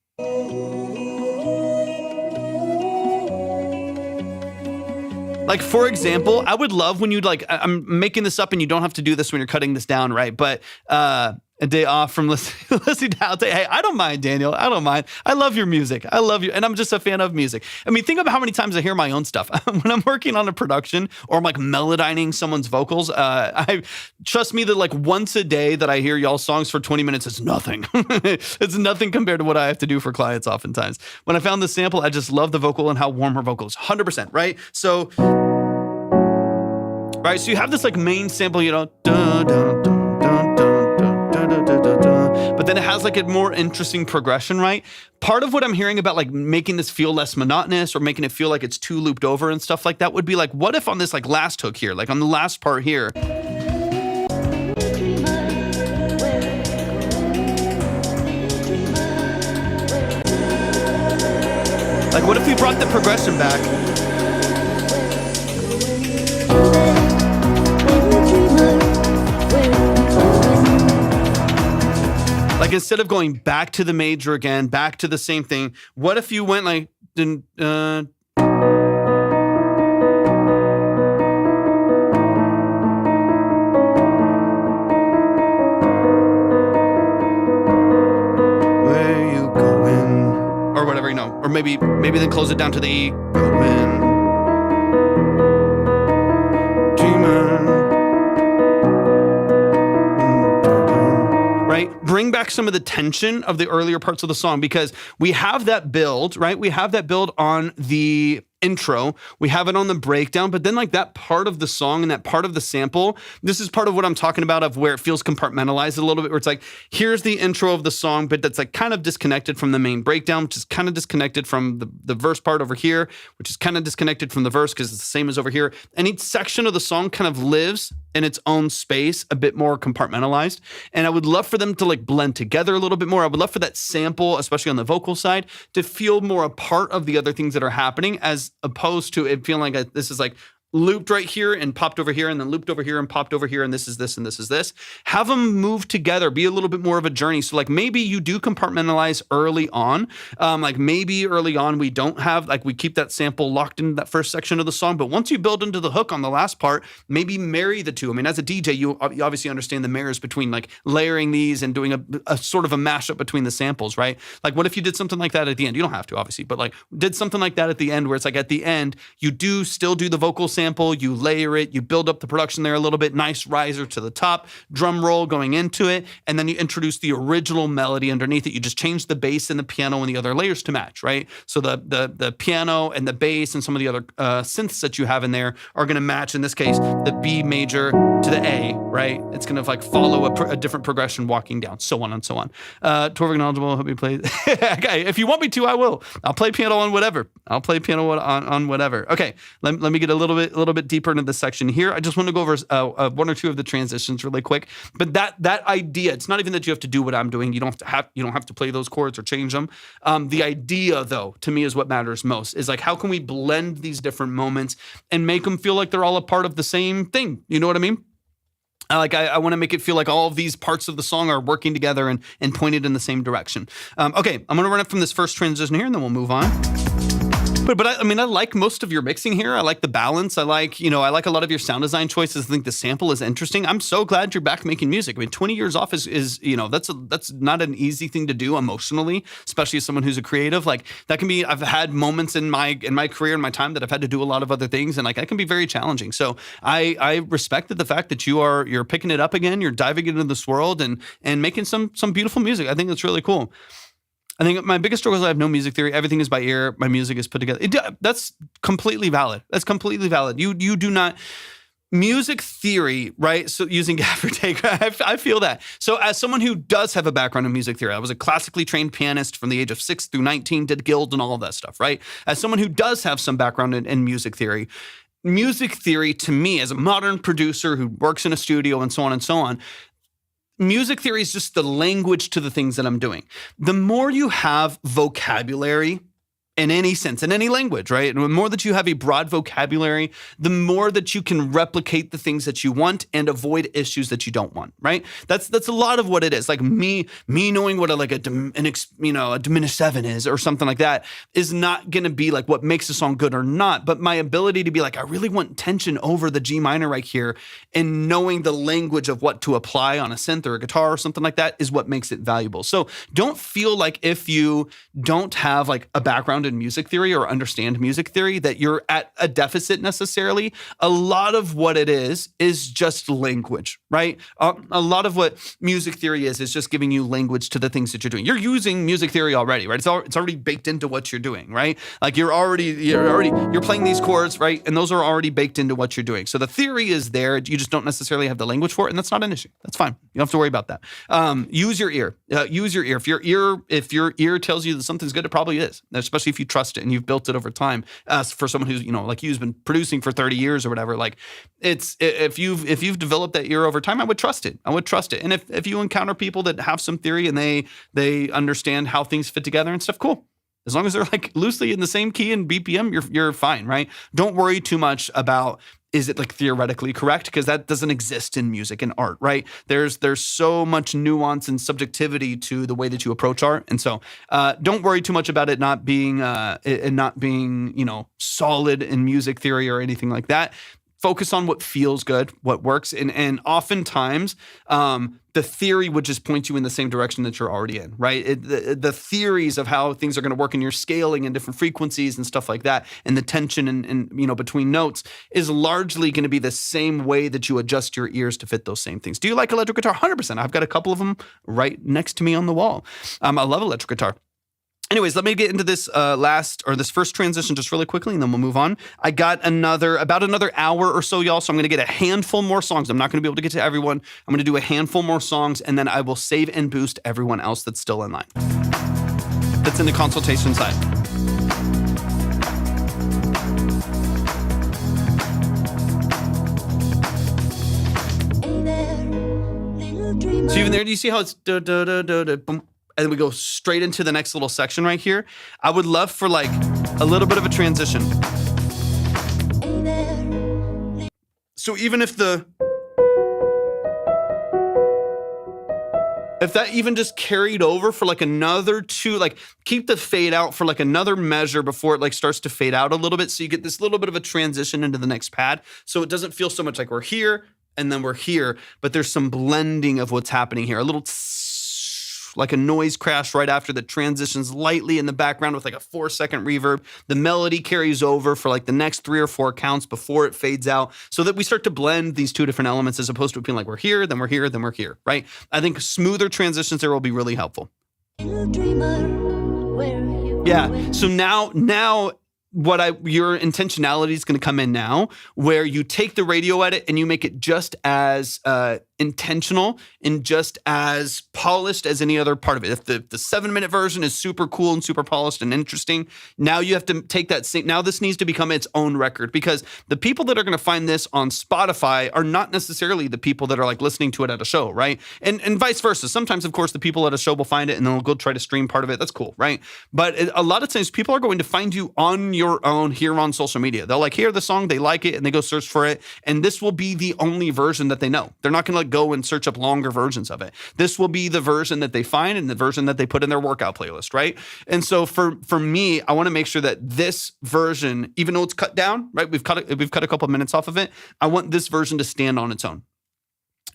Like, for example, I would love when you'd like, I'm making this up and you don't have to do this when you're cutting this down, right? But a day off from listening to I'll hey, I don't mind, Daniel. I don't mind. I love your music. I love you. And I'm just a fan of music. I mean, think about how many times I hear my own stuff. When I'm working on a production or I'm like melodizing someone's vocals, I trust me that like once a day that I hear y'all's songs for 20 minutes is nothing. It's nothing compared to what I have to do for clients oftentimes. When I found this sample, I just love the vocal and how warm her vocal is. 100%, right? So you have this like main sample, dun, dun, dun, dun, dun, dun, dun, dun, dun, but then it has like a more interesting progression, right? Part of what I'm hearing about like making this feel less monotonous or making it feel like it's too looped over and stuff like that would be like, what if on this like last hook here, like on the last part here, like what if we brought the progression back? Like instead of going back to the major again, back to the same thing, what if you went like, where you going? Or whatever, or maybe then close it down to the E. Going, dreamer. Right? Bring back some of the tension of the earlier parts of the song because we have that build, right? We have that build on the intro, we have it on the breakdown, but then like that part of the song and that part of the sample, this is part of what I'm talking about of where it feels compartmentalized a little bit, where it's like, here's the intro of the song, but that's like kind of disconnected from the main breakdown, which is kind of disconnected from the verse part over here, which is kind of disconnected from the verse because it's the same as over here. And each section of the song kind of lives in its own space, a bit more compartmentalized. And I would love for them to like blend together a little bit more. I would love for that sample, especially on the vocal side, to feel more a part of the other things that are happening as opposed to it feeling like this is like looped right here and popped over here and then looped over here and popped over here and this is this and this is this. Have them move together, be a little bit more of a journey. So like maybe you do compartmentalize early on. Like maybe early on we don't have, like we keep that sample locked into that first section of the song, but once you build into the hook on the last part, maybe marry the two. I mean, as a DJ, you obviously understand the marriage between like layering these and doing a sort of a mashup between the samples, right? Like what if you did something like that at the end? You don't have to obviously, but like did something like that at the end where it's like at the end, you do still do the vocal sample sample, you layer it, you build up the production there a little bit, nice riser to the top, drum roll going into it, and then you introduce the original melody underneath it. You just change the bass and the piano and the other layers to match, right? So the piano and the bass and some of the other synths that you have in there are going to match, in this case, the B major to the A, right? It's going to like follow a different progression walking down, so on and so on. Torvik knowledgeable, hope you play. Okay, if you want me to, I will. I'll play piano on whatever. I'll play piano on whatever. Okay, let me get a little bit deeper into this section here. I just want to go over one or two of the transitions really quick. But that idea, it's not even that you have to do what I'm doing. You don't have to play those chords or change them. The idea, though, to me is what matters most. Is like, how can we blend these different moments and make them feel like they're all a part of the same thing? You know what I mean? I want to make it feel like all of these parts of the song are working together and pointed in the same direction. Okay, I'm going to run it from this first transition here, and then we'll move on. But I like most of your mixing here. I like the balance. I like a lot of your sound design choices. I think the sample is interesting. I'm so glad you're back making music. I mean, 20 years off is that's not an easy thing to do emotionally, especially as someone who's a creative. Like that can be. I've had moments in my career and my time that I've had to do a lot of other things, and like that can be very challenging. So I respected the fact that you're picking it up again. You're diving into this world and making some beautiful music. I think that's really cool. I think my biggest struggle is I have no music theory. Everything is by ear. My music is put together. That's completely valid. That's completely valid. You do not music theory, right? So using gaffer take, I feel that. So as someone who does have a background in music theory, I was a classically trained pianist from the age of 6 through 19, did guild and all of that stuff, right? As someone who does have some background in music theory to me as a modern producer who works in a studio and so on, music theory is just the language to the things that I'm doing. The more you have vocabulary in any sense, in any language, right? And the more that you have a broad vocabulary, the more that you can replicate the things that you want and avoid issues that you don't want, right? That's a lot of what it is. Like me knowing what a diminished seven is or something like that is not going to be like what makes a song good or not. But my ability to be like, I really want tension over the G minor right here, and knowing the language of what to apply on a synth or a guitar or something like that is what makes it valuable. So don't feel like if you don't have like a background in music theory or understand music theory that you're at a deficit necessarily. A lot of what it is just language, right? A lot of what music theory is just giving you language to the things that you're doing. You're using music theory already, right? It's already baked into what you're doing, right? Like you're playing these chords, right? And those are already baked into what you're doing. So the theory is there. You just don't necessarily have the language for it, and that's not an issue. That's fine. You don't have to worry about that. Use your ear. Use your ear. If your ear tells you that something's good, it probably is, especially if you trust it and you've built it over time. For someone who's, like you's been producing for 30 years or whatever, like if you've developed that ear over time, I would trust it. And if you encounter people that have some theory and they understand how things fit together and stuff, cool. As long as they're like loosely in the same key and BPM, you're fine, right? Don't worry too much about, is it like theoretically correct? Because that doesn't exist in music and art, right? There's so much nuance and subjectivity to the way that you approach art. And so don't worry too much about it not being solid in music theory or anything like that. Focus on what feels good, what works. And oftentimes, the theory would just point you in the same direction that you're already in, right? The theories of how things are going to work in your scaling and different frequencies and stuff like that, and the tension and between notes is largely going to be the same way that you adjust your ears to fit those same things. Do you like electric guitar? 100%. I've got a couple of them right next to me on the wall. I love electric guitar. Anyways, let me get into this this first transition just really quickly, and then we'll move on. I got about another hour or so, y'all, so I'm going to get a handful more songs. I'm not going to be able to get to everyone. I'm going to do a handful more songs, and then I will save and boost everyone else that's still in line. That's in the consultation side. So even there, do you see how it's boom? And we go straight into the next little section right here. I would love for like a little bit of a transition. So even if that even just carried over for like another two, like keep the fade out for like another measure before it like starts to fade out a little bit. So you get this little bit of a transition into the next pad. So it doesn't feel so much like we're here and then we're here, but there's some blending of what's happening here. A little like a noise crash right after that transitions lightly in the background with like a 4-second reverb. The melody carries over for like the next 3 or 4 counts before it fades out, so that we start to blend these two different elements as opposed to it being like we're here, then we're here, then we're here, right? I think smoother transitions there will be really helpful. Little dreamer, where are you Yeah. going? So now your intentionality is going to come in now, where you take the radio edit and you make it just as intentional and just as polished as any other part of it. If the 7-minute version is super cool and super polished and interesting, now you have to take that same, now this needs to become its own record, because the people that are going to find this on Spotify are not necessarily the people that are like listening to it at a show, right? And vice versa. Sometimes, of course, the people at a show will find it and then they'll go try to stream part of it. That's cool, right? But a lot of times people are going to find you on your own here on social media. They'll like hear the song, they like it, and they go search for it. And this will be the only version that they know. They're not going to like go and search up longer versions of it. This will be the version that they find and the version that they put in their workout playlist, right? And so for me, I want to make sure that this version, even though it's cut down, right? We've cut a couple of minutes off of it. I want this version to stand on its own.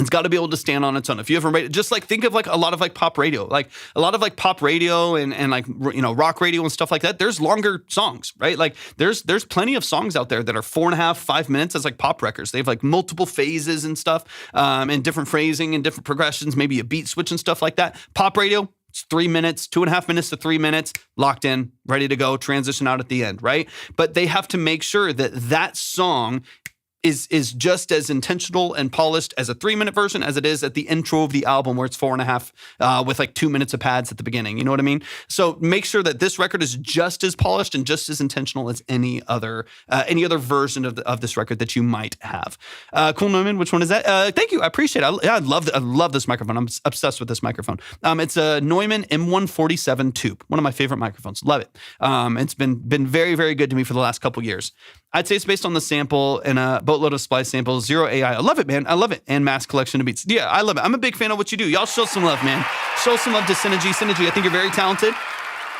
It's got to be able to stand on its own. If you ever made, just like think of like a lot of like pop radio, like a lot of like pop radio and like, you know, rock radio and stuff like that. There's longer songs, right? Like there's plenty of songs out there that are 4.5, 5 minutes as like pop records. They have like multiple phases and stuff, and different phrasing and different progressions, maybe a beat switch and stuff like that. Pop radio, it's 3 minutes, 2.5 minutes to 3 minutes, locked in, ready to go, transition out at the end, right? But they have to make sure that that song is just as intentional and polished as a 3-minute version as it is at the intro of the album, where it's 4.5 with like 2 minutes of pads at the beginning. You know what I mean? So make sure that this record is just as polished and just as intentional as any other version of this record that you might have. Cool, Neumann, which one is that? Thank you, I appreciate it. I love this microphone. I'm obsessed with this microphone. It's a Neumann M147 tube, one of my favorite microphones. Love it. It's been very, very good to me for the last couple years. I'd say it's based on the sample and a boatload of splice samples, zero AI. I love it, man. I love it. And mass collection of beats. Yeah, I love it. I'm a big fan of what you do. Y'all show some love, man. Show some love to Synergy. Synergy, I think you're very talented.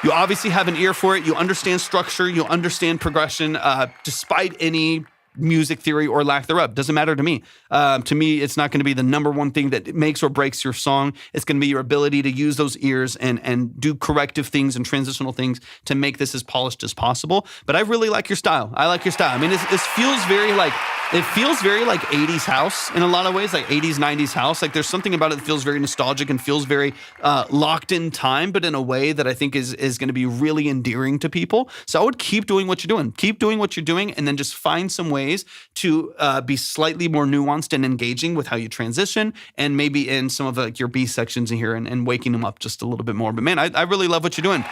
You obviously have an ear for it. You understand structure. You understand progression, despite any music theory or lack thereof. Doesn't matter to me. To me, it's not going to be the number one thing that makes or breaks your song. It's going to be your ability to use those ears and do corrective things and transitional things to make this as polished as possible. But I really like your style. I like your style. I mean, this feels very like 80s house in a lot of ways, like 80s, 90s house. Like there's something about it that feels very nostalgic and feels very locked in time, but in a way that I think is going to be really endearing to people. So I would keep doing what you're doing. Keep doing what you're doing, and then just find some ways to be slightly more nuanced and engaging with how you transition, and maybe in some of like your B sections in here and waking them up just a little bit more. But man, I really love what you're doing.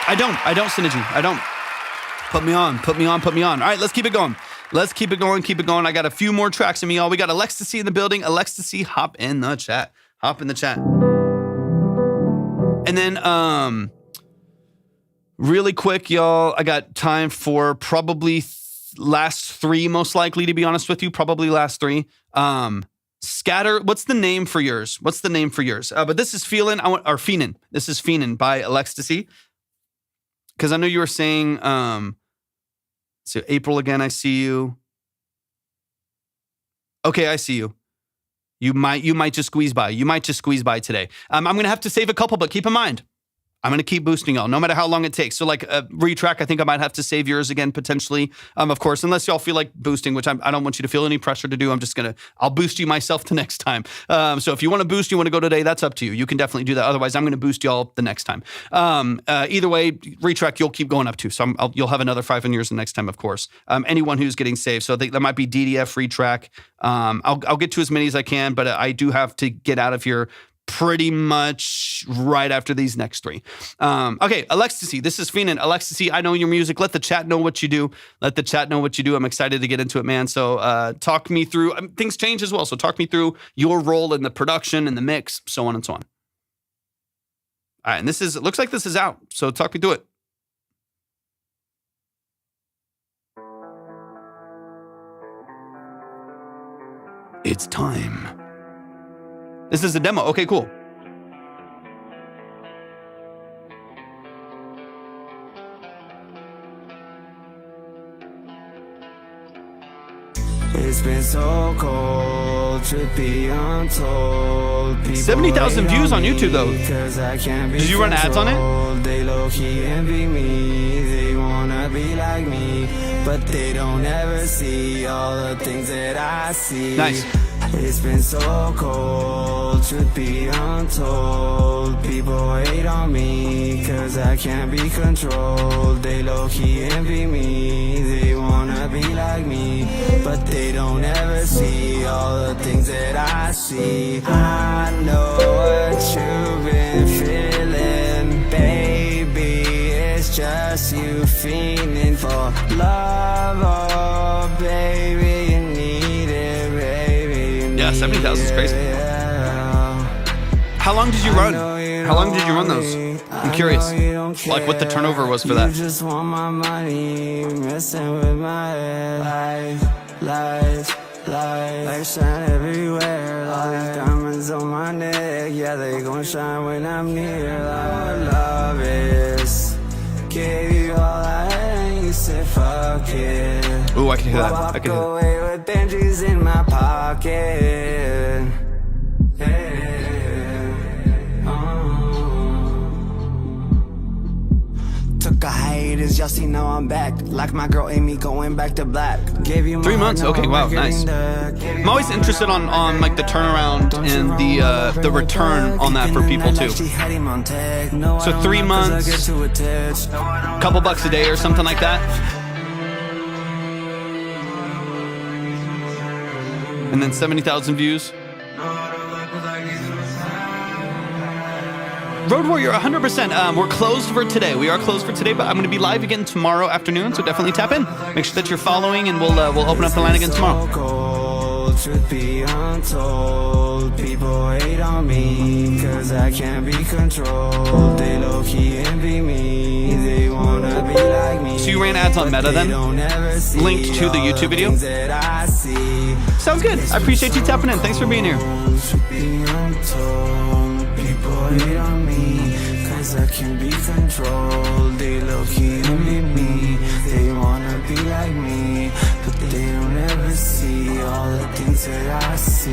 I don't, Synergy. I don't. Put me on. All right, let's keep it going. Keep it going. I got a few more tracks in me, y'all. We got Alextasy in the building. Alextasy, hop in the chat. And then, really quick, y'all, I got time for probably last 3, most likely, to be honest with you. Probably last 3. Scatter. What's the name for yours? But this is Feenin. This is Feenin by Alextasy. Because I know you were saying, so April again, I see you. Okay, I see you. You might just squeeze by. Today. I'm going to have to save a couple, but keep in mind, I'm going to keep boosting y'all, no matter how long it takes. So like retrack, I think I might have to save yours again, potentially. Of course, unless y'all feel like boosting, which I don't want you to feel any pressure to do. I'll boost you myself the next time. So if you want to boost, you want to go today, that's up to you. You can definitely do that. Otherwise, I'm going to boost y'all the next time. Either way, retrack, you'll keep going up to. So you'll have another 5 on yours the next time, of course. Anyone who's getting saved. So that might be DDF, retrack. I'll get to as many as I can, but I do have to get out of here pretty much right after these next 3. Okay, Alextasy, this is Feenan. Alextasy, I know your music. Let the chat know what you do. I'm excited to get into it, man. So talk me through, things change as well. So talk me through your role in the production and the mix, so on and so on. All right, and it looks like this is out. So talk me through it. It's time. This is a demo. Okay, cool. It's It's been so cold, truth be untold. 70,000 views on YouTube though. Did you run ads on it? They low-key envy me. They wanna be like me, but they don't ever see all the things that I see. Nice. It's been so cold, truth be untold. People hate on me, cause I can't be controlled. They low-key envy me, they wanna be like me, but they don't ever see all the things that I see. I know what you've been feeling, baby. It's just you fiending for love, oh baby, you need it, baby. Yeah, 70,000 is crazy. How long did you run? How long did you run those? I'm curious, like what the turnover was for that. You just want my money, messing with my head. Lights shine everywhere, like diamonds on my neck. Yeah, they gon' shine when I'm near. Like love is, gave you all I had and you said fuck it. Ooh, I can hear that. I can hear that. Walk away with Benjis in my pocket. Took a hiatus, y'all see now I'm back. Like my girl Amy going back to black. Gave you 3 months. Okay, wow, nice. I'm always interested on like the turnaround and the return on that for people too. So 3 months, couple bucks a day or something like that. And then 70,000 views. Road Warrior, 100%. We're closed for today. We are closed for today, but I'm going to be live again tomorrow afternoon, so definitely tap in. Make sure that you're following, and we'll open up the line again tomorrow. Truth be untold, people hate on me, cause I can't be controlled. They low-key envy me, they wanna be like me. So you ran ads on Meta then? Linked to the YouTube video? Sounds good. I appreciate you tapping in. Thanks for being here. People hate on me, cause I can't be controlled. They low-key envy me, they wanna be like me, but they don't ever see all the things that I see.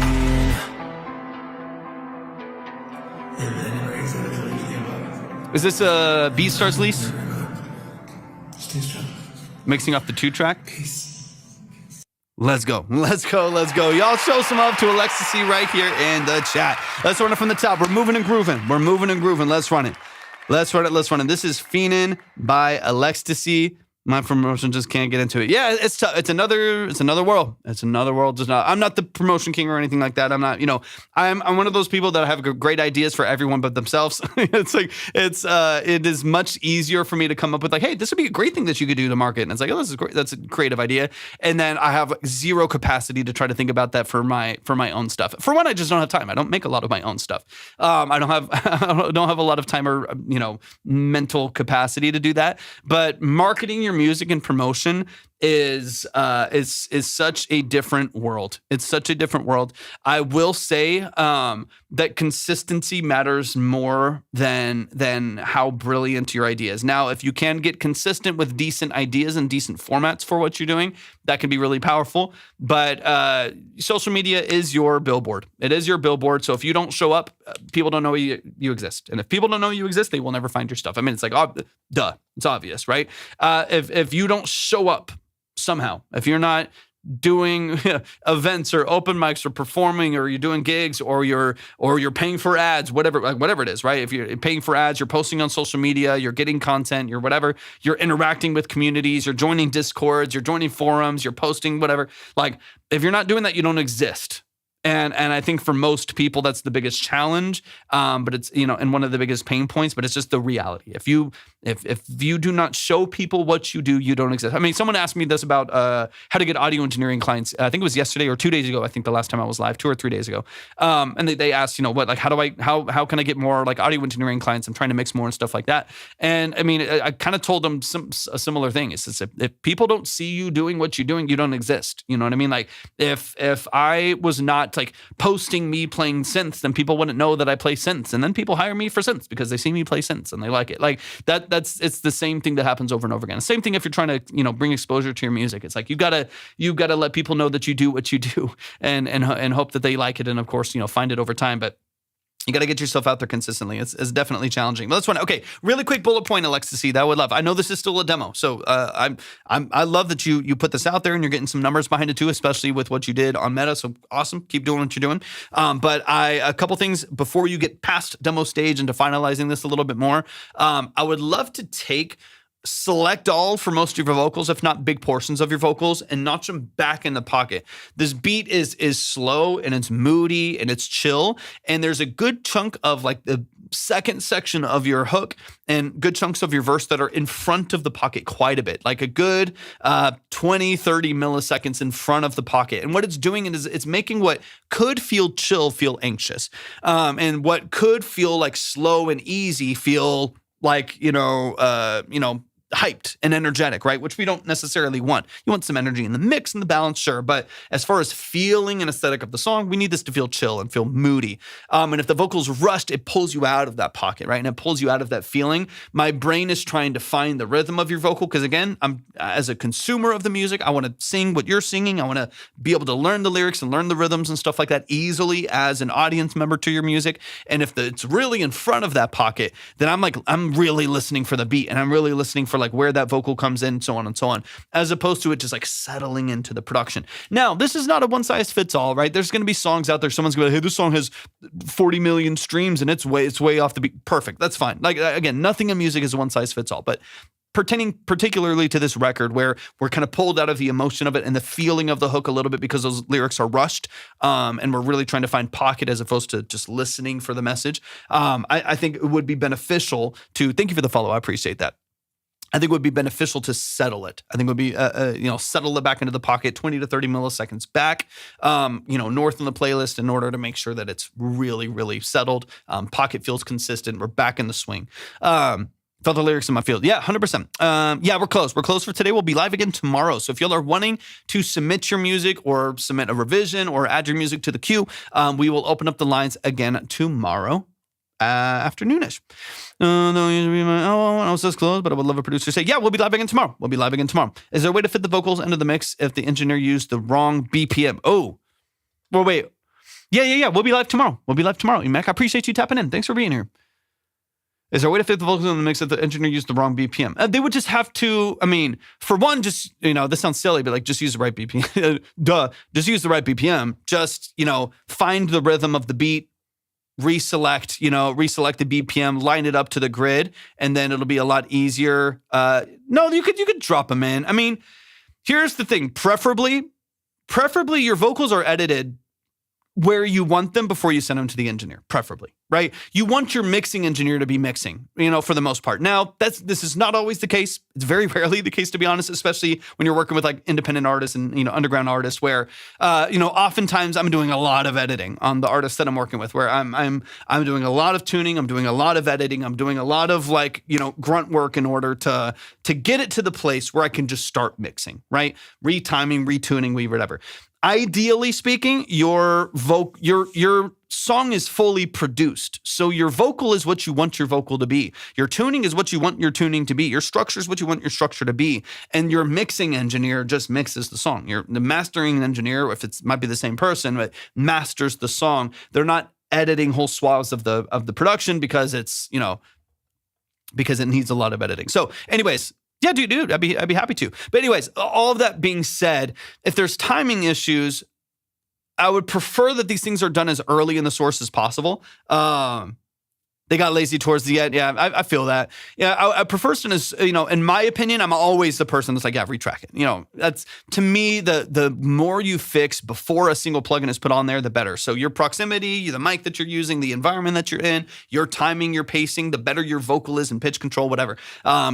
Is this a BeatStars lease? Mixing up the 2-track? Let's go. Y'all show some love to Alexisy right here in the chat. Let's run it from the top. We're moving and grooving. Let's run it. Let's run it. This is Fiendin' by Alexisy. My promotion just can't get into it. Yeah, it's tough. It's another world. I'm not the promotion king or anything like that. I'm not, I'm one of those people that have great ideas for everyone but themselves. It is much easier for me to come up with like, hey, this would be a great thing that you could do to market. And it's like, oh, this is great. That's a creative idea. And then I have zero capacity to try to think about that for my own stuff. For one, I just don't have time. I don't make a lot of my own stuff. I don't have a lot of time or, mental capacity to do that. But marketing your music and promotion is such a different world. It's such a different world. I will say that consistency matters more than how brilliant your idea is. Now, if you can get consistent with decent ideas and decent formats for what you're doing, that can be really powerful. But social media is your billboard. It is your billboard. So if you don't show up, people don't know you exist. And if people don't know you exist, they will never find your stuff. I mean, it's like, oh, duh. It's obvious, right? If you don't show up somehow, if you're not doing events or open mics or performing, or you're doing gigs, or you're paying for ads, whatever it is, right? If you're paying for ads, you're posting on social media, you're getting content, you're whatever, you're interacting with communities, you're joining Discords, you're joining forums, you're posting whatever. Like, if you're not doing that, you don't exist. And I think for most people, that's the biggest challenge. But it's, and one of the biggest pain points, but it's just the reality. If you do not show people what you do, you don't exist. I mean, someone asked me this about how to get audio engineering clients. I think it was yesterday or 2 days ago. I think the last time I was live, 2 or 3 days ago. And they asked, how can I get more like audio engineering clients? I'm trying to mix more and stuff like that. And I mean, I kind of told them a similar thing. It's just, if people don't see you doing what you're doing, you don't exist. You know what I mean? Like if I was not like posting me playing synths, then people wouldn't know that I play synths. And then people hire me for synths because they see me play synths and they like it. Like it's the same thing that happens over and over again. Same thing if you're trying to, bring exposure to your music. It's like, you've got to let people know that you do what you do and hope that they like it. And of course, find it over time. But you got to get yourself out there consistently. It's definitely challenging. But that's one. Okay, really quick bullet point, Alexis, that I would love. I know this is still a demo, so I love that you put this out there and you're getting some numbers behind it too, especially with what you did on Meta. So awesome, keep doing what you're doing. But a couple things before you get past demo stage into finalizing this a little bit more. I would love to select all for most of your vocals, if not big portions of your vocals, and notch them back in the pocket. This beat is slow and it's moody and it's chill, and there's a good chunk of like the second section of your hook and good chunks of your verse that are in front of the pocket quite a bit, like a good 20, 30 milliseconds in front of the pocket. And what it's doing is it's making what could feel chill feel anxious, and what could feel like slow and easy feel like, hyped and energetic, right? Which we don't necessarily want. You want some energy in the mix and the balance, sure. But as far as feeling and aesthetic of the song, we need this to feel chill and feel moody. And if the vocal's rushed, it pulls you out of that pocket, right? And it pulls you out of that feeling. My brain is trying to find the rhythm of your vocal because, again, I'm as a consumer of the music, I want to sing what you're singing. I want to be able to learn the lyrics and learn the rhythms and stuff like that easily as an audience member to your music. And if it's really in front of that pocket, then I'm really listening for the beat and I'm really listening for like where that vocal comes in, so on and so on, as opposed to it just like settling into the production. Now, this is not a one size fits all, right? There's going to be songs out there. Someone's going to be like, hey, this song has 40 million streams and it's way off the beat. Perfect. That's fine. Like, again, nothing in music is one size fits all, but pertaining particularly to this record where we're kind of pulled out of the emotion of it and the feeling of the hook a little bit because those lyrics are rushed, and we're really trying to find pocket as opposed to just listening for the message. I think it would be beneficial to, thank you for the follow. I appreciate that. I think it would be beneficial to settle it. I think it would be, settle it back into the pocket, 20 to 30 milliseconds back, north in the playlist in order to make sure that it's really, really settled. Pocket feels consistent. We're back in the swing. Felt the lyrics in my field. Yeah, 100%. We're close. We're close for today. We'll be live again tomorrow. So if y'all are wanting to submit your music or submit a revision or add your music to the queue, we will open up the lines again tomorrow. Afternoonish. I was this close, but I would love a producer to say, yeah, we'll be live again tomorrow. Is there a way to fit the vocals into the mix if the engineer used the wrong BPM? Oh, well, wait. Yeah. We'll be live tomorrow. Mac, I appreciate you tapping in. Thanks for being here. Is there a way to fit the vocals in the mix if the engineer used the wrong BPM? They would just have to, for one, just, this sounds silly, but like just use the right BPM. Just use the right BPM. Just, find the rhythm of the beat. Reselect the BPM, line it up to the grid, and then it'll be a lot easier. No, you could drop them in. Here's the thing. Preferably your vocals are edited where you want them before you send them to the engineer, preferably, right? You want your mixing engineer to be mixing, for the most part. Now, this is not always the case. It's very rarely the case, to be honest, especially when you're working with like independent artists and, underground artists where, oftentimes I'm doing a lot of editing on the artists that I'm working with, where I'm doing a lot of tuning, I'm doing a lot of editing, I'm doing a lot of like, grunt work in order to get it to the place where I can just start mixing, right? Retiming, retuning, whatever. Ideally speaking, your song is fully produced. So your vocal is what you want your vocal to be. Your tuning is what you want your tuning to be. Your structure is what you want your structure to be. And your mixing engineer just mixes the song. The mastering engineer, if it might be the same person, but masters the song. They're not editing whole swaths of the production because it's, because it needs a lot of editing. So anyways, yeah, dude, I'd be happy to. But anyways, all of that being said, if there's timing issues, I would prefer that these things are done as early in the source as possible. They got lazy towards the end. Yeah, I feel that. Yeah, I prefer as, in my opinion, I'm always the person that's like, yeah, retrack it. That's, to me, the more you fix before a single plugin is put on there, the better. So your proximity, the mic that you're using, the environment that you're in, your timing, your pacing, the better your vocal is and pitch control, whatever,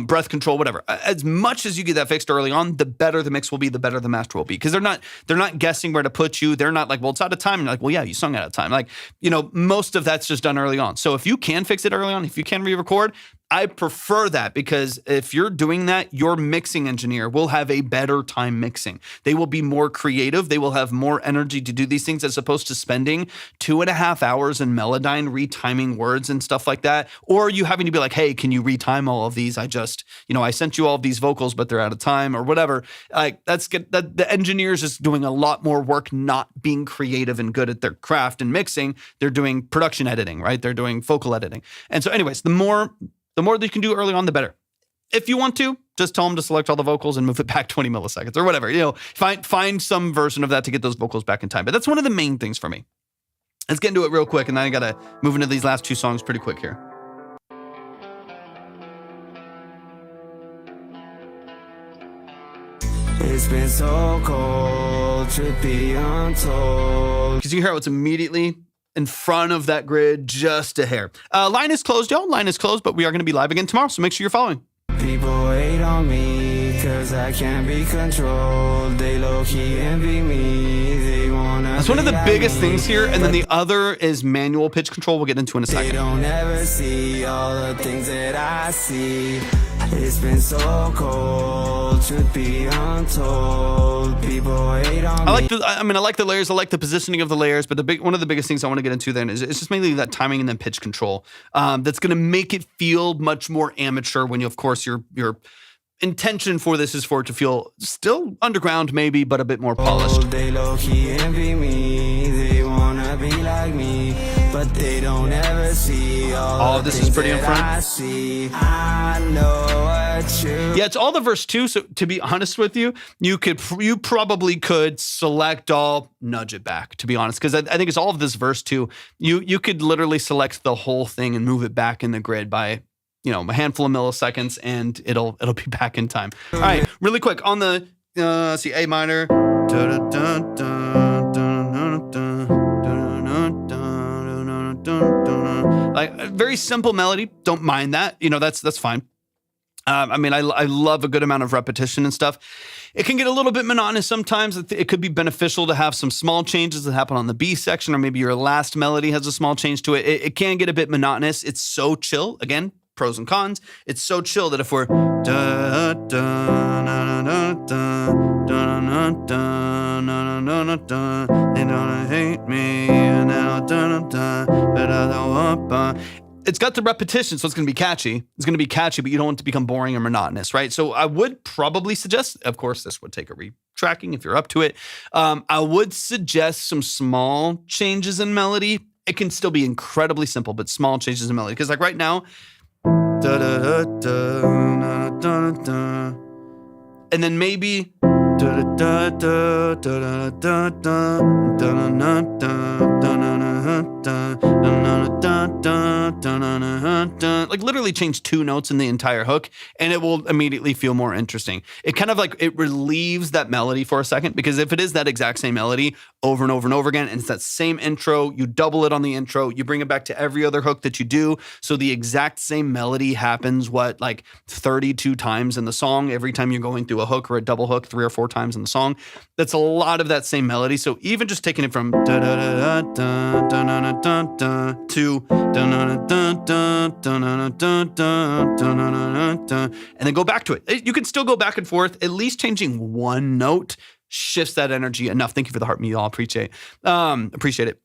breath control, whatever. As much as you get that fixed early on, the better the mix will be, the better the master will be. Because they're not guessing where to put you. They're not like, well, it's out of time. And you're like, well, yeah, you sung out of time. Like, most of that's just done early on. So if you can fix it early on, if you can re-record, I prefer that because if you're doing that, your mixing engineer will have a better time mixing. They will be more creative. They will have more energy to do these things as opposed to spending 2.5 hours in Melodyne retiming words and stuff like that. Or you having to be like, hey, can you retime all of these? I sent you all of these vocals, but they're out of time or whatever. Like that's good. The engineers is doing a lot more work, not being creative and good at their craft and mixing. They're doing production editing, right? They're doing vocal editing. And so anyways, the more that you can do early on, the better. If you want to, just tell them to select all the vocals and move it back 20 milliseconds or whatever. Find some version of that to get those vocals back in time. But that's one of the main things for me. Let's get into it real quick, and then I got to move into these last two songs pretty quick here. It's been so cold, truth be untold. Because you hear it's immediately in front of that grid, just a hair. Line is closed, y'all. Line is closed, but we are going to be live again tomorrow, so make sure you're following. People hate on me, cause I can't be controlled. They low-key envy me, they wanna. That's one of the be like biggest me, things here, and then the other is manual pitch control. We'll get into in a They second. don't ever see all the things that I see. It's been so cold, truth be untold. People hate on me. I like the layers. I like the positioning of the layers, but one of the biggest things I want to get into then is it's just mainly that timing and then pitch control. That's going to make it feel much more amateur when of course, your intention for this is for it to feel still underground maybe, but a bit more polished. They low-key envy me, they wanna be like me, but they don't ever see all the this is things pretty in that front. I see. I know what you. Yeah, it's all the verse 2. So to be honest with you, you probably could select all, nudge it back, to be honest, because I think it's all of this verse 2. You could literally select the whole thing and move it back in the grid by a handful of milliseconds, and it'll be back in time. All right, really quick on the A minor. Like a very simple melody. Don't mind that. That's fine. I love a good amount of repetition and stuff. It can get a little bit monotonous sometimes. It could be beneficial to have some small changes that happen on the B section, or maybe your last melody has a small change to it. It can get a bit monotonous. It's so chill. Again, pros and cons. It's so chill that if we're they don't hate me, and it's got the repetition, so it's going to be catchy. It's going to be catchy, but you don't want it to become boring or monotonous, right? So I would probably suggest, of course, this would take a retracking if you're up to it. I would suggest some small changes in melody. It can still be incredibly simple, but small changes in melody. Because like right now, and then maybe like literally change 2 notes in the entire hook, and it will immediately feel more interesting. It kind of like it relieves that melody for a second, because if it is that exact same melody over and over and over again, and it's that same intro, you double it on the intro, you bring it back to every other hook that you do, so the exact same melody happens like 32 times in the song. Every time you're going through a hook or a double hook 3 or 4 times in the song, that's a lot of that same melody. So even just taking it from to and then go back to it. You can still go back and forth. At least changing one note shifts that energy enough. Thank you for the heart, me. I'll appreciate it.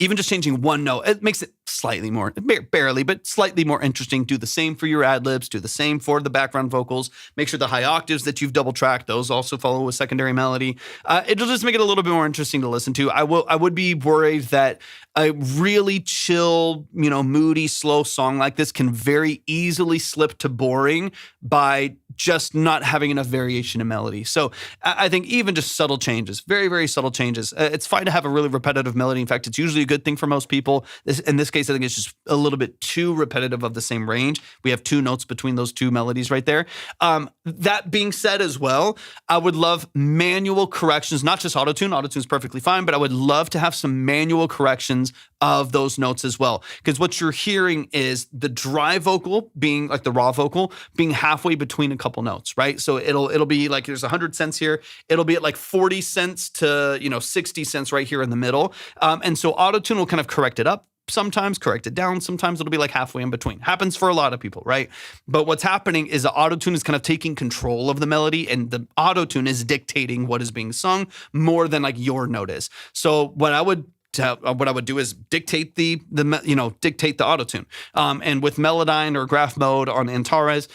Even just changing one note, it makes it slightly more, barely, but slightly more interesting. Do the same for your ad-libs. Do the same for the background vocals. Make sure the high octaves that you've double-tracked, those also follow a secondary melody. It'll just make it a little bit more interesting to listen to. I would be worried that a really chill, moody, slow song like this can very easily slip to boring by just not having enough variation in melody. So I think even just subtle changes, very, very subtle changes. It's fine to have a really repetitive melody. In fact, it's usually a good thing for most people. In this case, I think it's just a little bit too repetitive of the same range. We have 2 notes between those 2 melodies right there. That being said as well, I would love manual corrections, not just autotune. Autotune's perfectly fine, but I would love to have some manual corrections of those notes as well. Because what you're hearing is the dry vocal being like the raw vocal being halfway between a couple notes, right? So it'll be like there's 100 cents here. It'll be at like 40 cents to 60 cents right here in the middle. And so autotune will kind of correct it up sometimes, correct it down. Sometimes it'll be like halfway in between. Happens for a lot of people, right? But what's happening is the auto-tune is kind of taking control of the melody, and the auto-tune is dictating what is being sung more than like your note is. So what I would do is dictate dictate the auto-tune. And with Melodyne or graph mode on Antares,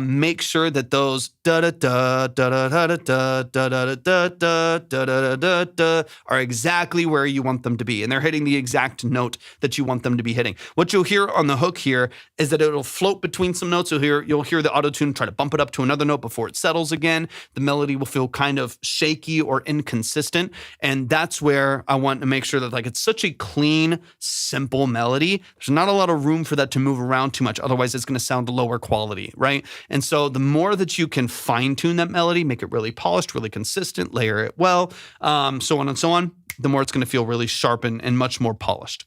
make sure that those da da da da da da da da da da da da da da are exactly where you want them to be, and they're hitting the exact note that you want them to be hitting. What you'll hear on the hook here is that it'll float between some notes. You'll hear the auto-tune try to bump it up to another note before it settles again. The melody will feel kind of shaky or inconsistent, and that's where I want to make sure that like it's such a clean, simple melody. There's not a lot of room for that to move around too much. Otherwise, it's going to sound lower quality, right? And so the more that you can fine tune that melody, make it really polished, really consistent, layer it well, so on and so on, the more it's going to feel really sharp and much more polished.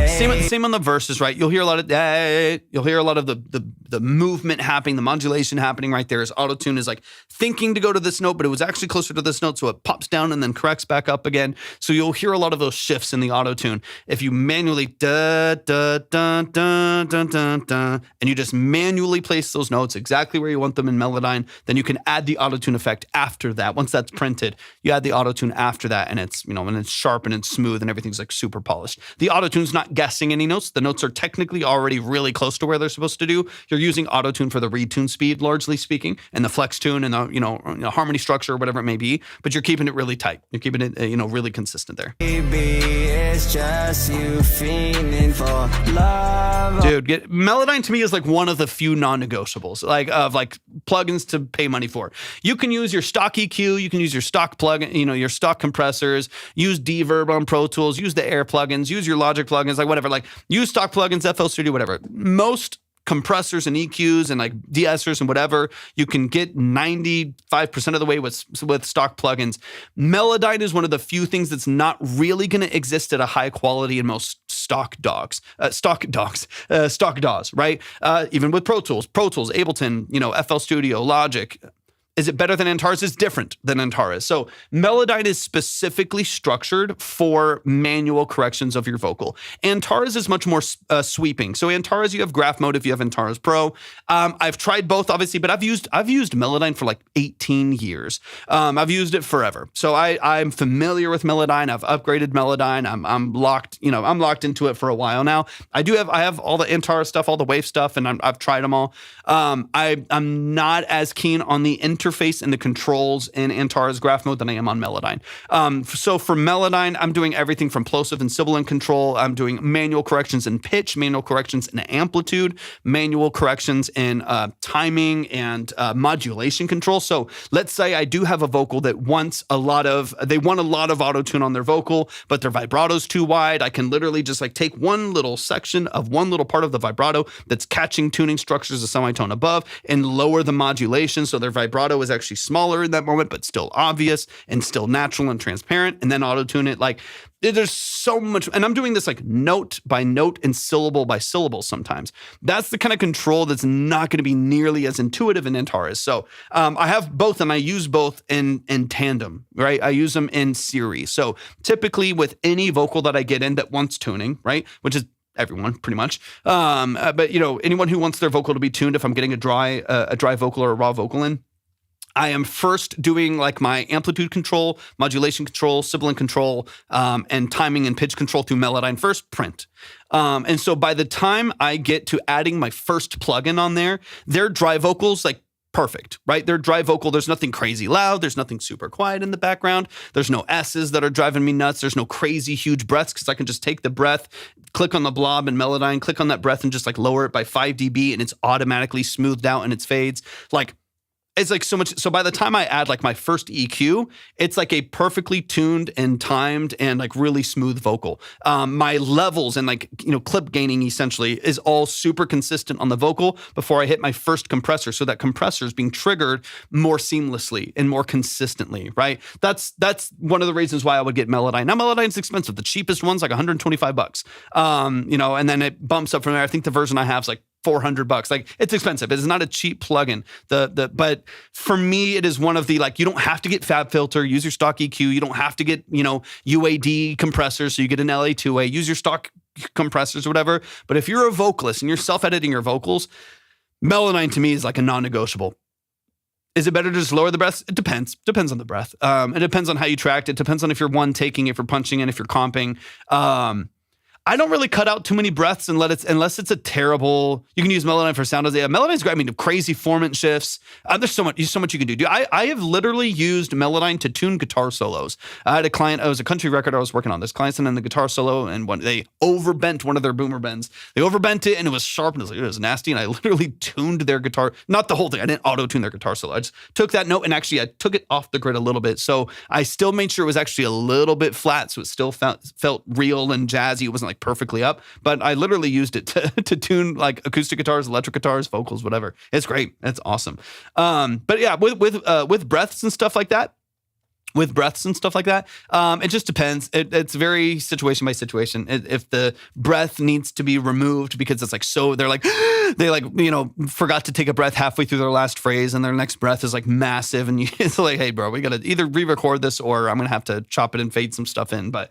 Same on the verses, right? You'll hear a lot of the movement happening, the modulation happening right there as auto-tune is like thinking to go to this note, but it was actually closer to this note, so it pops down and then corrects back up again. So you'll hear a lot of those shifts in the auto-tune. If you manually da da da da da da da, and you just manually place those notes exactly where you want them in Melodyne, then you can add the auto-tune effect after that. Once that's printed, you add the auto-tune after that, and it's when it's sharp and it's smooth and everything's like super polished. The auto-tune's not guessing any notes. The notes are technically already really close to where they're supposed to do. You're using auto-tune for the read tune speed, largely speaking, and the flex tune and the harmony structure or whatever it may be, but you're keeping it really tight. You're keeping it really consistent there. It's just you feeling for love. Dude, Melodyne to me is like one of the few non-negotiables, of plugins to pay money for. You can use your stock EQ, you can use your stock plugin, your stock compressors, use Deverb on Pro Tools, use the Air plugins, use your Logic plugins, whatever. Use stock plugins, FL Studio, whatever. Most compressors and EQs and de-essers and whatever, you can get 95% of the way with stock plugins. Melodyne is one of the few things that's not really going to exist at a high quality in most stock DAWs, right? Even with Pro Tools, Ableton, FL Studio, Logic. Is it better than Antares? It's different than Antares. So Melodyne is specifically structured for manual corrections of your vocal. Antares is much more sweeping. So Antares, you have graph mode if you have Antares Pro. I've tried both, obviously, but I've used Melodyne for 18 years. I've used it forever. So I'm familiar with Melodyne. I've upgraded Melodyne. I'm locked. I'm locked into it for a while now. I have all the Antares stuff, all the Wave stuff, and I've tried them all. I'm not as keen on the interface and the controls in Antares graph mode than I am on Melodyne. So for Melodyne, I'm doing everything from plosive and sibilant control. I'm doing manual corrections in pitch, manual corrections in amplitude, manual corrections in timing and modulation control. So let's say I do have a vocal that wants a lot of auto-tune on their vocal, but their vibrato's too wide. I can literally just take one little section of one little part of the vibrato that's catching tuning structures a semitone above and lower the modulation so their vibrato is actually smaller in that moment, but still obvious and still natural and transparent, and then auto-tune it. There's so much, and I'm doing this note by note and syllable by syllable sometimes. That's the kind of control that's not going to be nearly as intuitive in Antares. So I have both, and I use both in tandem, right? I use them in series. So typically with any vocal that I get in that wants tuning, right, which is everyone pretty much. But anyone who wants their vocal to be tuned, if I'm getting a dry vocal or a raw vocal in, I am first doing my amplitude control, modulation control, sibilant control, and timing and pitch control through Melodyne first, print. And so by the time I get to adding my first plugin on there, their dry vocals, perfect, right? Their dry vocal, there's nothing crazy loud. There's nothing super quiet in the background. There's no S's that are driving me nuts. There's no crazy huge breaths because I can just take the breath, click on the blob in Melodyne, click on that breath and just lower it by 5 dB and it's automatically smoothed out and it fades. It's so much. So by the time I add my first EQ, it's a perfectly tuned and timed and really smooth vocal. My levels and clip gaining essentially is all super consistent on the vocal before I hit my first compressor. So that compressor is being triggered more seamlessly and more consistently, right? That's one of the reasons why I would get Melodyne. Now Melodyne's expensive. The cheapest one's $125. And then it bumps up from there. I think the version I have is $400. Like, it's expensive. It's not a cheap plugin. But for me, it is one of the, like, you don't have to get FabFilter, use your stock EQ. You don't have to get, UAD compressors. So you get an LA2A, use your stock compressors or whatever. But if you're a vocalist and you're self-editing your vocals, Melodyne to me is like a non-negotiable. Is it better to just lower the breaths? It depends. Depends on the breath. It depends on how you tracked it. Depends on if you're one taking, if you're punching in, if you're comping. I don't really cut out too many breaths unless it's a terrible. You can use Melodyne for sound. Melodyne's great. I mean, crazy formant shifts. There's so much you can do. I have literally used Melodyne to tune guitar solos. I had a client. It was a country record I was working on. This client sent in the guitar solo, and when they overbent one of their boomer bends, they overbent it, and it was sharp, and it was nasty. And I literally tuned their guitar, not the whole thing. I didn't auto tune their guitar solo. I just took that note and actually I took it off the grid a little bit. So I still made sure it was actually a little bit flat, so it still felt real and jazzy. It wasn't like perfectly up, but I literally used it to tune like acoustic guitars, electric guitars, vocals, whatever. It's great. It's awesome. But yeah, with breaths and stuff like that, it just depends. It's very situation by situation. If the breath needs to be removed because it's like, so they're like, they like, forgot to take a breath halfway through their last phrase and their next breath is like massive. And it's like, hey bro, we got to either re-record this or I'm going to have to chop it and fade some stuff in. But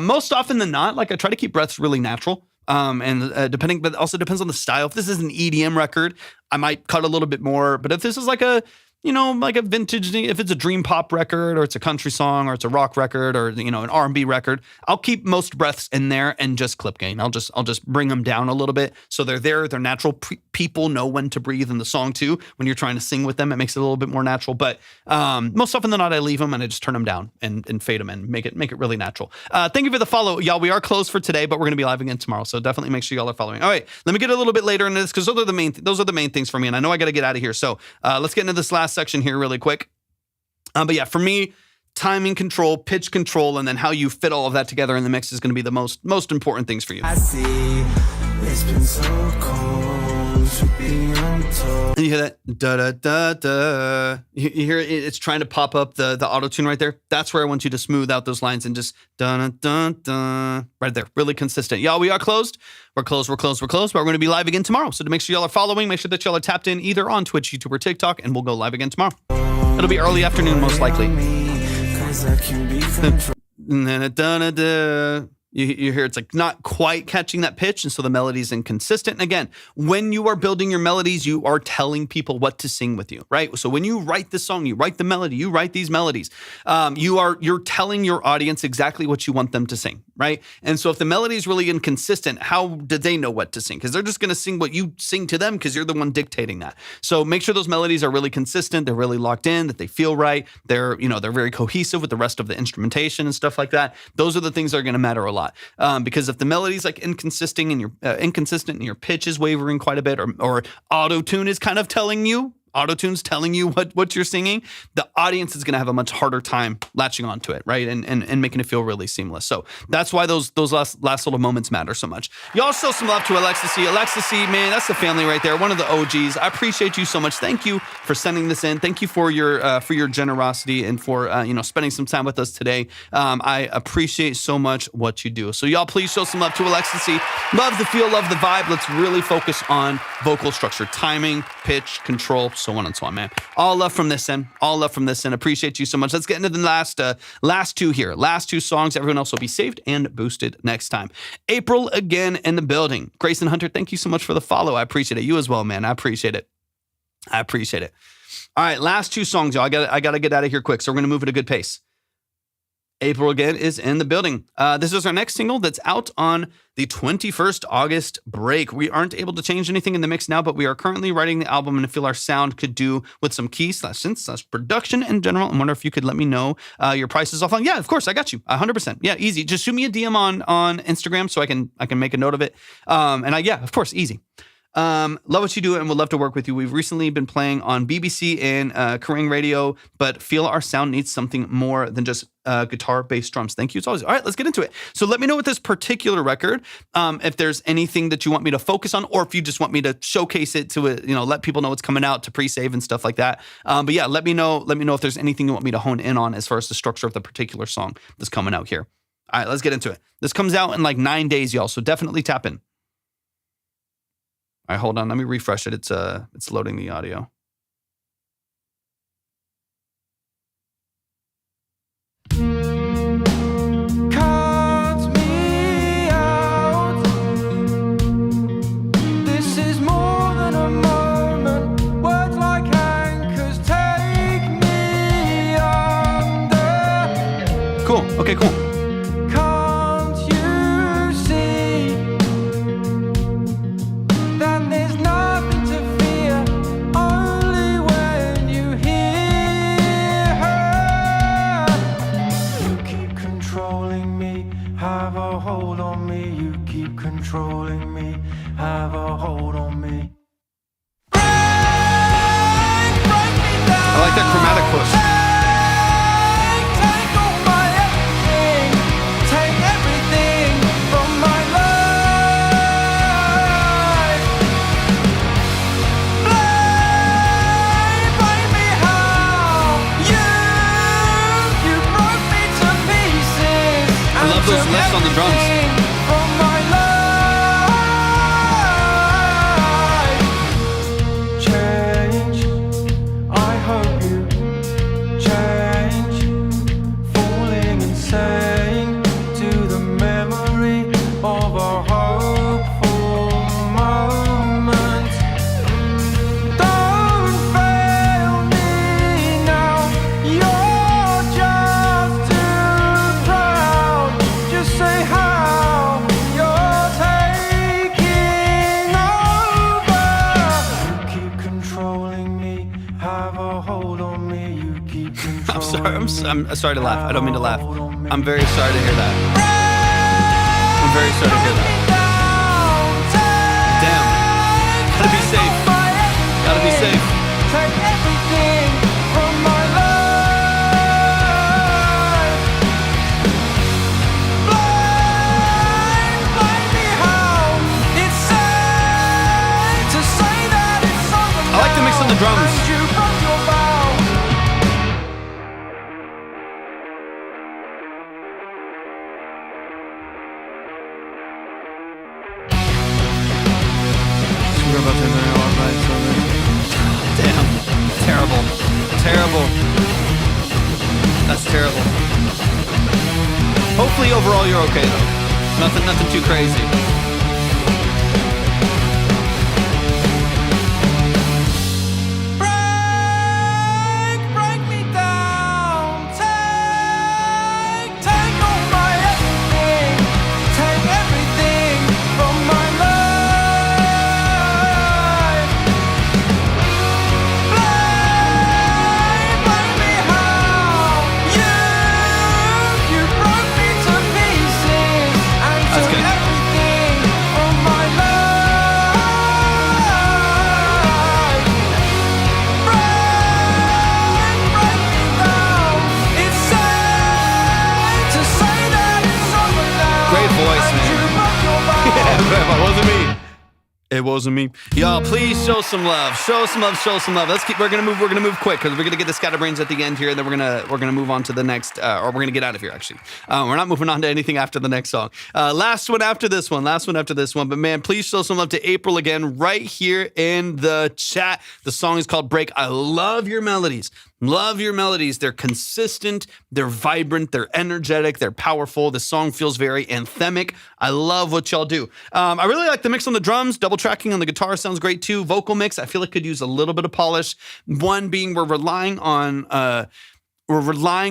most often than not, like I try to keep breaths really natural. But also depends on the style. If this is an EDM record, I might cut a little bit more. But if this is like a vintage, if it's a dream pop record or it's a country song or it's a rock record or, an R&B record, I'll keep most breaths in there and just clip gain. I'll just bring them down a little bit. So they're there. They're natural. People know when to breathe in the song too. When you're trying to sing with them, it makes it a little bit more natural. But most often than not, I leave them and I just turn them down and fade them and make it really natural. Thank you for the follow. Y'all, we are closed for today, but we're going to be live again tomorrow. So definitely make sure y'all are following. All right, let me get a little bit later into this because those are the main things for me. And I know I got to get out of here. So let's get into this last section here really quick. But yeah, for me, timing control, pitch control, and then how you fit all of that together in the mix is going to be the most important things for you. I see it's been so cold to be untold. And you hear that da da da da. You hear it's trying to pop up the auto tune right there. That's where I want you to smooth out those lines and just da da da da right there. Really consistent. Y'all, we are closed. We're closed, but we're going to be live again tomorrow. So to make sure y'all are following, make sure that y'all are tapped in either on Twitch, YouTube, or TikTok, and we'll go live again tomorrow. It'll be early afternoon, most likely. You hear it's like not quite catching that pitch, and so the melody's inconsistent. And again, when you are building your melodies, you are telling people what to sing with you, right? So when you write this song, you write the melody, you write these melodies, you're telling your audience exactly what you want them to sing, right? And so if the melody is really inconsistent, how do they know what to sing? Because they're just going to sing what you sing to them because you're the one dictating that. So make sure those melodies are really consistent, they're really locked in, that they feel right, they're very cohesive with the rest of the instrumentation and stuff like that. Those are the things that are going to matter a lot. Because if the melody's like inconsistent and your pitch is wavering quite a bit, or auto-tune is kind of telling you, auto-tune's telling you what you're singing, the audience is going to have a much harder time latching onto it, right? And making it feel really seamless. So that's why those last little moments matter so much. Y'all show some love to Alexis. Alexis, man, that's the family right there. One of the OGs. I appreciate you so much. Thank you for sending this in. Thank you for your generosity and for spending some time with us today. I appreciate so much what you do. So y'all please show some love to Alexis. Love the feel, love the vibe. Let's really focus on vocal structure, timing, pitch, control, so on and so on, man. All love from this end. Appreciate you so much. Let's get into the last two here. Last two songs. Everyone else will be saved and boosted next time. April again in the building. Grayson Hunter, thank you so much for the follow. I appreciate it. You as well, man. I appreciate it. All right, last two songs, y'all. I gotta get out of here quick, so we're gonna move at a good pace. April again is in the building. This is our next single that's out on the 21st August break. We aren't able to change anything in the mix now, but we are currently writing the album and feel our sound could do with some keys / production in general. I wonder if you could let me know your prices offline. Yeah, of course, I got you. 100%. Yeah, easy. Just shoot me a DM on Instagram so I can make a note of it. Of course, easy. Love what you do and would love to work with you. We've recently been playing on BBC and Kerrang Radio, but feel our sound needs something more than just guitar, bass, drums. Thank you as always. All right, let's get into it. So let me know with this particular record, if there's anything that you want me to focus on, or if you just want me to showcase it to let people know what's coming out to pre-save and stuff like that. But yeah, let me know if there's anything you want me to hone in on as far as the structure of the particular song that's coming out here. All right, let's get into it. This comes out in like 9 days, y'all. So definitely tap in. right, hold on. Let me refresh it. It's loading the audio. Cut me out. This is more than a moment. Words like anchors take me under. Cool. Okay, cool. Can't you see that there's nothing to fear? Only when you hear her. You keep controlling me, have a hold on me. You keep controlling me, have a hold on me. I like that chromatic push. Take all my everything, take everything from my life. Blame me how you broke me to pieces. I love those lifts on the drums. From my life. Change, I hope you change. Falling insane to the memory of a hopeful moment. Don't fail me now, you're just too proud. Just say how you're taking over. You keep controlling me, have a hold on me. You keep I'm sorry. controlling me. I'm sorry to laugh. I don't mean to laugh. I'm very sorry to hear that. I'm very sorry to hear that. Damn. Gotta be safe. Gotta be safe. Take everything from my life. Blame me how it's safe to say that it's over. I like the mix on the drums. And you broke your vow. Damn. Terrible. Terrible. That's terrible. Hopefully overall you're okay though. Nothing too crazy. Break me down. Take all my everything. Take everything from my life. Blame me how you broke me to pieces and That's took good. everything from my life. Break me down. It's safe to say that it's over now. Great voice, And man. you broke your vow. Yeah, it wasn't me. It wasn't me. Y'all, please show some love. Show some love. Show some love. We're gonna move quick because we're gonna get the scatterbrains at the end here, and then we're gonna move on to the next, or we're gonna get out of here. Actually, we're not moving on to anything after the next song. Last one after this one. But man, please show some love to April again right here in the chat. The song is called "Break." I love your melodies. Love your melodies. They're consistent, they're vibrant, they're energetic, they're powerful. The song feels very anthemic. I love what y'all do. I really like the mix on the drums. Double tracking on the guitar sounds great too. Vocal mix, I feel it could use a little bit of polish. One being we're relying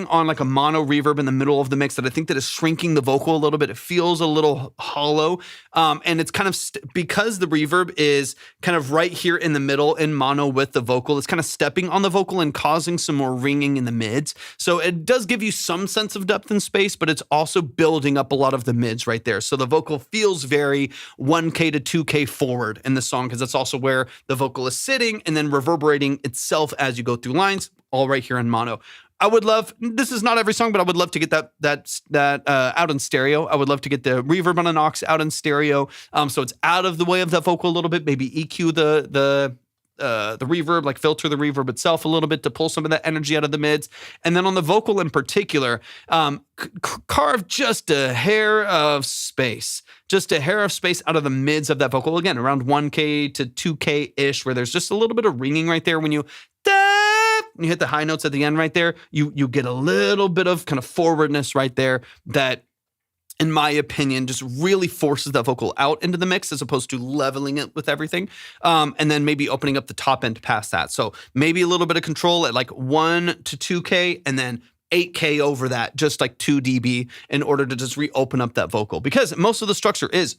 on like a mono reverb in the middle of the mix that I think that is shrinking the vocal a little bit. It feels a little hollow. And it's kind of, because the reverb is kind of right here in the middle in mono with the vocal, it's kind of stepping on the vocal and causing some more ringing in the mids. So it does give you some sense of depth and space, but it's also building up a lot of the mids right there. So the vocal feels very 1K to 2K forward in the song, because that's also where the vocal is sitting and then reverberating itself as you go through lines, all right here in mono. I would love, this is not every song, but I would love to get that out in stereo. I would love to get the reverb on an aux out in stereo. So it's out of the way of that vocal a little bit, maybe EQ the reverb, like filter the reverb itself a little bit to pull some of that energy out of the mids. And then on the vocal in particular, carve just a hair of space. Just a hair of space out of the mids of that vocal. Again, around 1K to 2K-ish, where there's just a little bit of ringing right there when you hit the high notes at the end right there. You get a little bit of kind of forwardness right there that, in my opinion, just really forces that vocal out into the mix as opposed to leveling it with everything. And then maybe opening up the top end past that. So maybe a little bit of control at like 1 to 2K and then 8K over that, just like 2 dB in order to just reopen up that vocal, because most of the structure is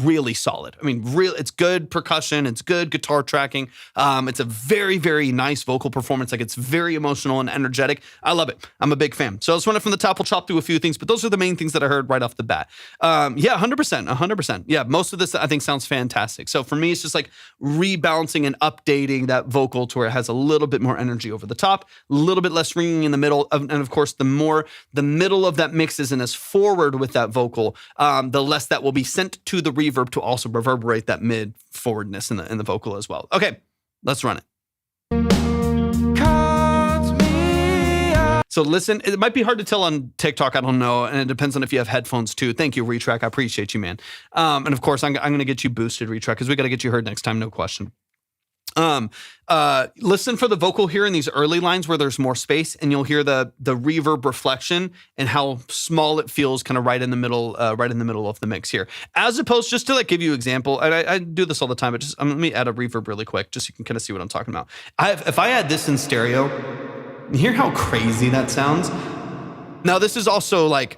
really solid. I mean, it's good percussion. It's good guitar tracking. It's a very, very nice vocal performance. Like, it's very emotional and energetic. I love it. I'm a big fan. So let's run it from the top. We'll chop through a few things, but those are the main things that I heard right off the bat. Yeah, 100%. Yeah, most of this I think sounds fantastic. So for me, it's just like rebalancing and updating that vocal to where it has a little bit more energy over the top, a little bit less ringing in the middle. And of course, the more the middle of that mix isn't as forward with that vocal, the less that will be sent to the reverb to also reverberate that mid forwardness in the vocal as well. Okay, let's run it. So listen, it might be hard to tell on TikTok, I don't know, and it depends on if you have headphones too. Thank you, Retrack. I appreciate you, man. And of course, I'm going to get you boosted, Retrack, because we got to get you heard next time, no question. Listen for the vocal here in these early lines where there's more space, and you'll hear the reverb reflection and how small it feels kind of right in the middle of the mix here. As opposed, just to like give you an example, and I do this all the time, but just let me add a reverb really quick, just so you can kind of see what I'm talking about. If I add this in stereo, you hear how crazy that sounds? Now, this is also like,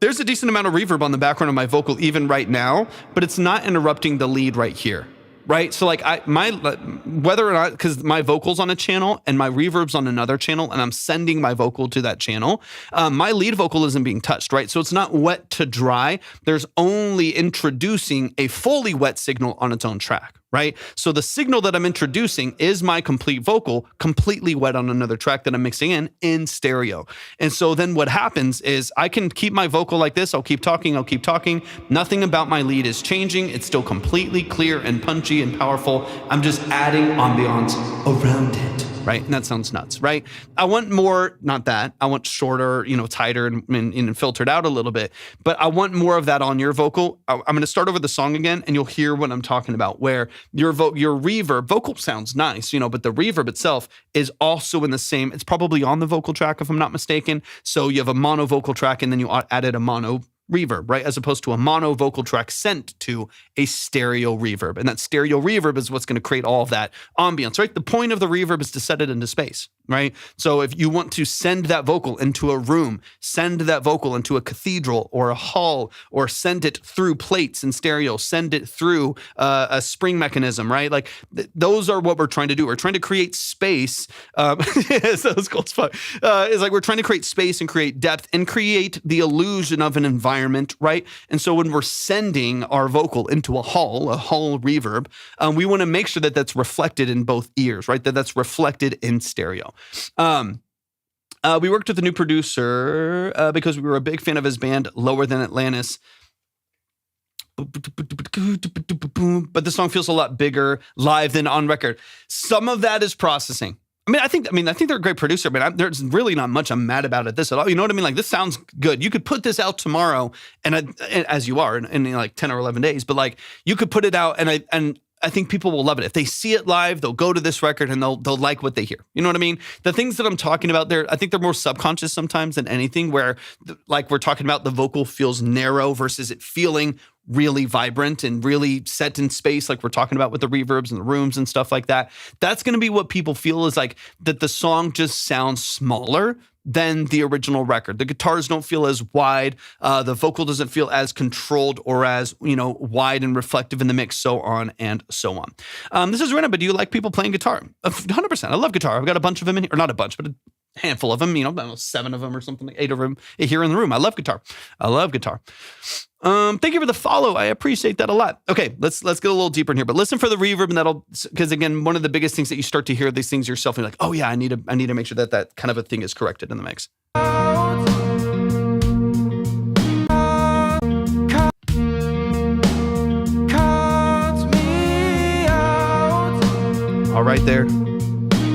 there's a decent amount of reverb on the background of my vocal even right now, but it's not interrupting the lead right here. Right. So like whether or not, because my vocal's on a channel and my reverb's on another channel and I'm sending my vocal to that channel, my lead vocal isn't being touched. Right. So it's not wet to dry. There's only introducing a fully wet signal on its own track. Right. So the signal that I'm introducing is my complete vocal completely wet on another track that I'm mixing in stereo. And so then what happens is I can keep my vocal like this. I'll keep talking. Nothing about my lead is changing. It's still completely clear and punchy and powerful. I'm just adding ambiance around it. Right. And that sounds nuts. Right. I want more, not that. I want shorter, tighter and filtered out a little bit. But I want more of that on your vocal. I'm going to start over the song again and you'll hear what I'm talking about, where your reverb, vocal sounds nice, but the reverb itself is also in the same, it's probably on the vocal track if I'm not mistaken. So you have a mono vocal track and then you added a mono reverb, right? As opposed to a mono vocal track sent to a stereo reverb. And that stereo reverb is what's going to create all of that ambience, right? The point of the reverb is to set it into space, right? So if you want to send that vocal into a room, send that vocal into a cathedral or a hall, or send it through plates in stereo, send it through a spring mechanism, right? Like those are what we're trying to do. We're trying to create space. So it's cool as fuck. It's like we're trying to create space and create depth and create the illusion of an environment, right? And so when we're sending our vocal into a hall reverb, we want to make sure that that's reflected in both ears, right? That's reflected in stereo. We worked with a new producer because we were a big fan of his band, Lower Than Atlantis. But the song feels a lot bigger live than on record. Some of that is processing. I think they're a great producer, but there's really not much I'm mad about at this at all. You know what I mean? Like, this sounds good. You could put this out tomorrow, and as you are in like 10 or 11 days, but like you could put it out, and I think people will love it. If they see it live, they'll go to this record and they'll like what they hear. You know what I mean? The things that I'm talking about there, I think they're more subconscious sometimes than anything, where like we're talking about the vocal feels narrow versus it feeling really vibrant and really set in space, like we're talking about with the reverbs and the rooms and stuff like that. That's going to be what people feel, is like that the song just sounds smaller than the original record. The guitars don't feel as wide. The vocal doesn't feel as controlled or as, wide and reflective in the mix, so on and so on. This is Rena, but do you like people playing guitar? 100%. I love guitar. I've got a bunch of them in here, or not a bunch, but a handful of them, I don't know, 7 of them or something, like 8 of them here in the room. I love guitar. Thank you for the follow. I appreciate that a lot. Okay, let's get a little deeper in here, but listen for the reverb, and because again, one of the biggest things that you start to hear these things yourself, and you're like, oh yeah, I need to make sure that kind of a thing is corrected in the mix. right there.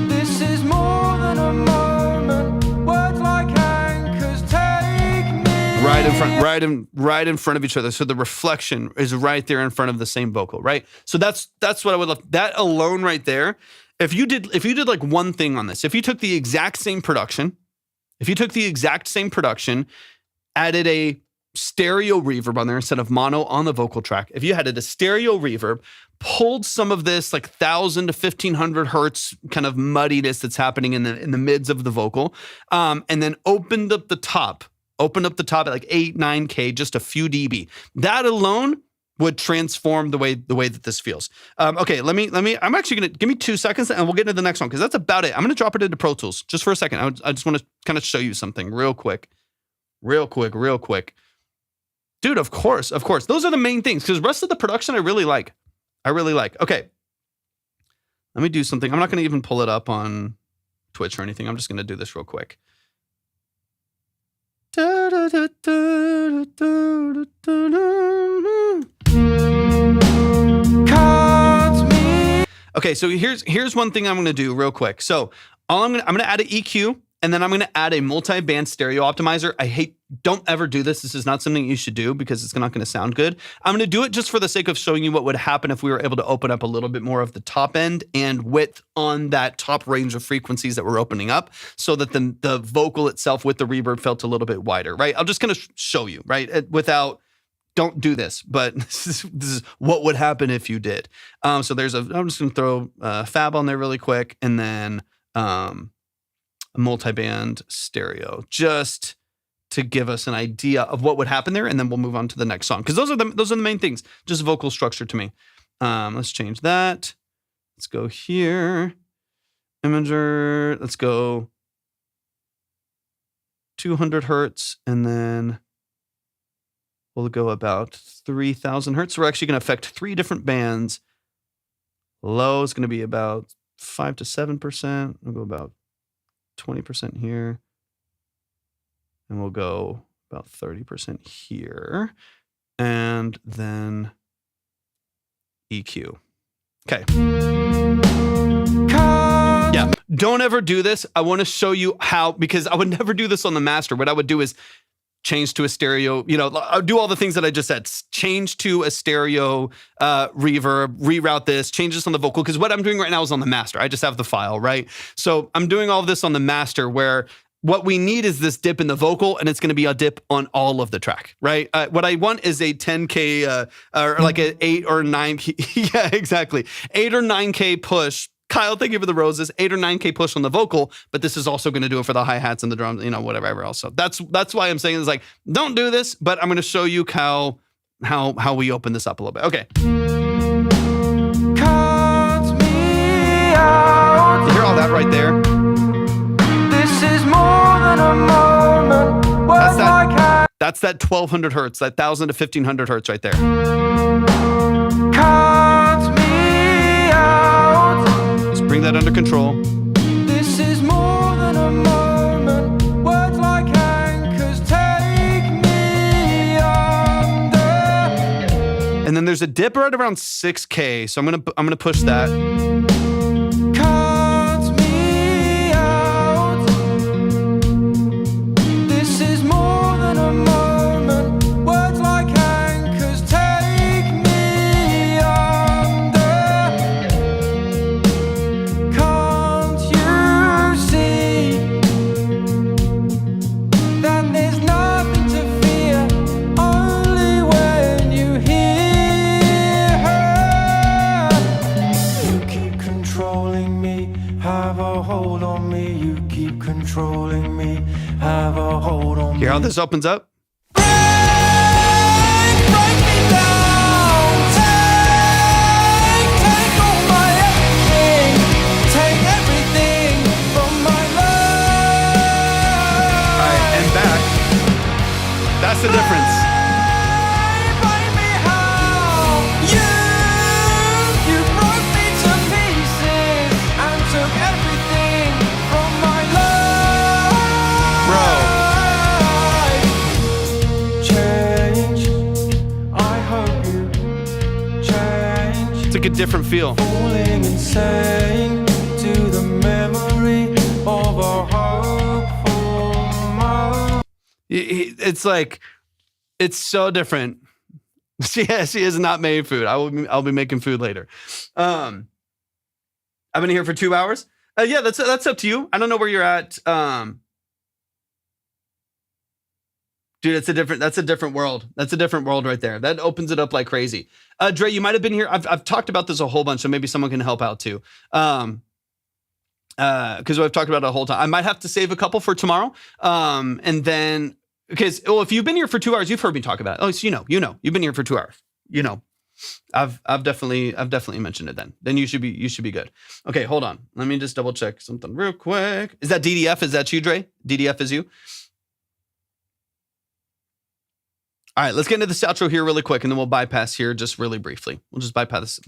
This is more than a moment. Words like anchors take me. Right in front of each other. So the reflection is right there in front of the same vocal, right? So that's what I would love. That alone right there. If you did like one thing on this, if you took the exact same production, added a stereo reverb on there instead of mono on the vocal track, if you added a stereo reverb, pulled some of this like 1,000 to 1,500 hertz kind of muddiness that's happening in the mids of the vocal, and then opened up the top at like 8-9K, just a few dB, that alone would transform the way that this feels. Okay, I'm actually gonna give me 2 seconds and we'll get into the next one because that's about it. I'm gonna drop it into Pro Tools just for a second. I just want to kind of show you something real quick. Dude, of course. Those are the main things because the rest of the production I really like. Okay, let me do something. I'm not gonna even pull it up on Twitch or anything. I'm just gonna do this real quick. Okay, so here's one thing I'm gonna do real quick. So I'm gonna add an EQ, and then I'm gonna add a multi-band stereo optimizer. Don't ever do this. This is not something you should do because it's not gonna sound good. I'm gonna do it just for the sake of showing you what would happen if we were able to open up a little bit more of the top end and width on that top range of frequencies that we're opening up so that the vocal itself with the reverb felt a little bit wider, right? I'm just gonna show you, right? Don't do this, but this is what would happen if you did. So I'm just gonna throw Fab on there really quick and then a multi-band stereo just to give us an idea of what would happen there, and then we'll move on to the next song because those are the main things. Just vocal structure to me. Let's change that. Let's go here. Imager. Let's go 200 hertz, and then we'll go about 3,000 hertz. So we're actually going to affect 3 different bands. Low is going to be about 5 to 7%. We'll go about 20% here. And we'll go about 30% here. And then EQ. Okay. Yeah. Don't ever do this. I want to show you how, because I would never do this on the master. What I would do is change to a stereo, I'll do all the things that I just said. Change to a stereo reverb, reroute this, change this on the vocal, because what I'm doing right now is on the master. I just have the file, right? So I'm doing all of this on the master where what we need is this dip in the vocal, and it's going to be a dip on all of the track, right? What I want is a 10K or like an 8 or 9K. Yeah, exactly. 8 or 9K push. Kyle, thank you for the roses. 8 or 9K push on the vocal, but this is also going to do it for the hi-hats and the drums, whatever else. So that's why I'm saying it's like, don't do this, but I'm going to show you how we open this up a little bit. Okay. Cut me out. You hear all that right there? This is more than a moment. That's that 1,200 hertz, that 1,000 to 1,500 hertz right there. Cut me out. Just bring that under control. This is more than a moment. Words like anchors take me under. And then there's a dip right around 6K, so I'm gonna push that. Cut me out. This is more than a moment. Words like anchors take me under. Can't you see that there's nothing to fear only when you hear her? You keep controlling me, have a hold on me. You keep controlling me, have a hold on me. Hear how this opens up? Break me down, take all my everything, take everything from my life. All right, and back. That's the difference. Break me how you broke me to pieces and took everything from my Bro. life. Change, I hope you change. It's like a different feel. Falling insane, over hopeful mode. It's like, it's so different. She is not made food. I'll be making food later. I've been here for 2 hours. Yeah, that's up to you. I don't know where you're at. Dude, that's a different world. That's a different world right there. That opens it up like crazy. Dre, you might have been here. I've talked about this a whole bunch, so maybe someone can help out too. Because I've talked about it the whole time. I might have to save a couple for tomorrow. And then, because if you've been here for 2 hours, you've heard me talk about it. Oh, so you've been here for 2 hours. I've definitely mentioned it then. Then you should be good. Okay, hold on. Let me just double check something real quick. Is that DDF? Is that you, Dre? DDF is you? All right, let's get into the outro here really quick, and then we'll bypass here just really briefly. We'll just bypass.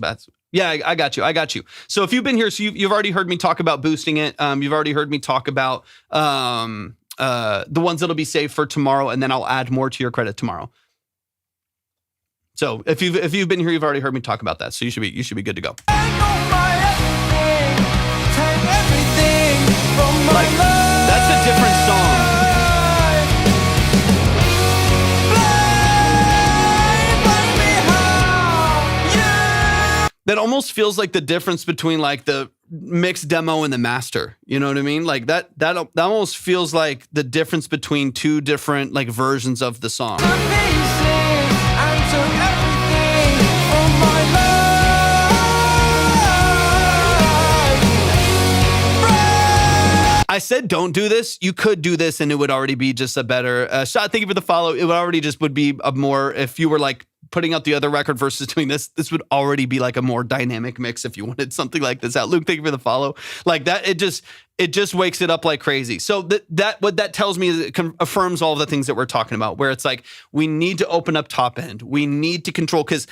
Yeah, I got you. So if you've been here, so you've already heard me talk about boosting it. You've already heard me talk about the ones that'll be saved for tomorrow, and then I'll add more to your credit tomorrow. So if you've been here, you've already heard me talk about that. So you should be good to go. Like, that's a different song. That almost feels like the difference between like the mixed demo and the master. You know what I mean? Like that almost feels like the difference between two different like versions of the song. I said don't do this. You could do this and it would already be just a better shot. Thank you for the follow. It would already just would be a more, if you were like putting out the other record versus doing this would already be like a more dynamic mix if you wanted something like this out. Luke, thank you for the follow. Like that, it just wakes it up like crazy. So that what that tells me is it affirms all of the things that we're talking about, where it's like we need to open up top end. We need to control, because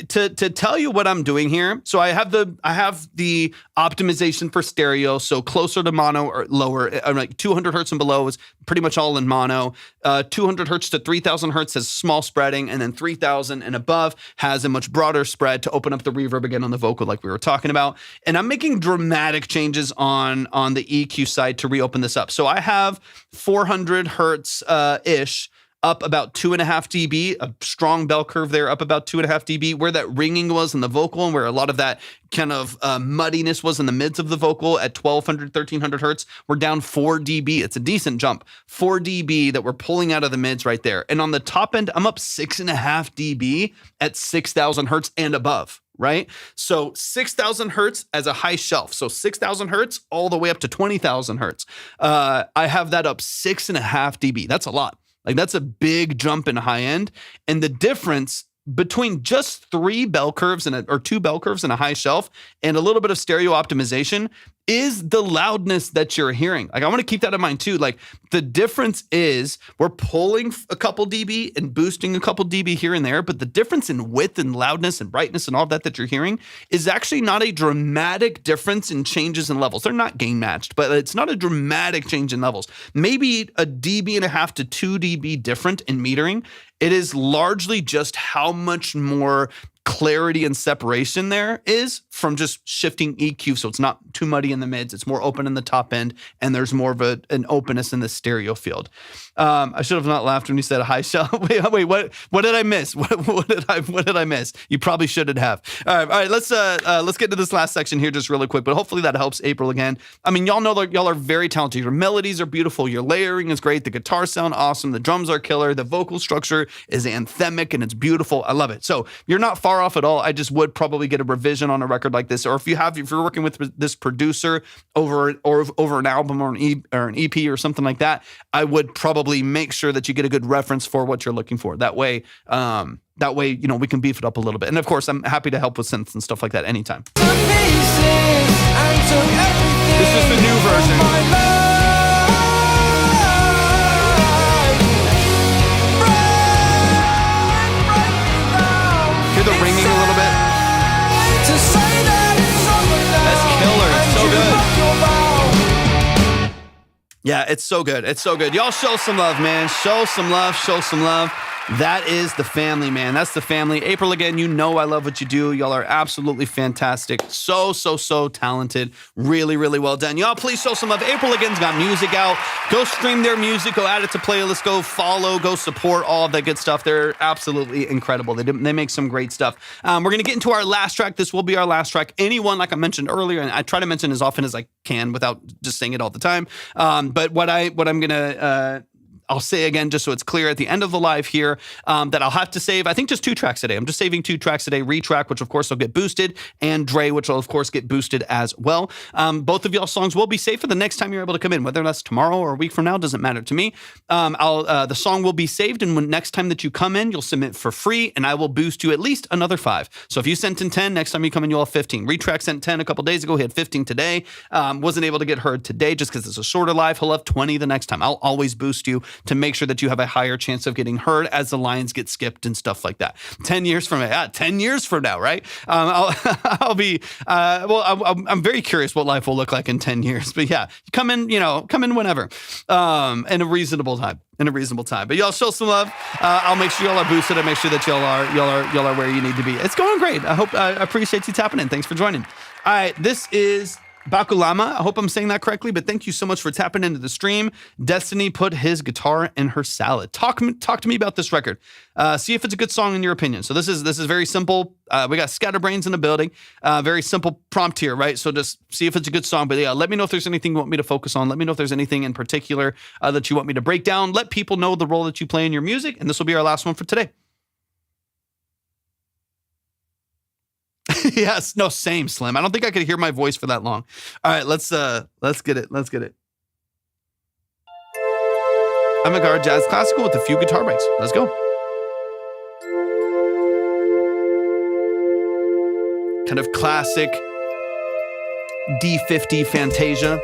to tell you what I'm doing here. So I have the optimization for stereo, so closer to mono or lower, like 200 hertz and below is pretty much all in mono. 200 hertz to 3000 hertz has small spreading, and then 3000 and above has a much broader spread to open up the reverb again on the vocal, like we were talking about. And I'm making dramatic changes on the EQ side to reopen this up. So I have 400 hertz ish up about 2.5 dB, a strong bell curve there, up about 2.5 dB, where that ringing was in the vocal and where a lot of that kind of muddiness was in the mids of the vocal at 1200, 1300 hertz. We're down 4 dB. It's a decent jump. 4 dB that we're pulling out of the mids right there. And on the top end, I'm up 6.5 dB at 6000 hertz and above. Right? So 6,000 hertz as a high shelf. So 6,000 hertz all the way up to 20,000 hertz. I have that up 6.5 dB. That's a lot. Like that's a big jump in high end. And the difference between just 3 bell curves or 2 bell curves and a high shelf and a little bit of stereo optimization is the loudness that you're hearing. Like I want to keep that in mind too. Like the difference is we're pulling a couple dB and boosting a couple dB here and there, but the difference in width and loudness and brightness and all that you're hearing is actually not a dramatic difference in changes in levels. They're not gain matched, but it's not a dramatic change in levels. Maybe a dB and a half to 2 dB different in metering. It is largely just how much more clarity and separation there is from just shifting EQ. So it's not too muddy in the mids. It's more open in the top end. And there's more of an openness in the stereo field. I should have not laughed when you said a high shelf. wait, what did I miss? What did I miss? You probably shouldn't have. All right. Let's get to this last section here just really quick, but hopefully that helps April again. I mean, y'all know that y'all are very talented. Your melodies are beautiful. Your layering is great. The guitars sound awesome. The drums are killer. The vocal structure is anthemic and it's beautiful. I love it. So you're not far off at all. I just would probably get a revision on a record like this, or if you're working with this producer over an album or an EP or something like that, I would probably make sure that you get a good reference for what you're looking for. That way, we can beef it up a little bit. And of course, I'm happy to help with synths and stuff like that anytime. This is the new version. The ringing a little bit. That's killer. It's so good. Yeah, it's so good. It's so good. Y'all show some love, man. Show some love. That is the family, man. That's the family. April, again, you know I love what you do. Y'all are absolutely fantastic. So talented. Really, really well done. Y'all, please show some love. April, again's got music out. Go stream their music. Go add it to playlists. Go follow. Go support all of that good stuff. They're absolutely incredible. They make some great stuff. We're going to get into our last track. This will be our last track. Anyone, like I mentioned earlier, and I try to mention as often as I can without just saying it all the time. But what I'm going to... I'll say again, just so it's clear at the end of the live here, that I'll have to save, I think, just 2 tracks today. I'm just saving 2 tracks today. Retrack, which of course will get boosted, and Dre, which will of course get boosted as well. Both of y'all songs will be saved for the next time you're able to come in, whether that's tomorrow or a week from now, doesn't matter to me. The song will be saved, and when next time that you come in, you'll submit for free, and I will boost you at least another 5. So if you sent in 10, next time you come in, you'll have 15. Retrack sent 10 a couple days ago. He had 15 today. Wasn't able to get heard today just because it's a shorter live. He'll have 20 the next time. I'll always boost you to make sure that you have a higher chance of getting heard as the lines get skipped and stuff like that. 10 years from now, 10 years from now, right? I'll be, I'm very curious what life will look like in 10 years, but yeah, come in whenever, in a reasonable time. But y'all show some love. I'll make sure y'all are boosted. I'll make sure that y'all are where you need to be. It's going great. I appreciate you tapping in. Thanks for joining. All right, this is Bakulama. I hope I'm saying that correctly, but thank you so much for tapping into the stream. Destiny put his guitar in her salad. Talk to me about this record. See if it's a good song in your opinion. So this is very simple. We got Scatterbrains in the building. Very simple prompt here, right? So just see if it's a good song. But yeah, let me know if there's anything you want me to focus on. Let me know if there's anything in particular that you want me to break down. Let people know the role that you play in your music. And this will be our last one for today. Yes, no, same, Slim. I don't think I could hear my voice for that long. All right, let's get it. Avant-garde jazz classical with a few guitar breaks. Let's go. Kind of classic D50 Fantasia.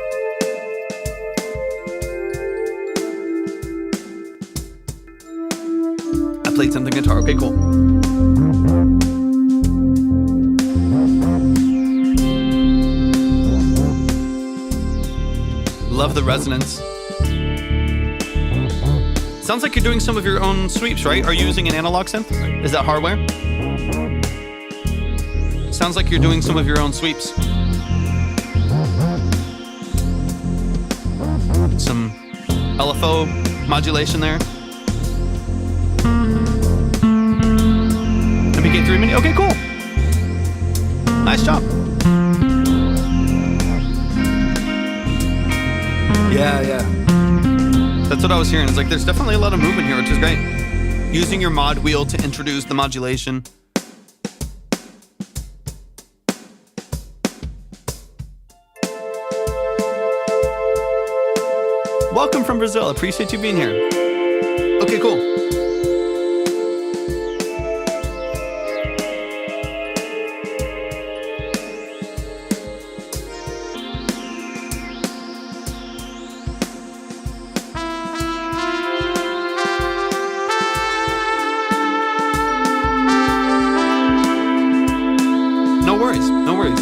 I played something guitar. Okay, cool. Love the resonance. Sounds like you're doing some of your own sweeps, right? Are you using an analog synth? Is that hardware? Sounds like you're doing some of your own sweeps. Some LFO modulation there. MPK3 mini. Okay, cool. Nice job. Yeah. That's what I was hearing. It's like there's definitely a lot of movement here, which is great. Using your mod wheel to introduce the modulation. Welcome from Brazil. Appreciate you being here. Okay, cool. No worries.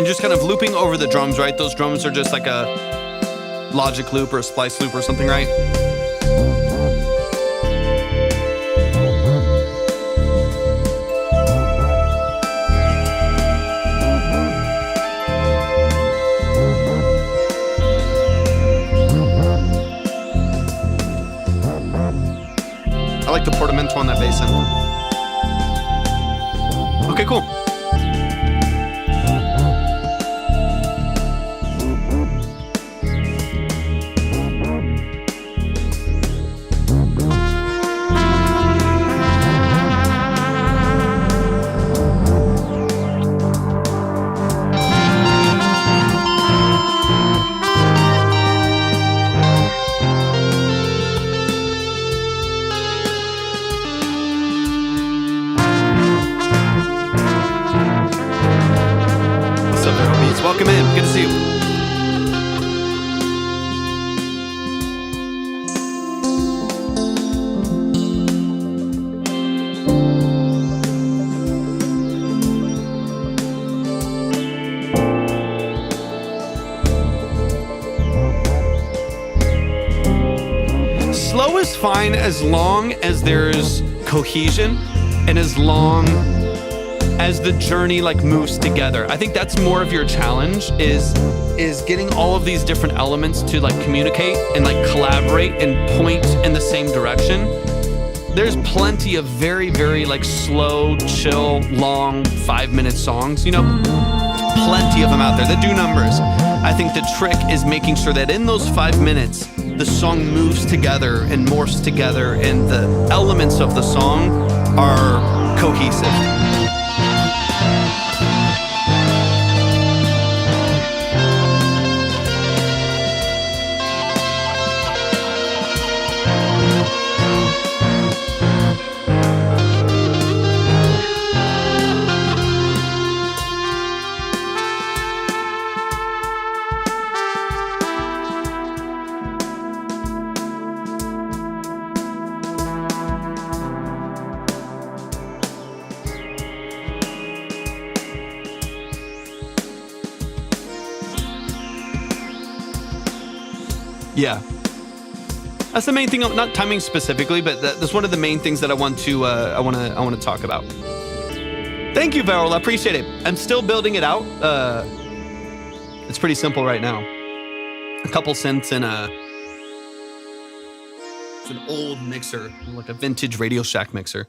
Just kind of looping over the drums, right? Those drums are just like a logic loop or a splice loop or something, right? I like the portamento on that bass end. Okay, cool. slow is fine as long as there's cohesion and as long as the journey like moves together. I think that's more of your challenge is getting all of these different elements to like communicate and like collaborate and point in the same direction. There's plenty of very, very like slow, chill, long 5-minute songs, you know, plenty of them out there that do numbers. I think the trick is making sure that in those 5 minutes, the song moves together and morphs together and the elements of the song are cohesive. Yeah, that's the main thing. Not timing specifically, but that's one of the main things that I want to talk about. Thank you, Veril. I appreciate it. I'm still building it out. It's pretty simple right now. A couple synths and it's an old mixer, like a vintage Radio Shack mixer.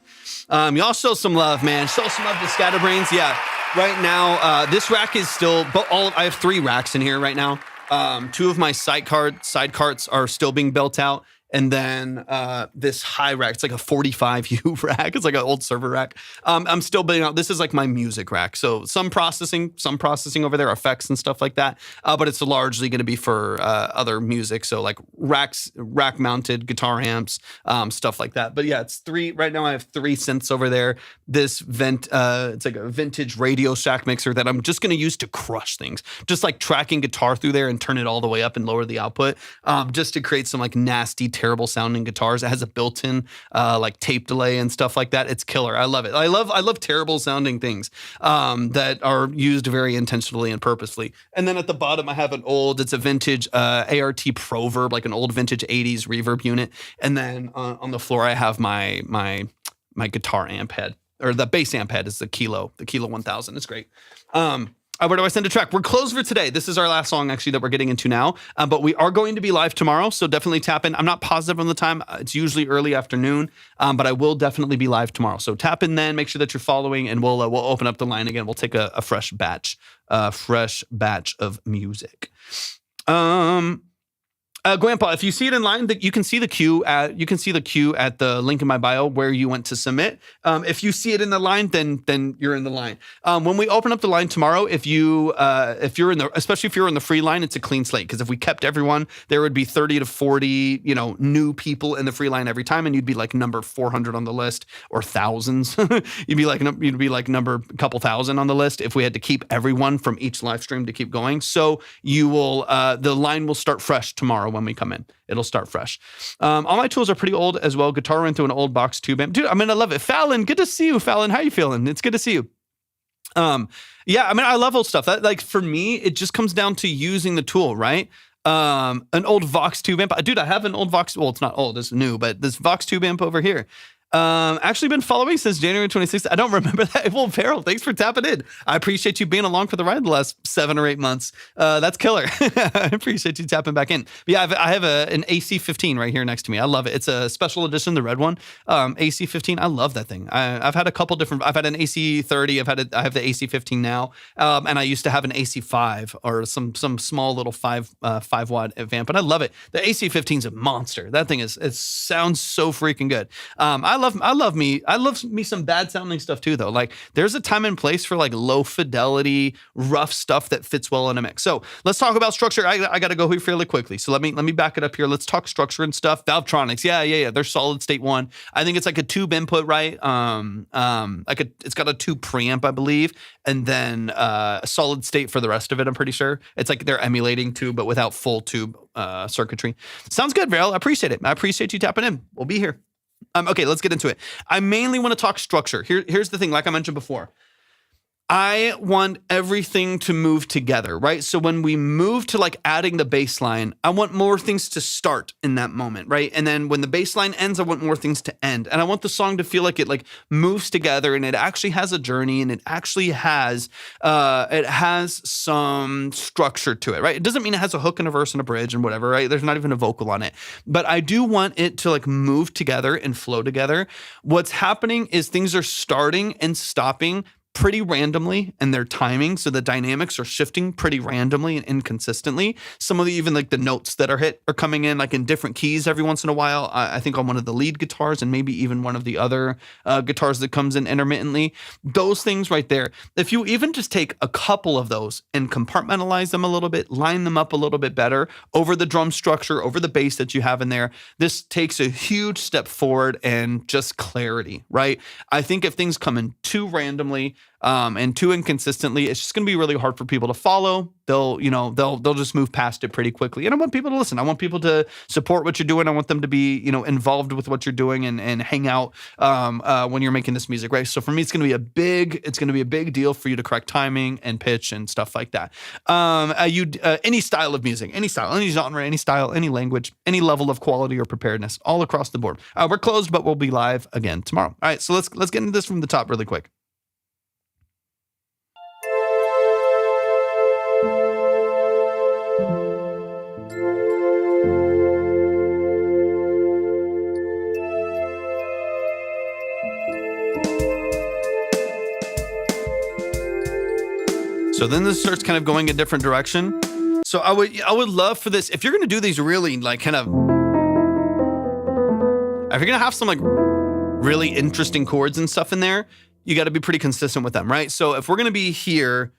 Y'all show some love, man. Show some love to Scatterbrains. Yeah, right now this rack is still. I have 3 racks in here right now. 2 of my side carts are still being built out. And then this high rack, it's like a 45U rack. It's like an old server rack. I'm still building out. This is like my music rack. So some processing over there, effects and stuff like that. But it's largely going to be for other music. So like rack mounted guitar amps, stuff like that. But yeah, it's 3. Right now I have 3 synths over there. This it's like a vintage Radio Shack mixer that I'm just going to use to crush things. Just like tracking guitar through there and turn it all the way up and lower the output. Just to create some like nasty, terrible sounding guitars. It has a built-in like tape delay and stuff like that. It's killer. I love it. I love terrible sounding things that are used very intentionally and purposefully. And then at the bottom, I have it's a vintage ART Proverb, like an old vintage 80s reverb unit. And then on the floor, I have my guitar amp head, or the bass amp head is the Kilo 1000. It's great. Where do I send a track? We're closed for today. This is our last song, actually, that we're getting into now. But we are going to be live tomorrow, so definitely tap in. I'm not positive on the time. It's usually early afternoon, but I will definitely be live tomorrow. So tap in then. Make sure that you're following, and we'll open up the line again. We'll take a fresh batch of music. Grandpa, if you see it in line, you can see the queue at the link in my bio where you went to submit. If you see it in the line, then you're in the line. When we open up the line tomorrow, especially if you're in the free line, it's a clean slate. Because if we kept everyone, there would be 30 to 40, new people in the free line every time, and you'd be like number 400 on the list, or thousands. you'd be like number a couple thousand on the list if we had to keep everyone from each live stream to keep going. So the line will start fresh tomorrow. When we come in, it'll start fresh. All my tools are pretty old as well. Guitar went through an old box tube amp. Dude, I love it. Fallon, good to see you, Fallon. How you feeling? It's good to see you. Yeah, I love old stuff. That, like, for me, it just comes down to using the tool, right? An old Vox tube amp. Dude, I have an old Vox. Well, it's not old, it's new, but this Vox tube amp over here. Actually been following since January 26th. I don't remember that. Well, Farrell, thanks for tapping in. I appreciate you being along for the ride the last 7 or 8 months. That's killer. I appreciate you tapping back in. But yeah, I have an AC-15 right here next to me. I love it. It's a special edition, the red one. AC-15. I love that thing. I've had a couple different. I've had an AC-30. I have the AC-15 now. And I used to have an AC-5 or some small little 5 watt amp. But I love it. The AC-15 is a monster. That thing it sounds so freaking good. I love me some bad sounding stuff too, though. Like, there's a time and place for like low fidelity, rough stuff that fits well in a mix. So let's talk about structure. I got to go here fairly quickly. So let me back it up here. Let's talk structure and stuff. Valvetronics. Yeah. They're solid state 1. I think it's like a tube input, right? It's got a tube preamp, I believe. And then a solid state for the rest of it, I'm pretty sure. It's like they're emulating tube, but without full tube circuitry. Sounds good, Varel. I appreciate it. I appreciate you tapping in. We'll be here. Okay, let's get into it. I mainly want to talk structure. Here's the thing, like I mentioned before. I want everything to move together, right? So when we move to like adding the bass line, I want more things to start in that moment, right? And then when the bass line ends, I want more things to end. And I want the song to feel like it like moves together and it actually has a journey and it actually has some structure to it, right? It doesn't mean it has a hook and a verse and a bridge and whatever, right? There's not even a vocal on it. But I do want it to like move together and flow together. What's happening is things are starting and stopping pretty randomly in their timing. So the dynamics are shifting pretty randomly and inconsistently. Some of the, even like the notes that are hit are coming in like in different keys every once in a while. I think on one of the lead guitars and maybe even one of the other guitars that comes in intermittently. Those things right there. If you even just take a couple of those and compartmentalize them a little bit, line them up a little bit better over the drum structure, over the bass that you have in there, this takes a huge step forward and just clarity, right? I think if things come in too randomly, and too inconsistently, it's just going to be really hard for people to follow. They'll just move past it pretty quickly. And I want people to listen. I want people to support what you're doing. I want them to be, involved with what you're doing and hang out when you're making this music, right? So for me, it's going to be a big deal for you to correct timing and pitch and stuff like that. Any style of music, any style, any genre, any style, any language, any level of quality or preparedness, all across the board. We're closed, but we'll be live again tomorrow. All right, so let's get into this from the top really quick. So then this starts kind of going a different direction. So I would love for this, if you're going to do these really like kind of, if you're going to have some like really interesting chords and stuff in there, you got to be pretty consistent with them, right? So if we're going to be here,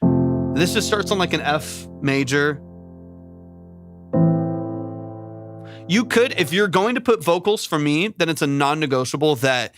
this just starts on like an F major. You could, if you're going to put vocals for me, then it's a non-negotiable that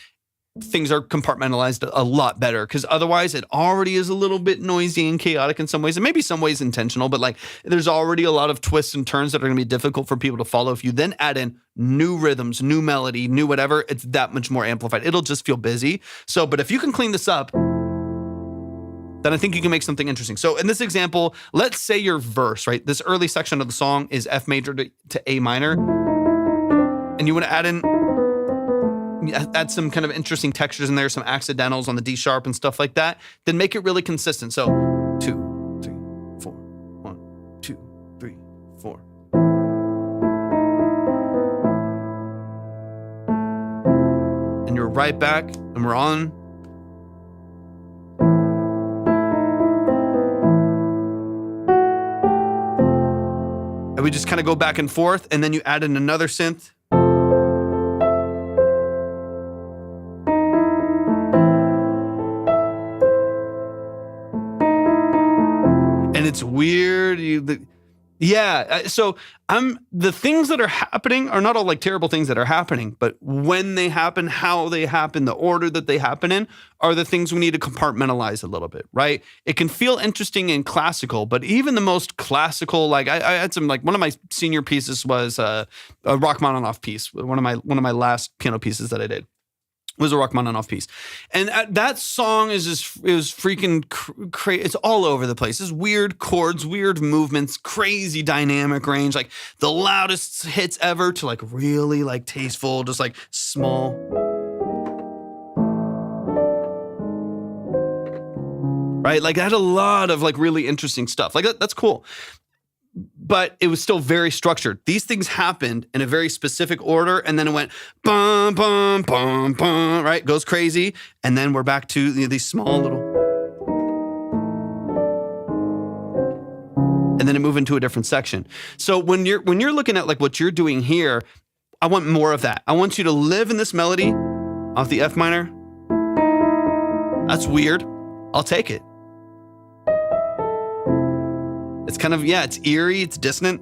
things are compartmentalized a lot better, because otherwise it already is a little bit noisy and chaotic in some ways, and maybe some ways intentional, but like there's already a lot of twists and turns that are going to be difficult for people to follow. If you then add in new rhythms, new melody, new whatever, it's that much more amplified. It'll just feel busy. So, but if you can clean this up, then I think you can make something interesting. So in this example, let's say your verse, right? This early section of the song is F major to A minor, and you want to add some kind of interesting textures in there, some accidentals on the D sharp and stuff like that, then make it really consistent. So 2, 3, 4, 1, 2, 3, 4. And you're right back, and we're on. And we just kind of go back and forth, and then you add in another synth. And it's weird. So the things that are happening are not all like terrible things that are happening, but when they happen, how they happen, the order that they happen in are the things we need to compartmentalize a little bit, right? It can feel interesting and classical, but even the most classical, like I had some, like one of my senior pieces was a Rachmaninoff piece. One of my last piano pieces that I did was a Rachmaninoff piece. And that song is freaking crazy. It's all over the place. It's weird chords, weird movements, crazy dynamic range, like the loudest hits ever to like really like tasteful, just like small. Right? Like I had a lot of like really interesting stuff. Like that's cool. But it was still very structured. These things happened in a very specific order, and then it went bum, bum, bum, bum, right? Goes crazy. And then we're back to these small little. And then it moved into a different section. So when you're looking at like what you're doing here, I want more of that. I want you to live in this melody off the F minor. That's weird. I'll take it. It's kind of, it's eerie, it's dissonant.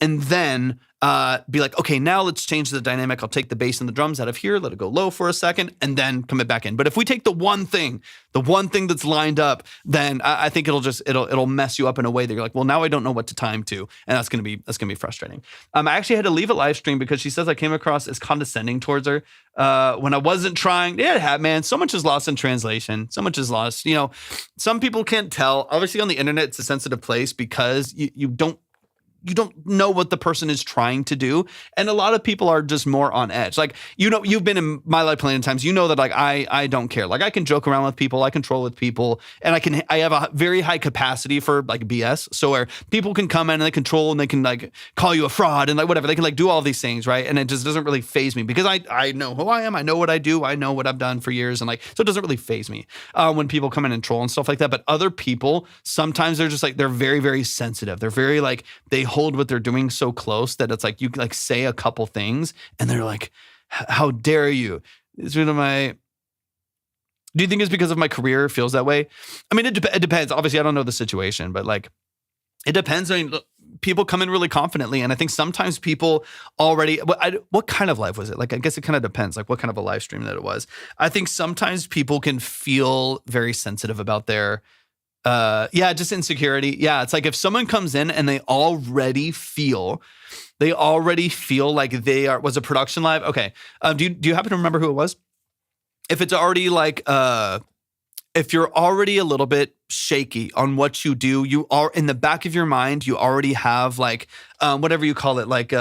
and then be like, okay, now let's change the dynamic. I'll take the bass and the drums out of here, let it go low for a second, and then come it back in. But if we take the one thing that's lined up, then I think it'll mess you up in a way that you're like, well, now I don't know what to time to, and that's gonna be frustrating. I actually had to leave a live stream because she says I came across as condescending towards her when I wasn't trying. Yeah, man, so much is lost in translation. So much is lost. You know, some people can't tell. Obviously, on the internet, it's a sensitive place because you don't know what the person is trying to do. And a lot of people are just more on edge. Like, you know, you've been in my life plenty of times. You know that like I don't care. Like I can joke around with people, I can troll with people, and I have a very high capacity for like BS. So where people can come in and they can troll and they can like call you a fraud and like whatever. They can like do all these things, right? And it just doesn't really faze me because I know who I am. I know what I do. I know what I've done for years. And like, so it doesn't really faze me when people come in and troll and stuff like that. But other people, sometimes they're just like, they're very, very sensitive. They're very like, they hold what they're doing so close that it's like you like say a couple things and they're like, how dare you? It's one of my. Do you think it's because of my career feels that way? I mean, it depends. Obviously, I don't know the situation, but like, it depends. I mean, people come in really confidently, and I think sometimes people already. What kind of live was it? Like, I guess it kind of depends. Like, what kind of a live stream that it was. I think sometimes people can feel very sensitive about their. Just insecurity. Yeah, it's like if someone comes in and they already feel like was a production live. Okay, do you happen to remember who it was? If it's already like, if you're already a little bit shaky on what you do, you are in the back of your mind. You already have like, whatever you call it, like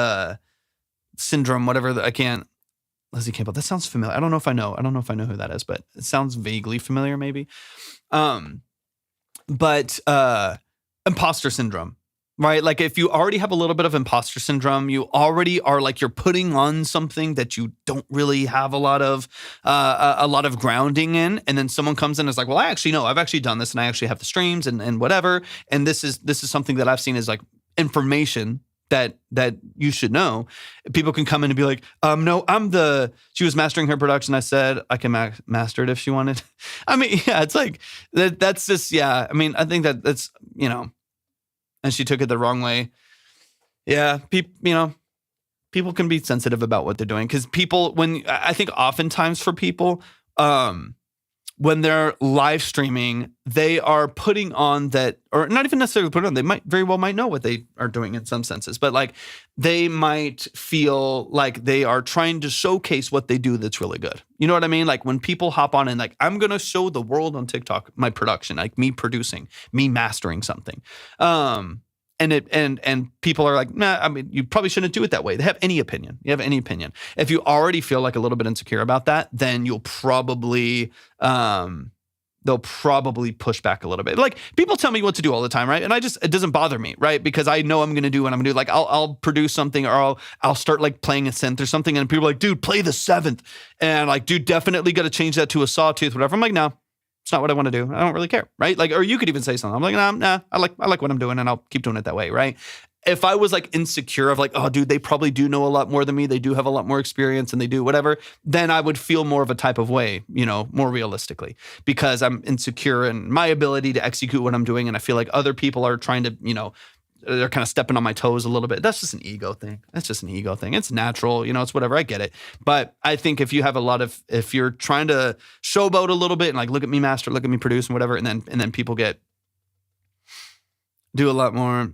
syndrome, whatever. Leslie Campbell. That sounds familiar. I don't know if I know who that is, but it sounds vaguely familiar, maybe. But imposter syndrome, right? Like if you already have a little bit of imposter syndrome, you already are like you're putting on something that you don't really have a lot of grounding in, and then someone comes in and is like, well, I actually know, I've actually done this, and I actually have the streams and whatever, and this is something that I've seen as like information that you should know. People can come in and be like, no, she was mastering her production. I said I can master it if she wanted. I mean, yeah, it's like, that's just, yeah. I mean, I think that's, you know, and she took it the wrong way. Yeah. People can be sensitive about what they're doing. Cause I think oftentimes for people, when they're live streaming, they are putting on that, or not even necessarily put on, they might know what they are doing in some senses, but like they might feel like they are trying to showcase what they do that's really good. You know what I mean? Like when people hop on and like, I'm going to show the world on TikTok, my production, like me producing, me mastering something. And people are like, nah, I mean, you probably shouldn't do it that way. They have any opinion. You have any opinion. If you already feel like a little bit insecure about that, then you'll probably, they'll probably push back a little bit. Like people tell me what to do all the time, right? And it doesn't bother me, right? Because I know I'm going to do what I'm going to do. Like I'll produce something, or I'll start like playing a synth or something. And people are like, dude, play the seventh. And like, dude, definitely got to change that to a sawtooth, whatever. I'm like, no. It's not what I want to do. I don't really care, right? Like, or you could even say something. I'm like, nah, I like what I'm doing, and I'll keep doing it that way, right? If I was like insecure of like, oh, dude, they probably do know a lot more than me. They do have a lot more experience, and they do whatever. Then I would feel more of a type of way, you know, more realistically, because I'm insecure in my ability to execute what I'm doing, and I feel like other people are trying to, you know, they're kind of stepping on my toes a little bit. That's just an ego thing. It's natural, you know, it's whatever. I get it. But I think if you're trying to showboat a little bit and like, look at me master, look at me produce and whatever. And then people do a lot more.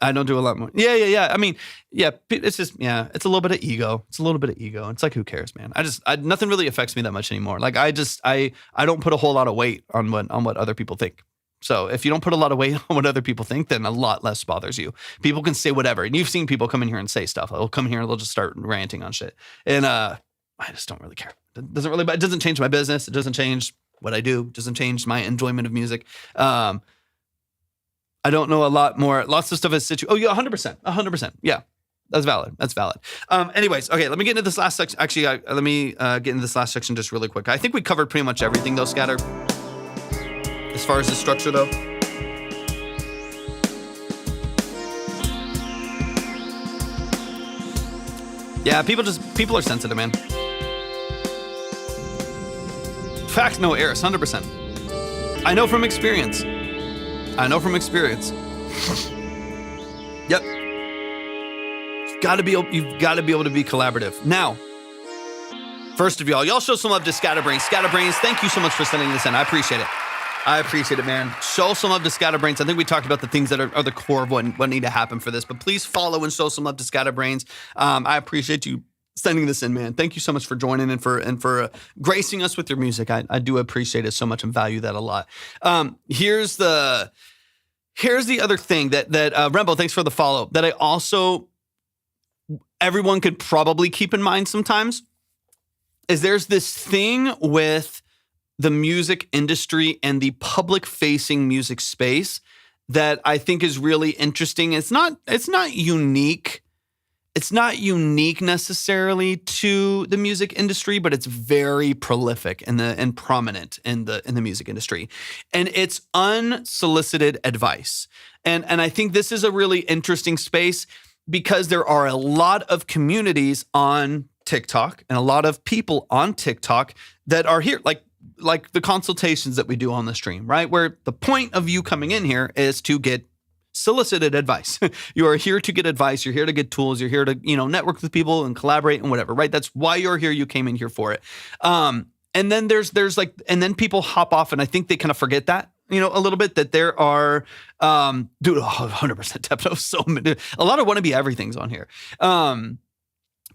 I don't do a lot more. Yeah. I mean, yeah, it's just, yeah, it's a little bit of ego. It's like, who cares, man? Nothing really affects me that much anymore. Like I don't put a whole lot of weight on what other people think. So if you don't put a lot of weight on what other people think, then a lot less bothers you. People can say whatever. And you've seen people come in here and say stuff. They'll come here and they'll just start ranting on shit. And I just don't really care. It doesn't change my business. It doesn't change what I do. It doesn't change my enjoyment of music. I don't know a lot more. Lots of stuff is Oh, yeah, 100%. Yeah, that's valid. Anyways, okay, let me get into this last section. Actually, let me get into this last section just really quick. I think we covered pretty much everything, though, Scatter. As far as the structure, though. Yeah, people are sensitive, man. Fact, no errors, 100%. I know from experience. Yep. got to be able to be collaborative. Now, first of y'all show some love to Scatterbrains. Scatterbrains, thank you so much for sending this in. I appreciate it, man. Show some love to Scatterbrains. I think we talked about the things that are the core of what need to happen for this, but please follow and show some love to Scatterbrains. I appreciate you sending this in, man. Thank you so much for joining and for gracing us with your music. I do appreciate it so much and value that a lot. Here's the other thing that Rembo, thanks for the follow, that I also, everyone could probably keep in mind sometimes, is there's this thing with the music industry and the public-facing music space that I think is really interesting. It's not unique. It's not unique necessarily to the music industry, but it's very prolific and prominent in the music industry. And it's unsolicited advice. And I think this is a really interesting space because there are a lot of communities on TikTok and a lot of people on TikTok that are here, like the consultations that we do on the stream, right? Where the point of you coming in here is to get solicited advice. You are here to get advice. You're here to get tools. You're here to, network with people and collaborate and whatever, right? That's why you're here. You came in here for it. And then there's and then people hop off, and I think they kind of forget that, a little bit, that there are, 100% Tepno, so many, a lot of wannabe everything's on here.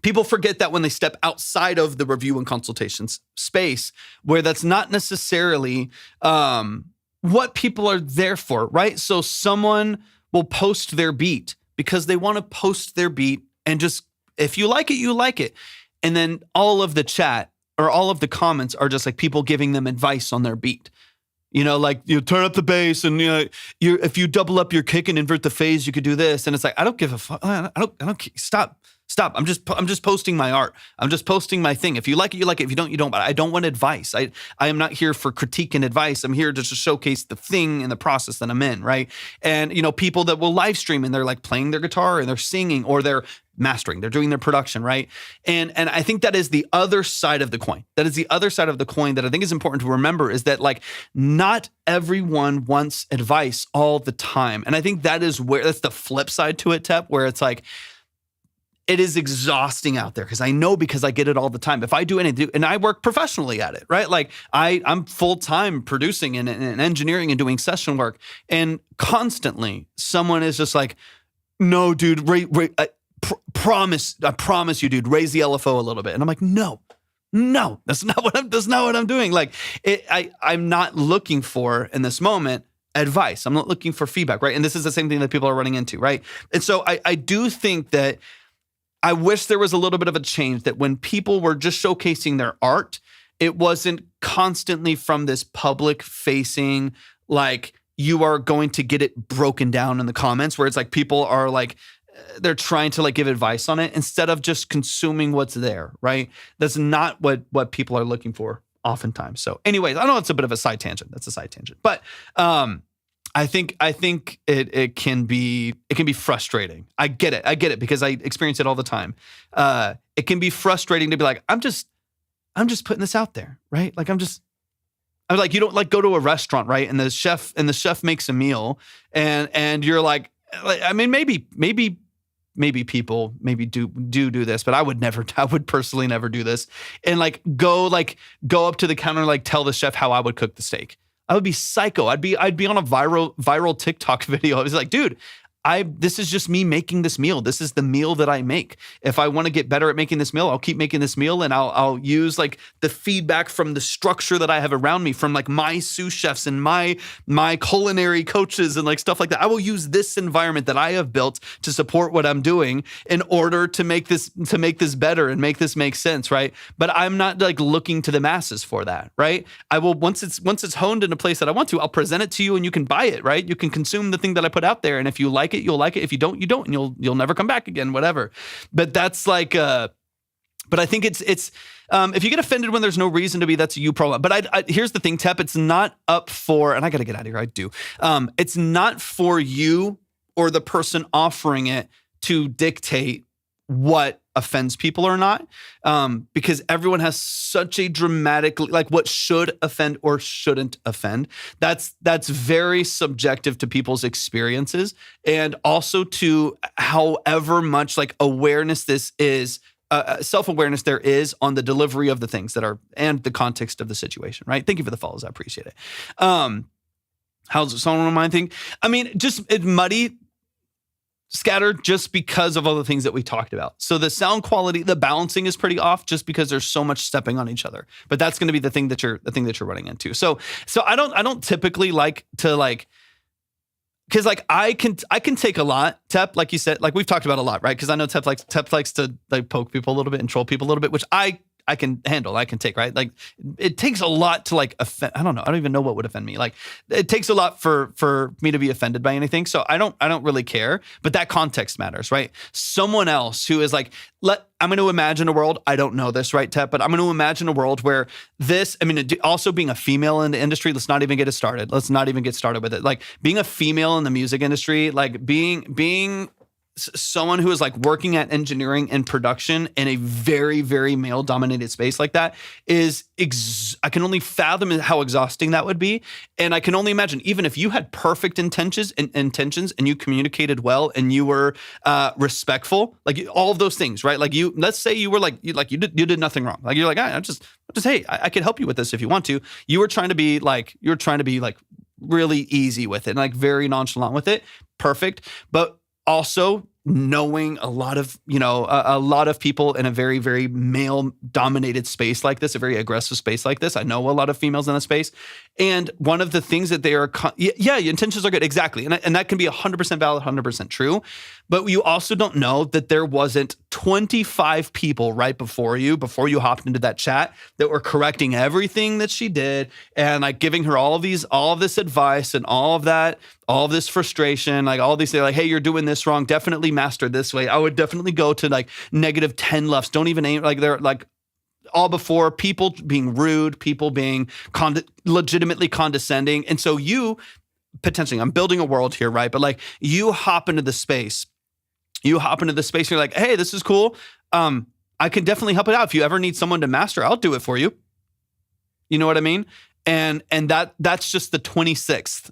People forget that when they step outside of the review and consultations space, where that's not necessarily what people are there for, right? So someone will post their beat because they want to post their beat, and just, if you like it, you like it. And then all of the chat or all of the comments are just like people giving them advice on their beat. Like, you turn up the bass, and if you double up your kick and invert the phase, you could do this. And it's like, I don't give a fuck. I don't. Stop. I'm just posting my art. I'm just posting my thing. If you like it, you like it. If you don't, you don't. But I don't want advice. I am not here for critique and advice. I'm here just to showcase the thing and the process that I'm in, right? And people that will live stream and they're like playing their guitar and they're singing or they're mastering, they're doing their production, right? And I think that is the other side of the coin. That is the other side of the coin that I think is important to remember, is that, like, not everyone wants advice all the time. And I think that's the flip side to it, Tep, where it's like, it is exhausting out there, because I get it all the time. If I do anything, and I work professionally at it, right? Like, I'm full-time producing and engineering and doing session work, and constantly someone is just like, no, dude, I promise you, dude, raise the LFO a little bit. And I'm like, no, that's not what I'm doing. Like, I'm not looking for, in this moment, advice. I'm not looking for feedback, right? And this is the same thing that people are running into, right? And so I do think that I wish there was a little bit of a change, that when people were just showcasing their art, it wasn't constantly from this public facing, like, you are going to get it broken down in the comments, where it's like people are like, they're trying to like give advice on it instead of just consuming what's there, right? That's not what people are looking for oftentimes. So anyways, I know it's a bit of a side tangent. That's a side tangent. But I think it can be frustrating. I get it because I experience it all the time. It can be frustrating to be like, I'm just putting this out there, right? Like, I'm like, you don't like go to a restaurant, right? And the chef makes a meal, and you're like, I mean, maybe people do this, but I would personally never do this. And like go up to the counter and like tell the chef how I would cook the steak. I would be psycho. I'd be on a viral TikTok video. I was like, dude, this is just me making this meal. This is the meal that I make. If I want to get better at making this meal, I'll keep making this meal, and I'll use like the feedback from the structure that I have around me, from like my sous chefs and my culinary coaches and like stuff like that. I will use this environment that I have built to support what I'm doing in order to make this better and make this make sense, right? But I'm not like looking to the masses for that, right? I will, once it's honed in a place that I want to, I'll present it to you and you can buy it, right? You can consume the thing that I put out there, and if you like it, you'll like it. If you don't, you don't, and you'll never come back again, whatever. But that's like, but I think it's if you get offended when there's no reason to be, that's a you problem. But here's the thing, Tep, it's not up for, and I got to get out of here. I do. It's not for you or the person offering it to dictate what offends people or not, because everyone has such a dramatic, like what should offend or shouldn't offend. That's very subjective to people's experiences, and also to however much like awareness this is, self-awareness there is on the delivery of the things that are, and the context of the situation, right? Thank you for the follows. I appreciate it. How's someone mind thing? I mean, just it's muddy, scattered just because of all the things that we talked about. So the sound quality, the balancing is pretty off just because there's so much stepping on each other. But that's going to be the thing that you're running into. So I don't typically like to like, because like I can take a lot, Tep, like you said, like we've talked about a lot, right? Because I know Tep likes to like poke people a little bit and troll people a little bit, which I can handle, I can take, right? Like it takes a lot to like offend. I don't know. I don't even know what would offend me. Like it takes a lot for me to be offended by anything. So I don't really care, but that context matters, right? Someone else who is like, I'm going to imagine a world. I don't know this, right, Tep, but I'm going to imagine a world where this, I mean, also being a female in the industry, let's not even get it started. Let's not even get started with it. Like being a female in the music industry, like being someone who is like working at engineering and production in a very, very male dominated space like that is, I can only fathom how exhausting that would be. And I can only imagine, even if you had perfect intentions and you communicated well and you were respectful, like all of those things, right? Like let's say you were like, you did nothing wrong. Like you're like, I just, hey, I could help you with this if you want to. You were trying to be like really easy with it and like very nonchalant with it. Perfect. But also knowing a lot of people in a very, very male dominated space like this, a very aggressive space like this. I know a lot of females in that space. And one of the things that they are, your intentions are good. Exactly. And that can be 100% valid, 100% true. But you also don't know that there wasn't 25 people right before you hopped into that chat that were correcting everything that she did and like giving her all of this advice and all of this frustration, like all these things, like, hey, you're doing this wrong. Definitely master this way. I would definitely go to like -10 lefts. Don't even aim, like they're like all before, people being rude, people being legitimately condescending. And so you potentially, I'm building a world here, right? But like you hop into the space, you're like, hey, this is cool. I can definitely help it out. If you ever need someone to master, I'll do it for you. You know what I mean? And that's just the 26th.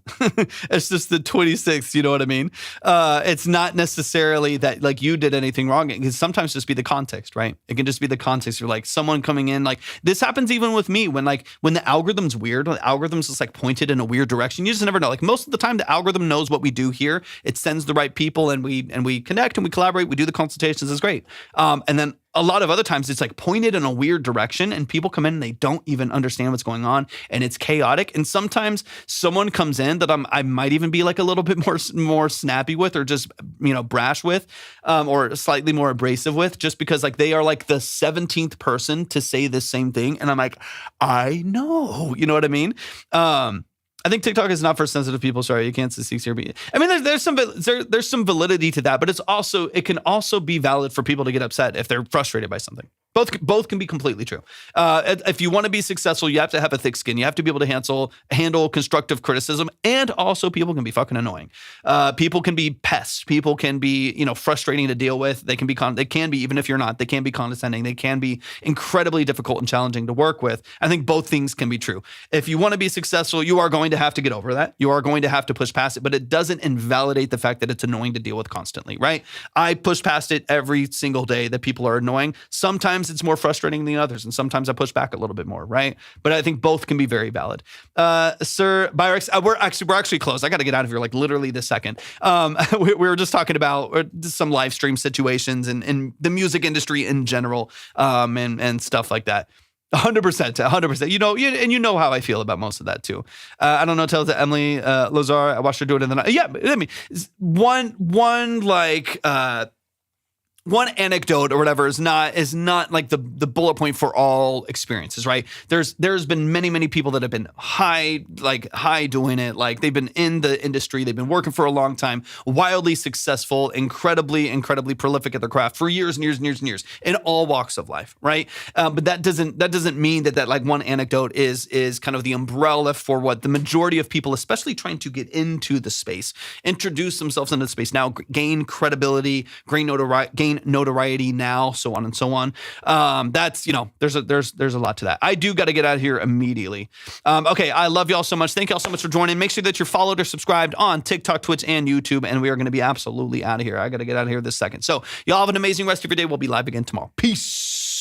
It's just the 26th. You know what I mean? It's not necessarily that like you did anything wrong. It can sometimes just be the context, right? It can just be the context. You're like someone coming in, like this happens even with me when the algorithm's weird, when the algorithm's just like pointed in a weird direction. You just never know. Like most of the time, the algorithm knows what we do here. It sends the right people, and we connect and we collaborate. We do the consultations. It's great. And then a lot of other times it's like pointed in a weird direction and people come in and they don't even understand what's going on and it's chaotic. And sometimes someone comes in that I might even be like a little bit more snappy with, or just, brash with, or slightly more abrasive with, just because like they are like the 17th person to say the same thing. And I'm like, I know, you know what I mean? I think TikTok is not for sensitive people. Sorry, you can't see here. I mean, there's some validity to that, but it can also be valid for people to get upset if they're frustrated by something. Both can be completely true. If you want to be successful, you have to have a thick skin. You have to be able to handle constructive criticism, and also people can be fucking annoying. People can be pests. People can be frustrating to deal with. They can be even if you're not. They can be condescending. They can be incredibly difficult and challenging to work with. I think both things can be true. If you want to be successful, you are going to have to get over that. You are going to have to push past it, but it doesn't invalidate the fact that it's annoying to deal with constantly, right? I push past it every single day that people are annoying. Sometimes it's more frustrating than others, and sometimes I push back a little bit more, right? But I think both can be very valid. Sir Byrex, we're actually close. I got to get out of here like literally this second. We were just talking about some live stream situations and the music industry in general, and stuff like that. 100%. You know how I feel about most of that too. I don't know. Tell it to Emily Lazar. I watched her do it in the night. Yeah, I mean, one anecdote or whatever is not like the bullet point for all experiences, right? There's been many people that have been high doing it. Like they've been in the industry, they've been working for a long time, wildly successful, incredibly prolific at their craft for years and years in all walks of life, right? But that doesn't mean that like one anecdote is kind of the umbrella for what the majority of people, especially trying to get into the space, introduce themselves into the space now, gain credibility, gain notoriety, gain gain notoriety now, so on and so on. That's, there's a lot to that. I do got to get out of here immediately. Okay, I love y'all so much. Thank y'all so much for joining. Make sure that you're followed or subscribed on TikTok, Twitch, and YouTube, and we are going to be absolutely out of here. I got to get out of here this second. So y'all have an amazing rest of your day. We'll be live again tomorrow. Peace.